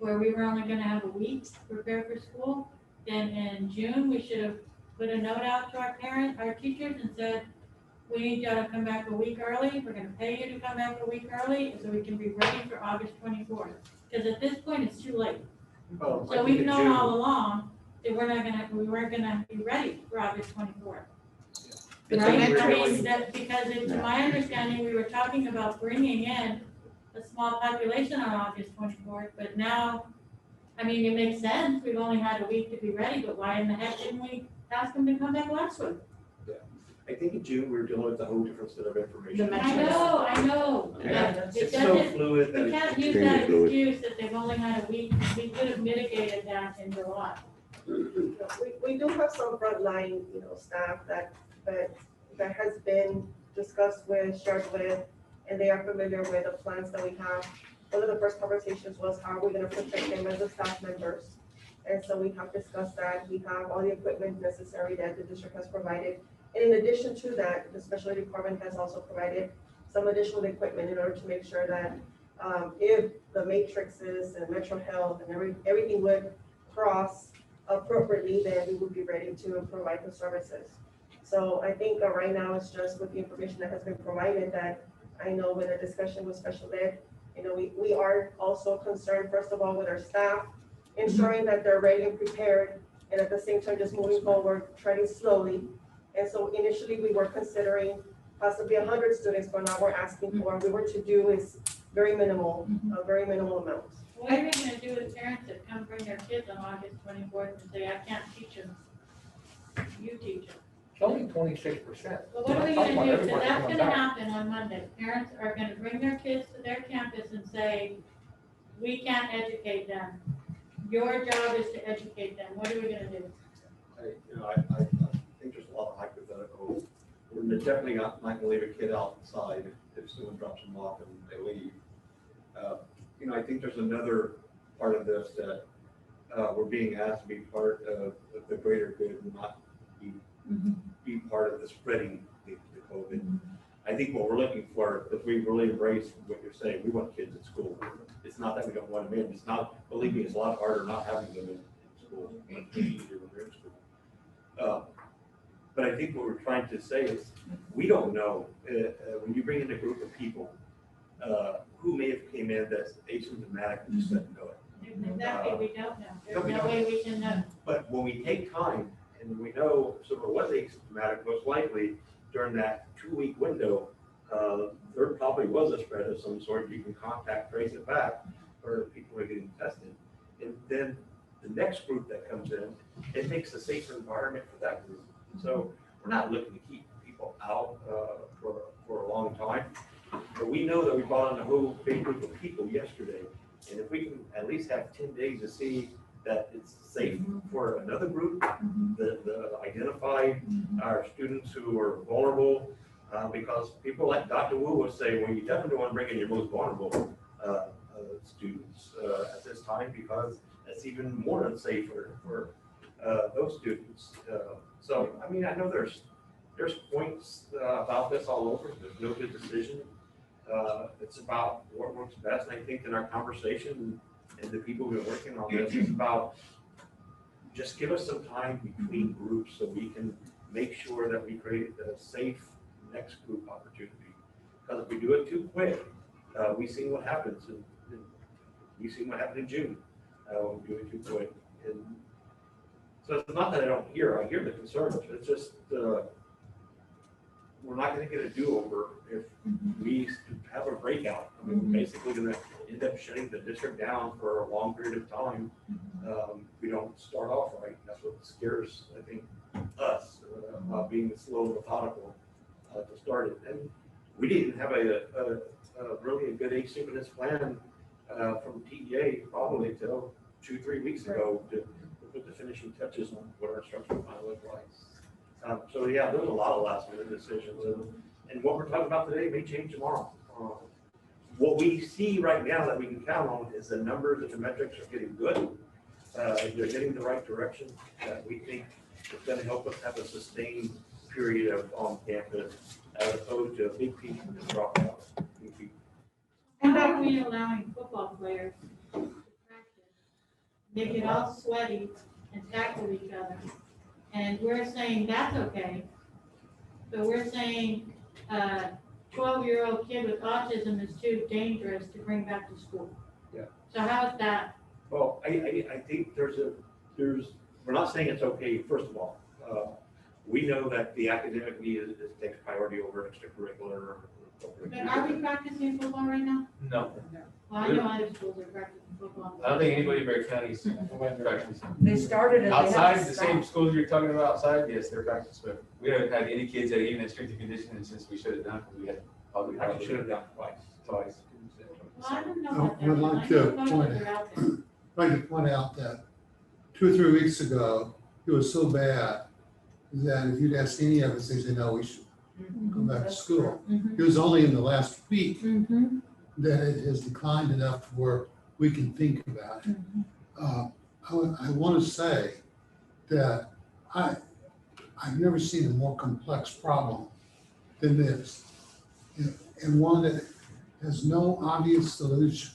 where we were only going to have a week to prepare for school, then in June, we should have put a note out to our teachers and said, we need y'all to come back a week early. We're going to pay you to come back a week early so we can be ready for August 24th. Because at this point, it's too late. Oh, So we've known all along that we weren't gonna be ready for August 24th. Right? I mean, that because it's my understanding, we were talking about bringing in a small population on August 24th, but now, I mean, it makes sense. We've only had a week to be ready, but why in the heck didn't we ask them to come back last week? I think in June, we were dealing with a whole different set of information. I know. Yeah. It It's so doesn't, fluid that we can't it's use that extremely fluid. excuse that they've only had a week. We could have mitigated that in July. We do have some frontline, staff but that has been discussed with, shared with, and they are familiar with the plans that we have. One of the first conversations was how are we gonna protect them as the staff members? And so we have discussed that. We have all the equipment necessary that the district has provided. And in addition to that, the special ed department has also provided some additional equipment in order to make sure that if the matrices and Metro Health and everything would cross appropriately, then we would be ready to provide the services. So I think right now it's just with the information that has been provided that I know with a discussion with special ed, you know, we are also concerned, first of all, with our staff, ensuring that they're ready and prepared, and at the same time, just moving forward, treading slowly. And so initially we were considering possibly 100 students, but now we're asking for, what we were to do is very minimal, a very minimal amount. What are we gonna do with parents that come bring their kids on August 24th and say, I can't teach them? You teach them. It's only 26%. Well, what are we gonna do? So that's gonna happen on Monday. Parents are gonna bring their kids to their campus and say, we can't educate them. Your job is to educate them. What are we gonna do? I think there's a lot of hypotheticals. We're definitely not gonna leave a kid outside if someone drops them off and they leave. I think there's another part of this that we're being asked to be part of the greater good and not be part of the spreading the COVID. I think what we're looking for, if we really embrace what you're saying, we want kids at school. It's not that we don't want them in. It's not, believe me, it's a lot harder not having them in school. It's easier when they're in school. But I think what we're trying to say is, we don't know, when you bring in a group of people, who may have came in that's asymptomatic and just doesn't know it. Exactly, we don't know. There's no way we can know. But when we take time and we know someone was asymptomatic, most likely during that 2-week window, there probably was a spread of some sort. You can contact, trace it back, or people are getting tested. And then the next group that comes in, it makes a safer environment for that group. So we're not looking to keep people out for a long time. But we know that we brought in a whole big group of people yesterday. And if we can at least have 10 days to see that it's safe for another group, the identify our students who are vulnerable, because people like Dr. Wu will say, well, you definitely want to bring in your most vulnerable students at this time, because that's even more unsafe for those students. So, I mean, I know there's points about this all over. There's no good decision. It's about what works best. And I think in our conversation and the people who are working on this, it's about just give us some time between groups so we can make sure that we create a safe next group opportunity. Because if we do it too quick, we've seen what happens. We've seen what happened in June when we do it too quick. And so it's not that I hear the concerns. It's just we're not going to get a do-over if we have a breakout. I mean, we're basically going to end up shutting the district down for a long period of time. We don't start off right. That's what scares, I think, us about being slow and methodical to start it. And we didn't have a really a good asynchronous plan from TEA probably until 2-3 weeks ago to put the finishing touches on what our instructional plan looked like. So yeah, there's a lot of last minute decisions, and what we're talking about today may change tomorrow. What we see right now that we can count on is the numbers and the metrics are getting good. They're getting the right direction. We think it's going to help us have a sustained period of on campus as opposed to a big peak and drop out. How are we allowing football players to practice? They get all sweaty and tackle each other. And we're saying that's okay. But we're saying a 12-year-old kid with autism is too dangerous to bring back to school. Yeah. So how is that? Well, I think we're not saying it's okay, first of all. We know that the academic need takes priority over extracurricular. But are we practicing football right now? No. Well, I know other schools are practicing football. I don't think anybody in Bear County is practicing. They started it. Outside, the same schools you're talking about outside, yes, they're practicing, but we haven't had any kids that even had strength and conditioning since we shut it down, because we had probably. I should have done twice. Well, I don't know about that. I'd like to point out that 2 or 3 weeks ago, it was so bad that if you'd asked any of us, they'd say, no, go back to school. Mhm. It was only in the last week Mhm. that it has declined enough to where we can think about it. I want to say that I've never seen a more complex problem than this, and one that has no obvious solution,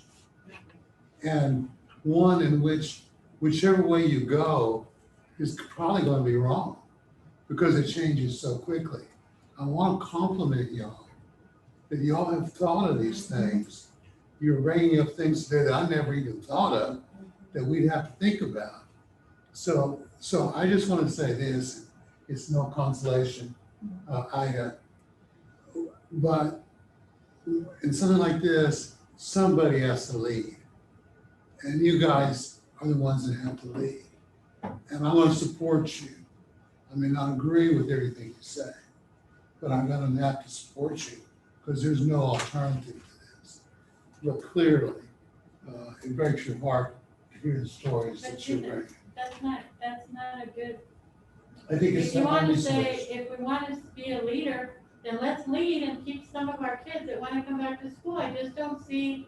and one in which whichever way you go is probably going to be wrong because it changes so quickly. I want to compliment y'all that y'all have thought of these things. You're bringing up things today that I never even thought of that we'd have to think about. So I just want to say this, it's no consolation. But in something like this, somebody has to lead. And you guys are the ones that have to lead. And I'm going to support you. I may not agree with everything you say, but I'm going to have to support you because there's no alternative to this. But clearly, it breaks your heart to hear the stories that you're bringing. That's not a good. I think it's If you want to not say, if we want to be a leader, then let's lead and keep some of our kids that want to come back to school. I just don't see,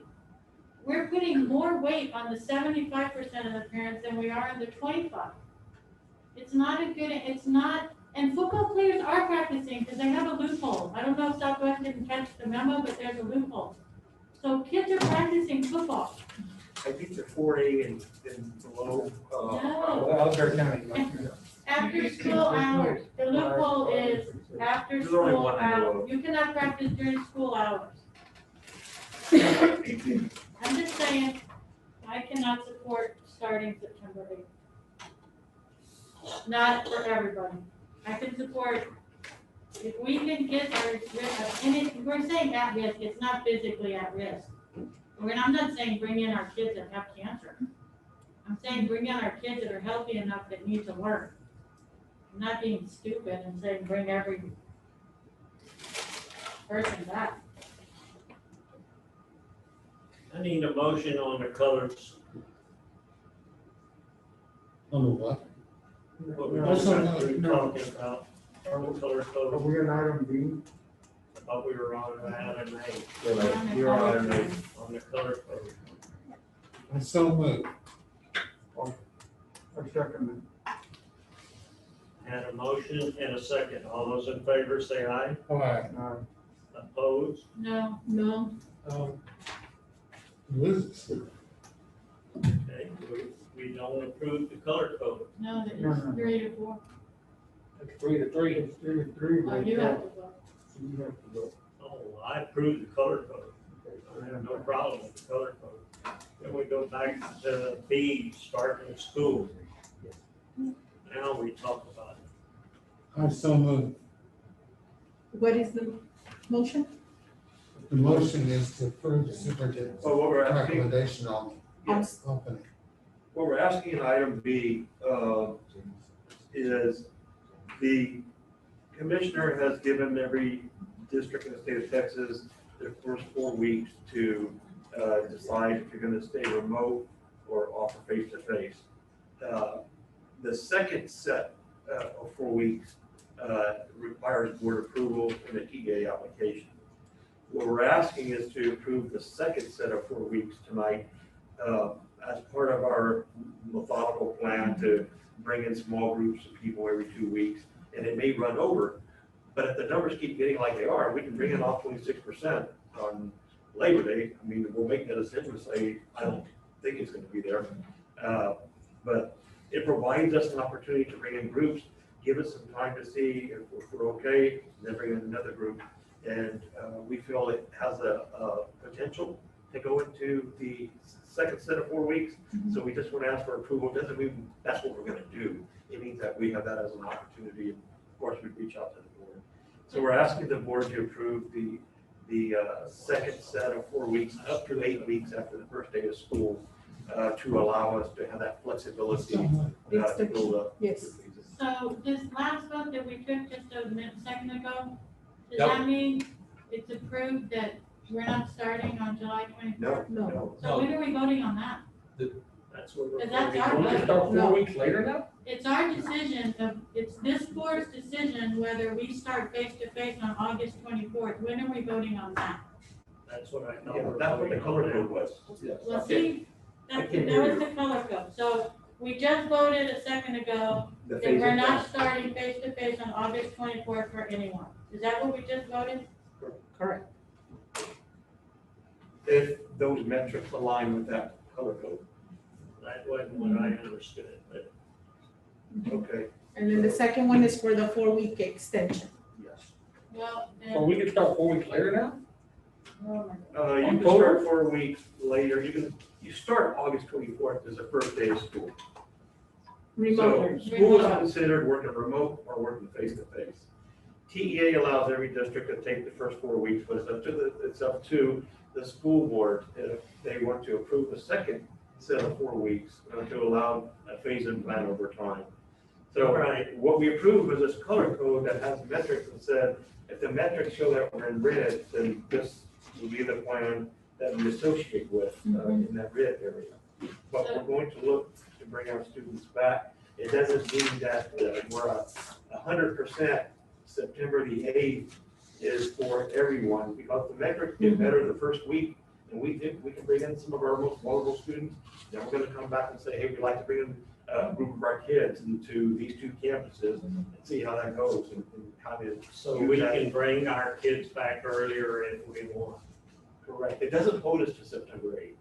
we're putting more weight on the 75% of the parents than we are on the 25. It's not a good, it's not, and football players are practicing because they have a loophole. I don't know if Southwest didn't catch the memo, but there's a loophole. So kids are practicing football. I think the 4A and below. No. After school hours, the loophole is after There's only school one I know hours. of. You cannot practice during school hours. I'm just saying, I cannot support starting September 8th. Not for everybody. I can support, if we can get our, and we're saying at risk, it's not physically at risk. I'm not saying bring in our kids that have cancer. I'm saying bring in our kids that are healthy enough that need to learn. I'm not being stupid and saying bring every person back. I need a motion on the colors. On the what? What we're That's not- talking no. about. Purple color Are code. we on item B? I thought we were on item A. You're on item On the color code. I so moved. I second Had a motion and a second. All those in favor say aye. All right. it. Opposed? No. Liz, Okay, we don't approve the color code. No, that No, is no. 3 to 4. It's 3 to 3. It's 3 to 3. Oh, you have to vote. You have to vote. Oh, I approve the color code. I have no problem with the color code. Then we go back to B, starting school. Now we talk about it. I so moved. What is the motion? The motion is to approve the superintendent's So what we're asking, recommendation on Yes. the opening. what we're asking in item B, is the commissioner has given every district in the state of Texas their first 4 weeks to decide if you're gonna stay remote or offer face-to-face. The second set of 4 weeks requires board approval in the TA application. What we're asking is to approve the second set of 4 weeks tonight as part of our methodical plan to bring in small groups of people every 2 weeks. And it may run over, but if the numbers keep getting like they are, we can bring in all 26% on Labor Day. I mean, we'll make that decision and say, I don't think it's gonna be there. But it provides us an opportunity to bring in groups, give us some time to see if we're okay, then bring in another group. And we feel it has a potential to go into the second set of 4 weeks. So we just want to ask for approval. Doesn't mean that's what we're going to do. It means that we have that as an opportunity. Of course, we reach out to the board. So we're asking the board to approve the second set of 4 weeks, up to 8 weeks after the first day of school, to allow us to have that flexibility to build up. Yes. So this last vote that we took just a second ago, does Yep. that mean it's approved that we're not starting on July 24th? No. So when are we voting on that? That's what we're. Because that's our voting on. vote. Start 4 weeks later now? It's our decision, it's this board's decision whether we start face-to-face on August 24th. When are we voting on that? That's what I thought. Yeah, we that's were what the voting color on code now. was. Well, see, that was the color code. So we just voted a second ago The that phase we're in not plan. starting face-to-face on August 24th for anyone. Is that what we just voted? Correct. If those metrics align with that color code. That wasn't what I understood, but Okay. And then the second one is for the 4-week extension. Yes. Well, So we can start 4 weeks later now? You can start 4 weeks later. You start August 24th as the first day of school. So school is considered working remote or working face-to-face. TEA allows every district to take the first 4 weeks, but it's up to the school board if they want to approve the second set of 4 weeks to allow a phase-in plan over time. So what we approved was this color code that has metrics and said, if the metrics show that we're in red, then this will be the plan that we associate with in that red area. But we're going to look to bring our students back. It doesn't mean that we're 100% September the 8th is for everyone, because the metrics get better the first week, and we can bring in some of our most vulnerable students. Then we're gonna come back and say, hey, we'd like to bring in a group of our kids into these 2 campuses and see how that goes and kind of. so we can bring our kids back earlier if we want. Correct. It doesn't hold us to September 8th.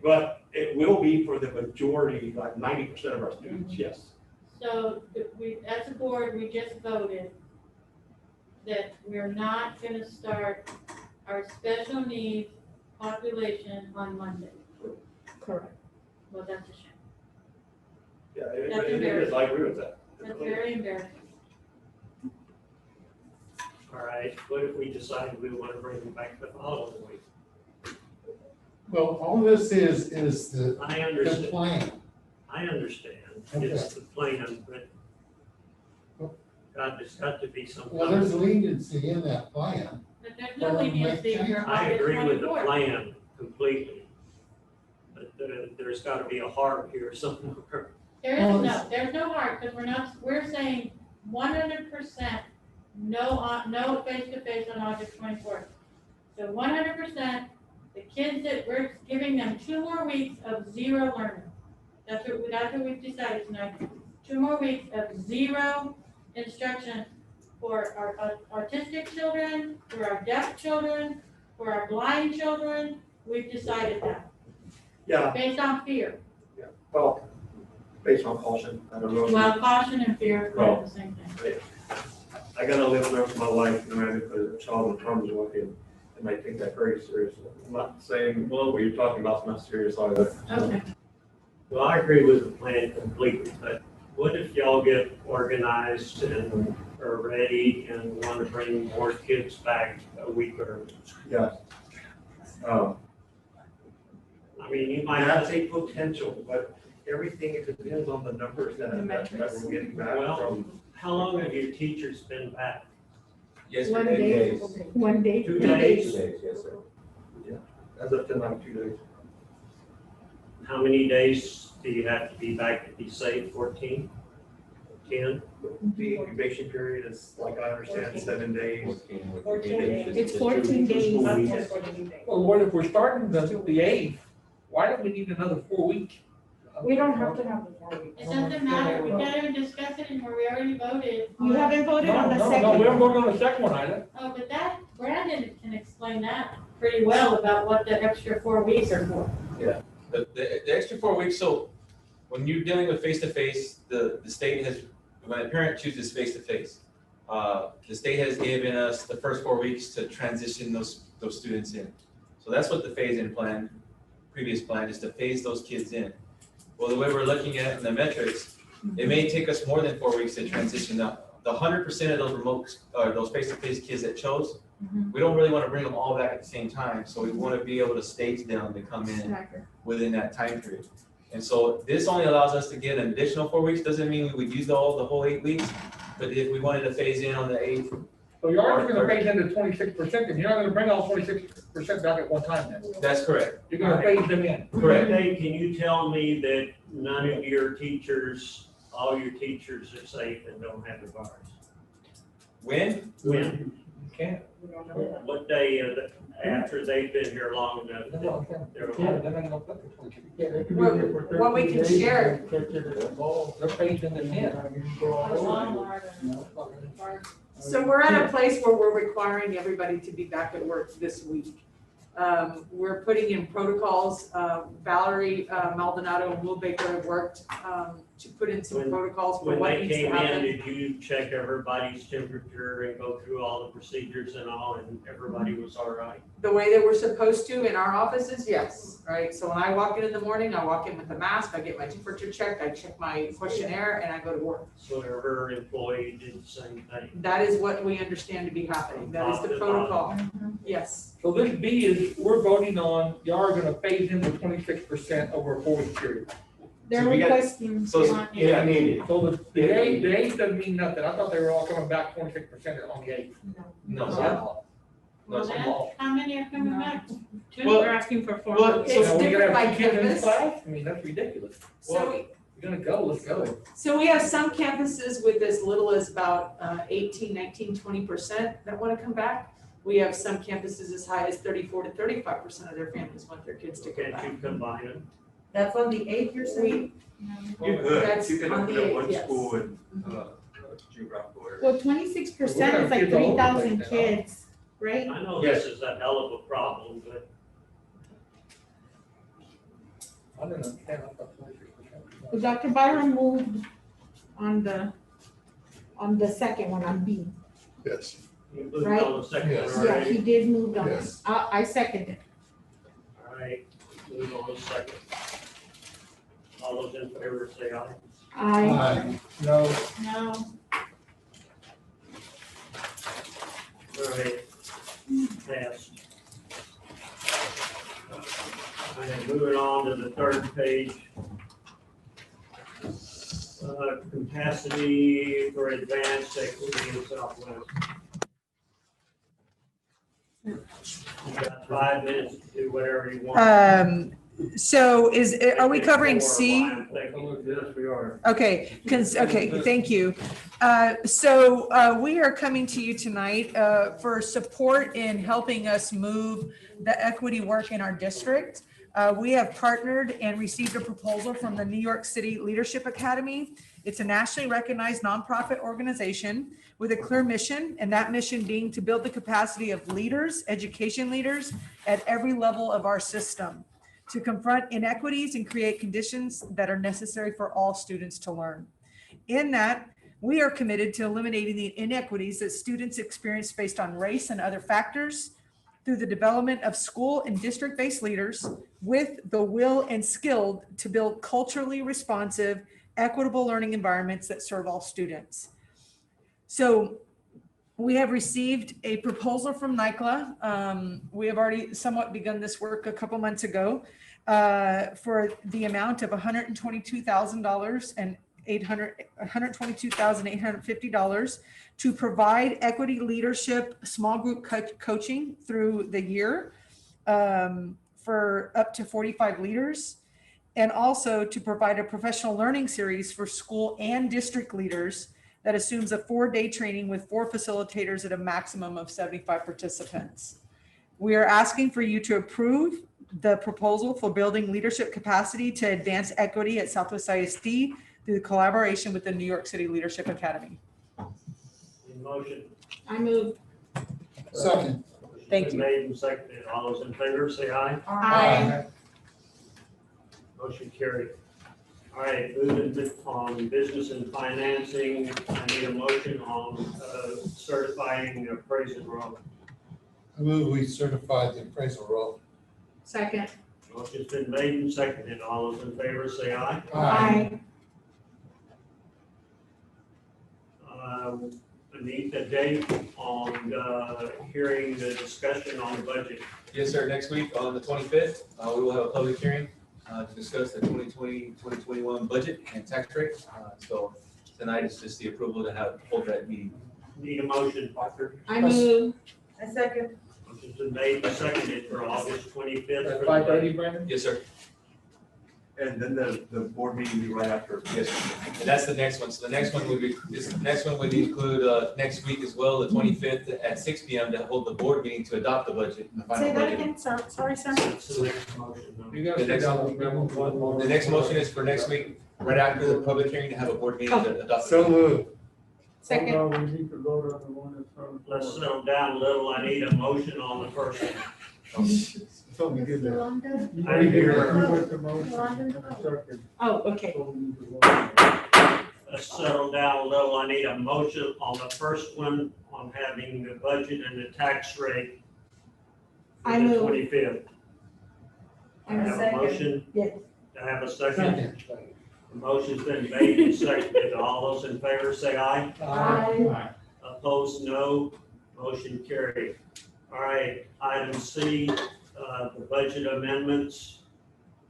But it will be for the majority, like 90% of our students, yes. so as a board, we just voted that we're not gonna start our special needs population on Monday. Correct. Well, that's a shame. Yeah, That's it is. I agree with that. That's very embarrassing. All right, what if we decide we want to bring them back the following week? Well, all this is the, I the understand. plan. I understand. It's the plan, but God, there's got to be some. Well, there's leniency in that plan. But there's no leniency for I August agree with the 24th. plan completely. But there's got to be a heart here somewhere. There's no heart, because we're saying 100% no face-to-face on August 24th. So 100%, the kids that we're giving them 2 more weeks of zero learning. That's what we've decided tonight. 2 more weeks of zero instruction for our autistic children, for our deaf children, for our blind children. We've decided that. Yeah. Based on fear. Yeah. Well, based on caution, I don't know. Well, caution and fear are the same thing. I gotta live the rest of my life, no matter if a child with Tom's walking, and I take that very seriously. I'm not saying, well, what you're talking about is not serious either. Okay. Well, I agree with the plan completely, but what if y'all get organized and are ready and want to bring more kids back a week early? Yeah. I mean, you might That's a potential, but everything, it depends on the numbers that we're getting back Well, from. how long have your teachers been back? Yesterday. 1 day. 2 days? 2 days, yes, sir. Yeah, as of tonight, 2 days. How many days do you have to be back to be safe? 14? 10? The incubation period is, like I understand, 7 days. 14 days. It's 14 days. Well, what if we're starting the 8th? Why don't we need another 4 weeks? We don't have to have the 4 weeks. It doesn't matter, we can't even discuss it anymore, we already voted. You haven't voted on the No, second. we haven't voted on the second one either. Oh, but that, Brandon can explain that pretty well about what the extra 4 weeks are for. Yeah, the extra 4 weeks, so when you're dealing with face-to-face, the state has, when a parent chooses face-to-face, the state has given us the first 4 weeks to transition those students in. So that's what the phase-in plan, previous plan, is to phase those kids in. Well, the way we're looking at it in the metrics, it may take us more than 4 weeks to transition up. The 100% of those remote, those face-to-face kids that chose, we don't really want to bring them all back at the same time. So we want to be able to stage them to come in within that time period. And so this only allows us to get an additional 4 weeks. Doesn't mean we would use the whole 8 weeks, but if we wanted to phase in on the 8th, So you are gonna phase into 26%, and you're not gonna bring all 26% back at one time then? That's correct. You're gonna phase them in? Correct. Hey, can you tell me that none of your teachers, all your teachers are safe and don't have the virus? When? When? You can't. What day of the, after they've been here long enough? They're They're not gonna put the 26. What we can share. They're phasing them in. So we're at a place where we're requiring everybody to be back at work this week. We're putting in protocols. Valerie Maldonado and Will Baker have worked to put in some protocols for When what they needs to came in, happen. did you check everybody's temperature and go through all the procedures and all, and everybody was all right? The way that we're supposed to in our offices, yes, right? So when I walk in the morning, I walk in with a mask, I get my temperature checked, I check my questionnaire, and I go to work. So her employee did the same thing? That is what we understand to be happening. That is the protocol. Yes. So this B is, we're voting on, y'all are gonna phase in the 26% over a 4-week period. They're So we got- requesting. So, yeah, needed. So the 8th doesn't mean nothing. I thought they were all coming back 26% on the 8th. No, That's sir. all. Well, That's then, all. how many are coming back? Two, Well- we're asking for 4. Well, It's so we're different gonna by have 2 kids in campus. class? I mean, that's ridiculous. So, You're gonna go, let's go. so we have some campuses with as little as about 18, 19, 20% that want to come back. We have some campuses as high as 34 to 35% of their families want their kids to come Can't back. you combine them? That's on the 8th, you're saying? You could, That's you could on open the up 8th, one yes. school in, geographical area. Well, 26% is like 3,000 kids, right? I know this is a hell of a problem, but I don't understand. I thought 26%. Well, Dr. Byron moved on the second one, on B. Yes. you moved Right. on the second one Yes. Yeah, already. he did move on. Yes. I seconded. All right, move on the second. All those in favor say aye. Aye. No, No. All right, passed. And moving on to the third page. Capacity for advanced equity in Southwest. You got 5 minutes to do whatever you want. So are we covering C? Yes, we are. Okay, okay, thank you. We are coming to you tonight for support in helping us move the equity work in our district. We have partnered and received a proposal from the New York City Leadership Academy. It's a nationally recognized nonprofit organization with a clear mission, and that mission being to build the capacity of leaders, education leaders at every level of our system, to confront inequities and create conditions that are necessary for all students to learn. In that, we are committed to eliminating the inequities that students experience based on race and other factors through the development of school and district-based leaders with the will and skill to build culturally responsive, equitable learning environments that serve all students. So we have received a proposal from NYCLA. We have already somewhat begun this work a couple months ago for the amount of $122,000 and $122,850 to provide equity leadership small group coaching through the year for up to 45 leaders, and also to provide a professional learning series for school and district leaders that assumes a 4-day training with 4 facilitators at a maximum of 75 participants. We are asking for you to approve the proposal for building leadership capacity to advance equity at Southwest ISD through collaboration with the New York City Leadership Academy. In motion. I move. Second. Thank you. Made and seconded. All those in favor say aye. Aye. Motion carried. All right, moving on business and financing, I need a motion on certifying appraisal roll. I move we certify the appraisal roll. Second. Motion's been made and seconded. All those in favor say aye. Aye. I need a date on hearing the discussion on the budget. Yes, sir. Next week on the 25th, we will have a public hearing to discuss the 2020-2021 budget and tax rate. So tonight is just the approval to hold that meeting. Need a motion. I move. I second. Motion's been made and seconded for August 25th. At for the 5:30, Brandon? Yes, sir. And then the board meeting will be right after. Yes, sir. And that's the next one. So the next one would be, this next one would include, next week as well, the 25th at 6 PM to hold the board meeting to adopt the budget, the final Say that budget. again, sorry, sir. That's the next motion. You gotta The sit next down, remember one more. The next motion is for next week, right after the public hearing, to have a board meeting to adopt. So moved. Second. Oh, no, we need to vote on the one that's on the Let's floor. settle down a little. I need a motion on the first one. So we did that. Yolanda? I didn't hear her. You with the motion, second. Oh, okay. So we need to vote. Let's settle down a little. I need a motion on the first one on having the budget and the tax rate for I the move. 25th. I have a motion. Yes. Do I have a second? The motion's been made and seconded. All those in favor say aye. Aye. Opposed, no. Motion carried. All right, item C, the budget amendments.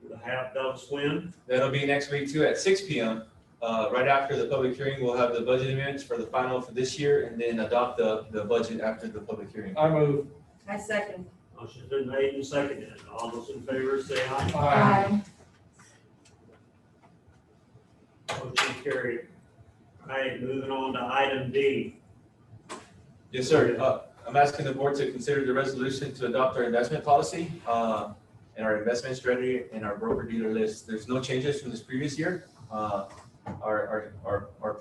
We'll have those when? That'll be next week too, at 6 PM. Right after the public hearing, we'll have the budget amendments for the final for this year and then adopt the budget after the public hearing. I move. I second. Motion's been made and seconded. All those in favor say aye. Aye. Motion carried. All right, moving on to item D. Yes, sir. I'm asking the board to consider the resolution to adopt our investment policy and our investment strategy and our broker dealer list. There's no changes from this previous year. Our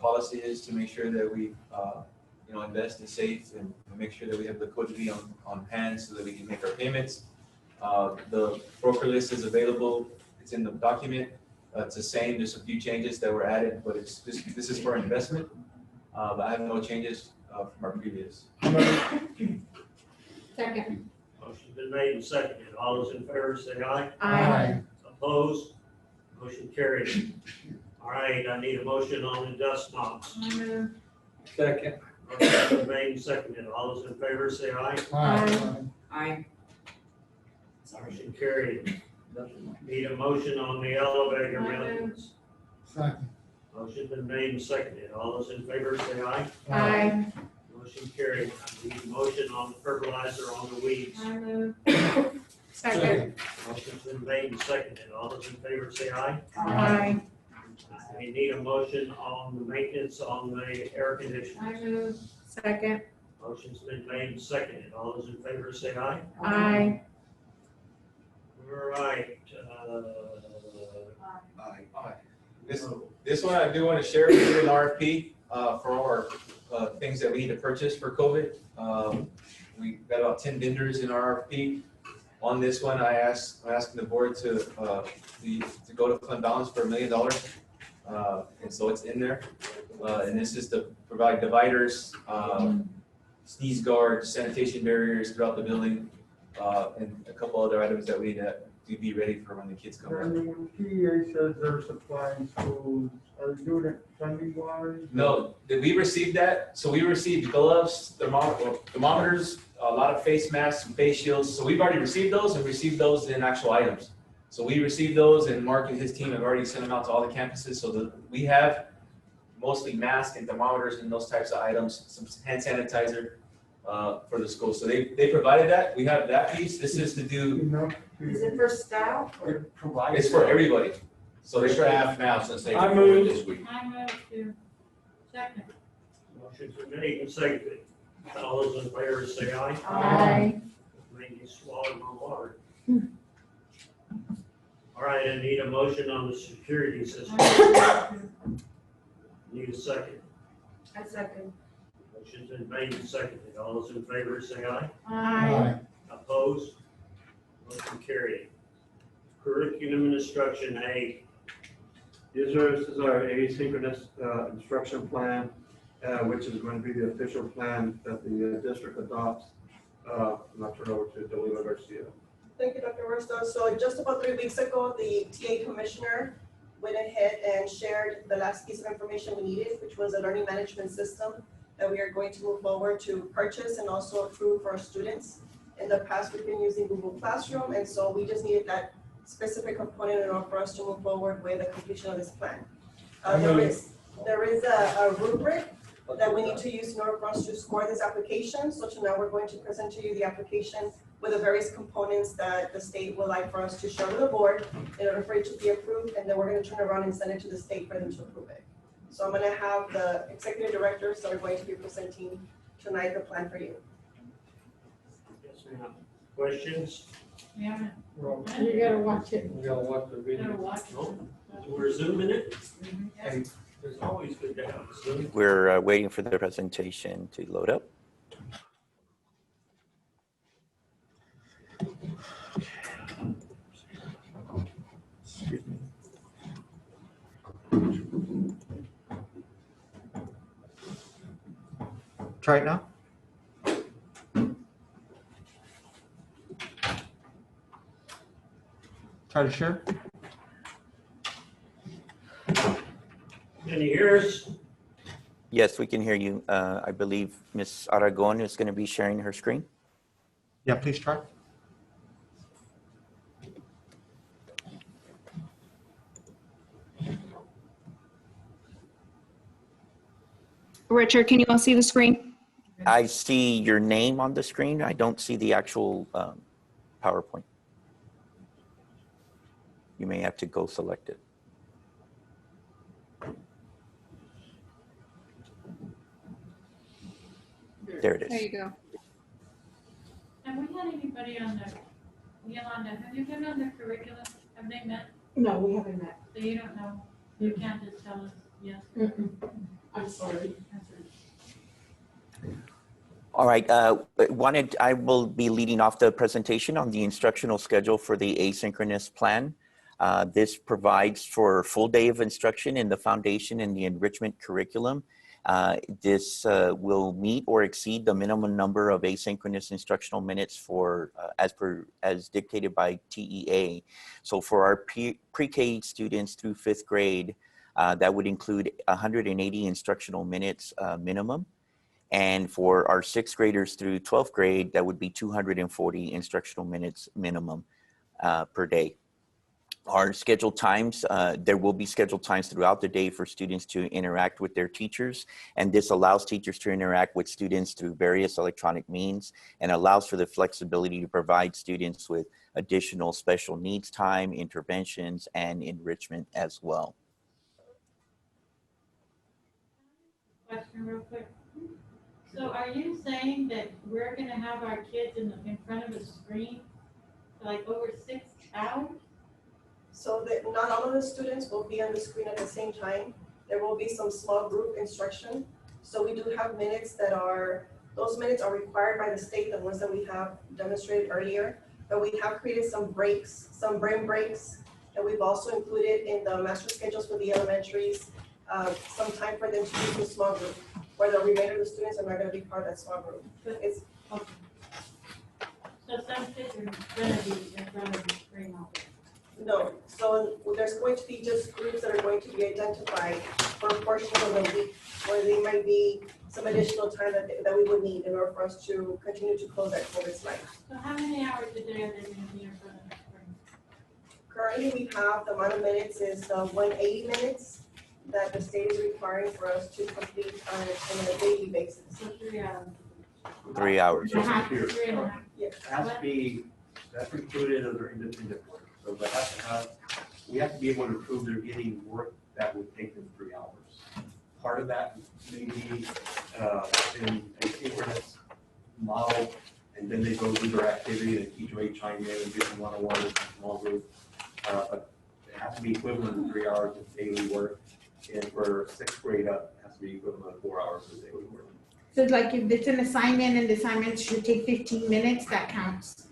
policy is to make sure that we, invest in safe and make sure that we have liquidity on hand so that we can make our payments. The broker list is available. It's in the document. It's the same. There's a few changes that were added, but this is for investment. But I have no changes from our previous. Second. Motion's been made and seconded. All those in favor say aye. Aye. Opposed? Motion carried. All right, I need a motion on the dust mops. I move. Second. Motion's been made and seconded. All those in favor say aye. Aye. Motion carried. Need a motion on the elevator I move. maintenance. Second. Motion's been made and seconded. All those in favor say aye. Aye. Motion carried. I need a motion on the fertilizer on the weeds. I move. Second. Motion's been made and seconded. All those in favor say aye. Aye. I need a motion on the maintenance on the air conditioners. I move. Second. Motion's been made and seconded. All those in favor say aye. Aye. All right. This one I do want to share with you an RFP for all our things that we need to purchase for COVID. We got about 10 vendors in our RFP. On this one, I'm asking the board to go to fund balance for $1 million. And so it's in there. And this is to provide dividers, sneeze guards, sanitation barriers throughout the building, and a couple other items that we need to be ready for when the kids come in. And when PEA says they're supplying schools, are they doing it funding wise? No, did we receive that? So we received gloves, thermometers, a lot of face masks, and face shields. So we've already received those and received those in actual items. So we received those and Mark and his team have already sent them out to all the campuses. So we have mostly masks and thermometers and those types of items, some hand sanitizer for the school. So they provided that. We have that piece. This is to do. Is it for staff or? It's for everybody. So For they staff now, since they I reported move. this week. I move to. Second. Motion's been made and seconded. All those in favor say aye. Aye. Made me swallow my water. All right, I need a motion on the security system. Need a second. I second. Motion's been made and seconded. All those in favor say aye. Aye. Opposed? Motion carried. Curriculum and instruction A. This is our asynchronous instruction plan, which is going to be the official plan that the district adopts. And I'll turn over to Delila Garcia. Thank you, Dr. Versta. So just about 3 weeks ago, the TA commissioner went ahead and shared the last piece of information we needed, which was a learning management system that we are going to move forward to purchase and also approve for our students. In the past, we've been using Google Classroom, and so we just needed that specific component in order for us to move forward with the completion of this plan. There is a rubric that we need to use in order for us to score this application. So now we're going to present to you the application with the various components that the state would like for us to show to the board in order for it to be approved, and then we're going to turn around and send it to the state for them to approve it. So I'm going to have the executive directors that are going to be presenting tonight the plan for you. Yes, ma'am. Questions? Yeah. You gotta watch it. We gotta watch the You video. gotta watch it. No? We're zooming it? Hey, it's always good to have a Zoom. We're waiting for the presentation to load up. Excuse me. Try it now. Try to share. Can you hear us? Yes, we can hear you. I believe Ms. Aragon is going to be sharing her screen. Yeah, please try. Richard, can you all see the screen? I see your name on the screen. I don't see the actual PowerPoint. You may have to go select it. There it is. There you go. Have we had anybody on the, Yolanda, have you been on the curriculum? Have they met? No, we haven't met. So you don't know? You can't just tell us yes? I'm sorry. All right, I will be leading off the presentation on the instructional schedule for the asynchronous plan. This provides for a full day of instruction in the foundation and the enrichment curriculum. This will meet or exceed the minimum number of asynchronous instructional minutes for as dictated by TEA. So for our pre-K students through 5th grade, that would include 180 instructional minutes minimum. And for our 6th graders through 12th grade, that would be 240 instructional minutes minimum per day. Our scheduled times, there will be scheduled times throughout the day for students to interact with their teachers. And this allows teachers to interact with students through various electronic means and allows for the flexibility to provide students with additional special needs time, interventions, and enrichment as well. Question real quick. So are you saying that we're gonna have our kids in front of a screen for like over 6 hours? So that not all of the students will be on the screen at the same time. There will be some small group instruction. So we do have minutes those minutes are required by the state, the ones that we have demonstrated earlier. But we have created some breaks, some brain breaks, that we've also included in the master schedules for the elementaries. Some time for them to use in small group, where the remainder of the students are not going to be part of that small group. It's Okay. So some kids are gonna be in front of the screen all day. no. So there's going to be just groups that are going to be identified for portions of the week, where there might be some additional time that we would need in order for us to continue to close that COVID slide. So how many hours a day are they gonna be in front of the screen? Currently, we have the amount of minutes is 180 minutes that the state is requiring for us to complete on a daily basis. So 3 hours. 3 hours. Yes. It has to be, that's included in their independent work. So we have to be able to prove they're getting work that would take them 3 hours. Part of that may be in a synchronous model, and then they go do their activity and the teacher may chime in and give them one-on-one in a small group. But it has to be equivalent to 3 hours of daily work. And for 6th grade up, it has to be equivalent to 4 hours of daily work. So it's like if it's an assignment and the assignment should take 15 minutes, that counts.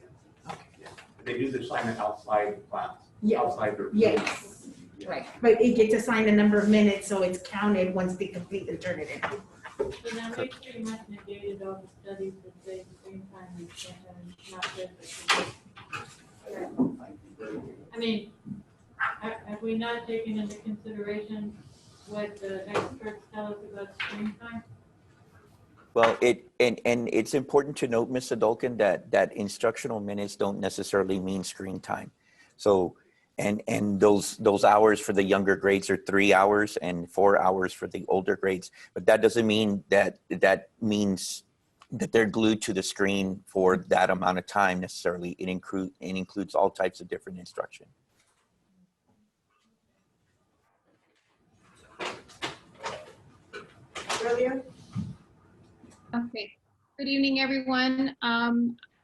They do the assignment outside the class, Yeah. outside their. Yes, right. But it gets assigned a number of minutes, so it's counted once they complete and turn it in. So now we pretty much negated all the studies that say screen time is not good. I mean, have we not taken into consideration what the experts tell us about screen time? Well, it's important to note, Ms. Adolkin, that instructional minutes don't necessarily mean screen time. So And those hours for the younger grades are 3 hours and 4 hours for the older grades. But that doesn't mean that means that they're glued to the screen for that amount of time necessarily. It includes all types of different instruction. Earlier? Okay. Good evening, everyone.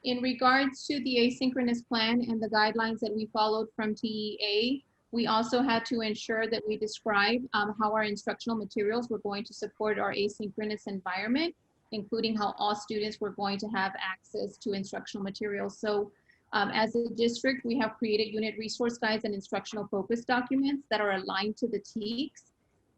In regards to the asynchronous plan and the guidelines that we followed from TEA, we also had to ensure that we describe how our instructional materials were going to support our asynchronous environment, including how all students were going to have access to instructional materials. So as a district, we have created unit resource guides and instructional focus documents that are aligned to the TEKS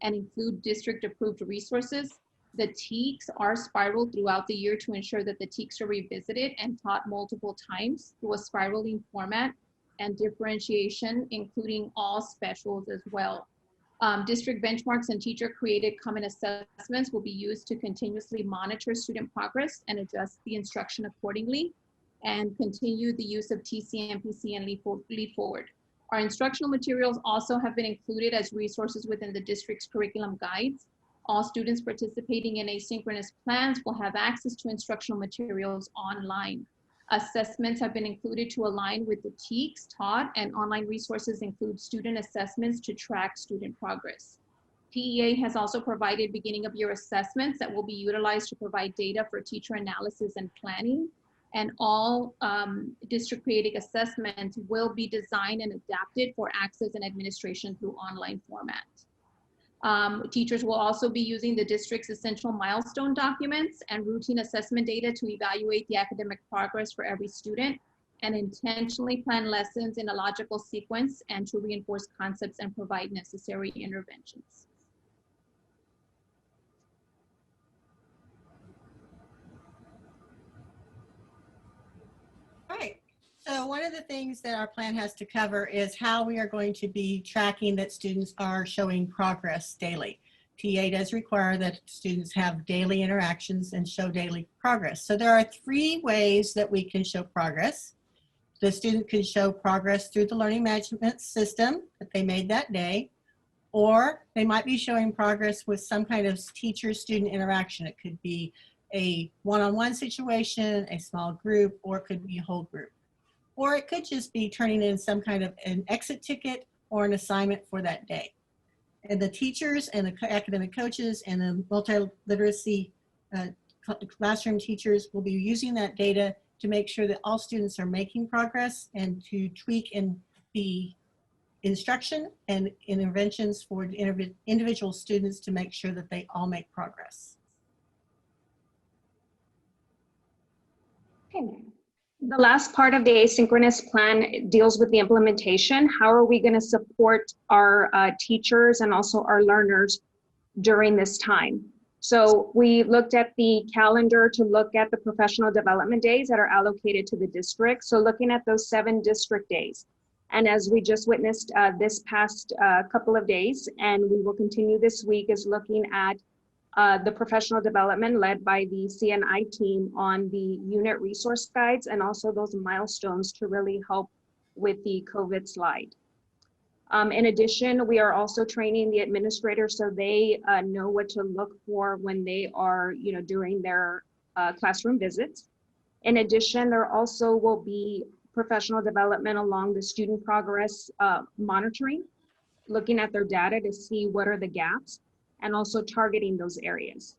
and include district approved resources. The TEKS are spiraled throughout the year to ensure that the TEKS are revisited and taught multiple times through a spiraling format and differentiation, including all specials as well. District benchmarks and teacher created common assessments will be used to continuously monitor student progress and adjust the instruction accordingly, and continue the use of TC, MPC, and Lead Forward. Our instructional materials also have been included as resources within the district's curriculum guides. All students participating in asynchronous plans will have access to instructional materials online. Assessments have been included to align with the TEKS taught, and online resources include student assessments to track student progress. TEA has also provided beginning of year assessments that will be utilized to provide data for teacher analysis and planning. And all district created assessments will be designed and adapted for access and administration through online format. Teachers will also be using the district's essential milestone documents and routine assessment data to evaluate the academic progress for every student, and intentionally plan lessons in a logical sequence and to reinforce concepts and provide necessary interventions. All right. So one of the things that our plan has to cover is how we are going to be tracking that students are showing progress daily. TA does require that students have daily interactions and show daily progress. So there are 3 ways that we can show progress. The student can show progress through the learning management system that they made that day, or they might be showing progress with some kind of teacher-student interaction. It could be a one-on-one situation, a small group, or it could be a whole group. Or it could just be turning in some kind of an exit ticket or an assignment for that day. And the teachers and the academic coaches and the multiliteracy classroom teachers will be using that data to make sure that all students are making progress and to tweak in the instruction and interventions for individual students to make sure that they all make progress. Okay. The last part of the asynchronous plan deals with the implementation. How are we going to support our teachers and also our learners during this time? So we looked at the calendar to look at the professional development days that are allocated to the district. So looking at those 7 district days. And as we just witnessed this past couple of days, and we will continue this week, is looking at the professional development led by the CNI team on the unit resource guides and also those milestones to really help with the COVID slide. In addition, we are also training the administrators so they know what to look for when they are, doing their classroom visits. In addition, there also will be professional development along the student progress monitoring, looking at their data to see what are the gaps, and also targeting those areas.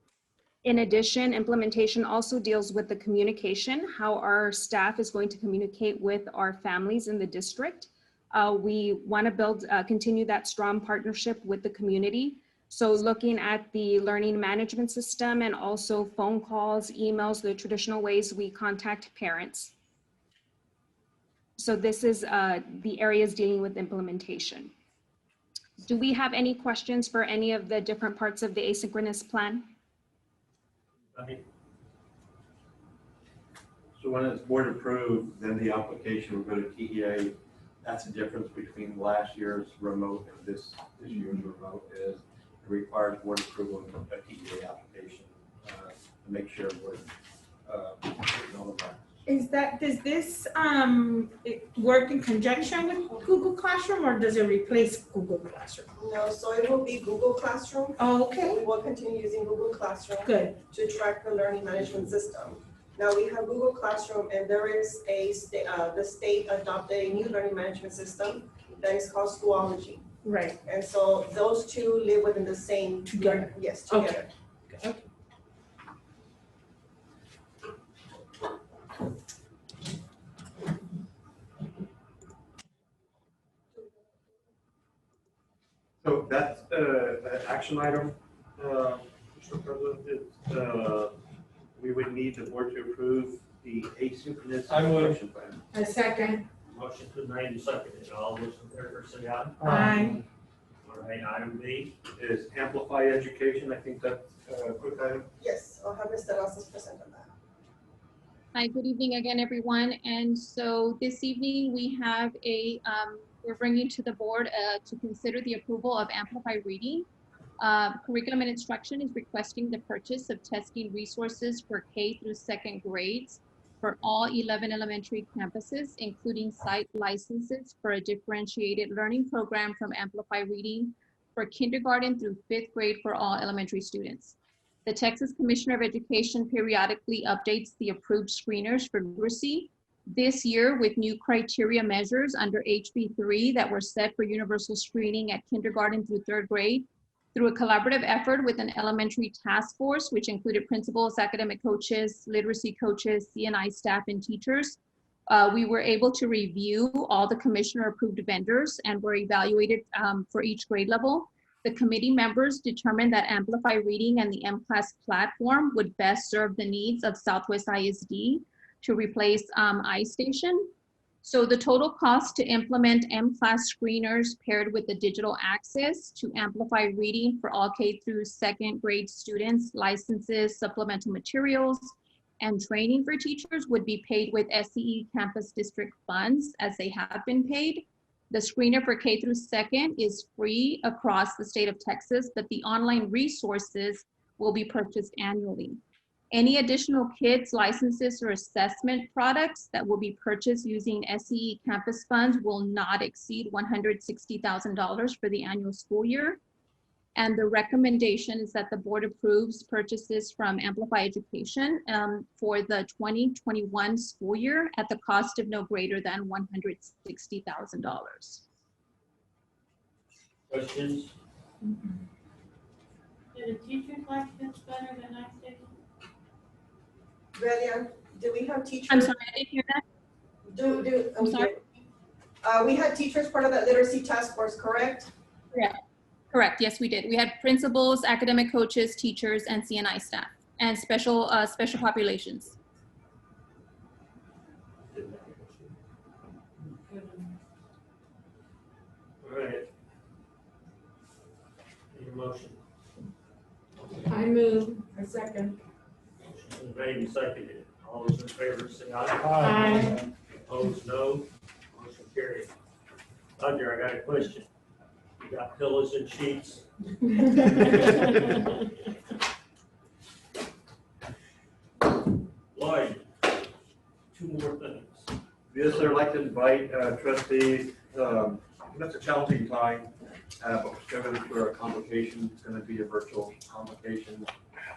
In addition, implementation also deals with the communication, how our staff is going to communicate with our families in the district. We want to continue that strong partnership with the community. So looking at the learning management system and also phone calls, emails, the traditional ways we contact parents. So this is the areas dealing with implementation. Do we have any questions for any of the different parts of the asynchronous plan? So when it's board approved, then the application will go to TEA. That's the difference between last year's remote and this year's remote is it requires board approval of a TEA application to make sure we're all the practices. Does this work in conjunction with Google Classroom or does it replace Google Classroom? No, so it will be Google Classroom. Oh, okay. We will continue using Google Classroom. Good. To track the learning management system. Now we have Google Classroom and there is the state adopted a new learning management system that is called Schoology. Right. And so those two live within the same. Together. Yes, together. Okay. So that's an action item, Mr. President. We would need the board to approve the asynchronous I move. instruction plan. A second. Motion to made and seconded. All those in favor say aye. Aye. All right, item B. Is Amplify Education, I think that's a quick item. Yes, I'll have Mr. Rosas present on that. Hi, good evening again, everyone. And so this evening we have we're bringing to the board to consider the approval of Amplify Reading. Curriculum and Instruction is requesting the purchase of testing resources for K through second grades for all 11 elementary campuses, including site licenses for a differentiated learning program from Amplify Reading for kindergarten through 5th grade for all elementary students. The Texas Commissioner of Education periodically updates the approved screeners for literacy. This year, with new criteria measures under HB 3 that were set for universal screening at kindergarten through 3rd grade, through a collaborative effort with an elementary task force, which included principals, academic coaches, literacy coaches, CNI staff, and teachers, we were able to review all the commissioner-approved vendors and were evaluated for each grade level. The committee members determined that Amplify Reading and the M-Class platform would best serve the needs of Southwest ISD to replace iStation. So the total cost to implement M-Class screeners paired with the digital access to Amplify Reading for all K through 2nd grade students, licenses, supplemental materials, and training for teachers would be paid with SCE Campus District funds as they have been paid. The screener for K through 2nd is free across the state of Texas, but the online resources will be purchased annually. Any additional kids, licenses, or assessment products that will be purchased using SCE campus funds will not exceed $160,000 for the annual school year. And the recommendation is that the board approves purchases from Amplify Education for the 2021 school year at the cost of no greater than $160,000. Questions? Do the teachers like this better than I did? Relia, do we have teachers? I'm sorry, I didn't hear that. I'm sorry. We had teachers part of that literacy task force, correct? Yeah. Correct, yes, we did. We had principals, academic coaches, teachers, and CNI staff, and special populations. All right. Need a motion? I move. A second. Motion been made and seconded. All those in favor say aye. Aye. Opposed, no. Motion carried. Roger, I got a question. You got pillows and sheets? Lloyd, two more things. Yes, sir, I'd like to invite trustees, that's a challenging time, but we're still going through our convocation. It's going to be a virtual convocation.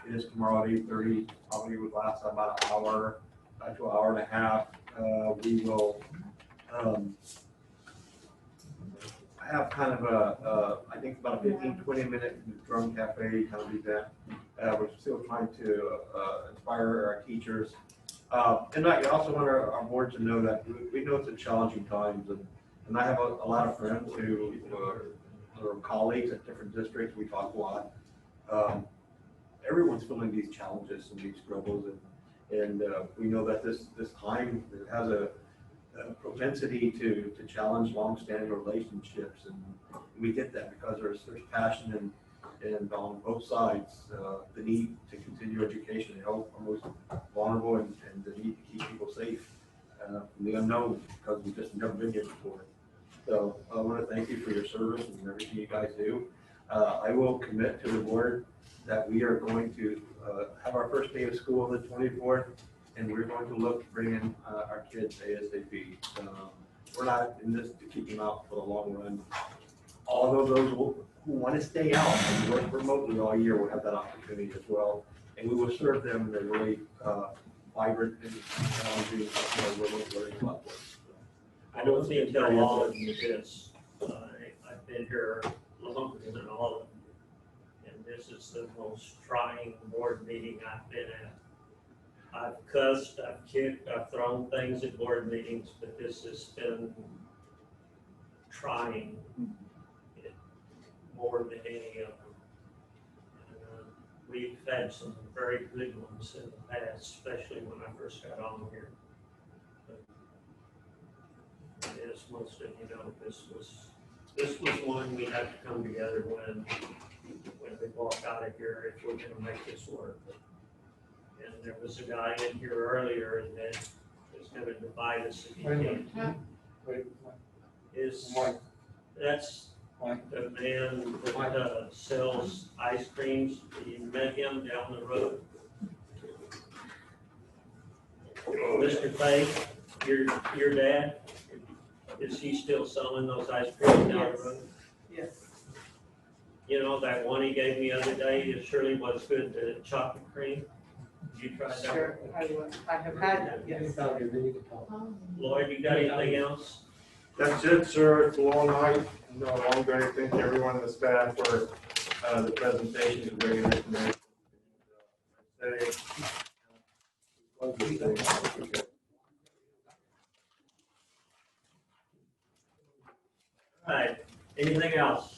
It is tomorrow at 8:30, probably would last about an hour to an hour and a half. We will have kind of I think about a 15-20 minute drum cafe kind of event. We're still trying to inspire our teachers. And I also want our board to know that we know it's a challenging times, and I have a lot of friends who are colleagues at different districts. We talk a lot. Everyone's feeling these challenges and these struggles, and we know that this time has a propensity to challenge long-standing relationships, and we get that because there's passion and on both sides, the need to continue education and help our most vulnerable and the need to keep people safe from the unknown because we've just never been here before. So I want to thank you for your service and everything you guys do. I will commit to the board that we are going to have our first day of school on the 24th, and we're going to look to bring in our kids ASAP. We're not in this to keep them out for the long run. All of those who want to stay out and work remotely all year will have that opportunity as well. And we will serve them in a really vibrant and challenging remote learning platform. I don't think to tell all of you this. I've been here longer than all of you. And this is the most trying board meeting I've been at. I've cussed, I've kicked, I've thrown things at board meetings, but this has been trying more than any of them. And, we've had some very good ones in the past, especially when I first got on here. But as most of you know, this was one we had to come together when we walk out of here if we're gonna make this work. And there was a guy in here earlier that is gonna divide us if he can. That's the man that sells ice creams. You met him down the road. Mr. Fay, your dad, is he still selling those ice creams down the road? Yes. You know, that one he gave me the other day, it surely was good, the chocolate cream. Did you try that? Sure, I have had that, yes. Lloyd, you got anything else? That's it, sir. It's a long night. No, I'm going to thank everyone in the staff for the presentation and bringing information. All right, anything else?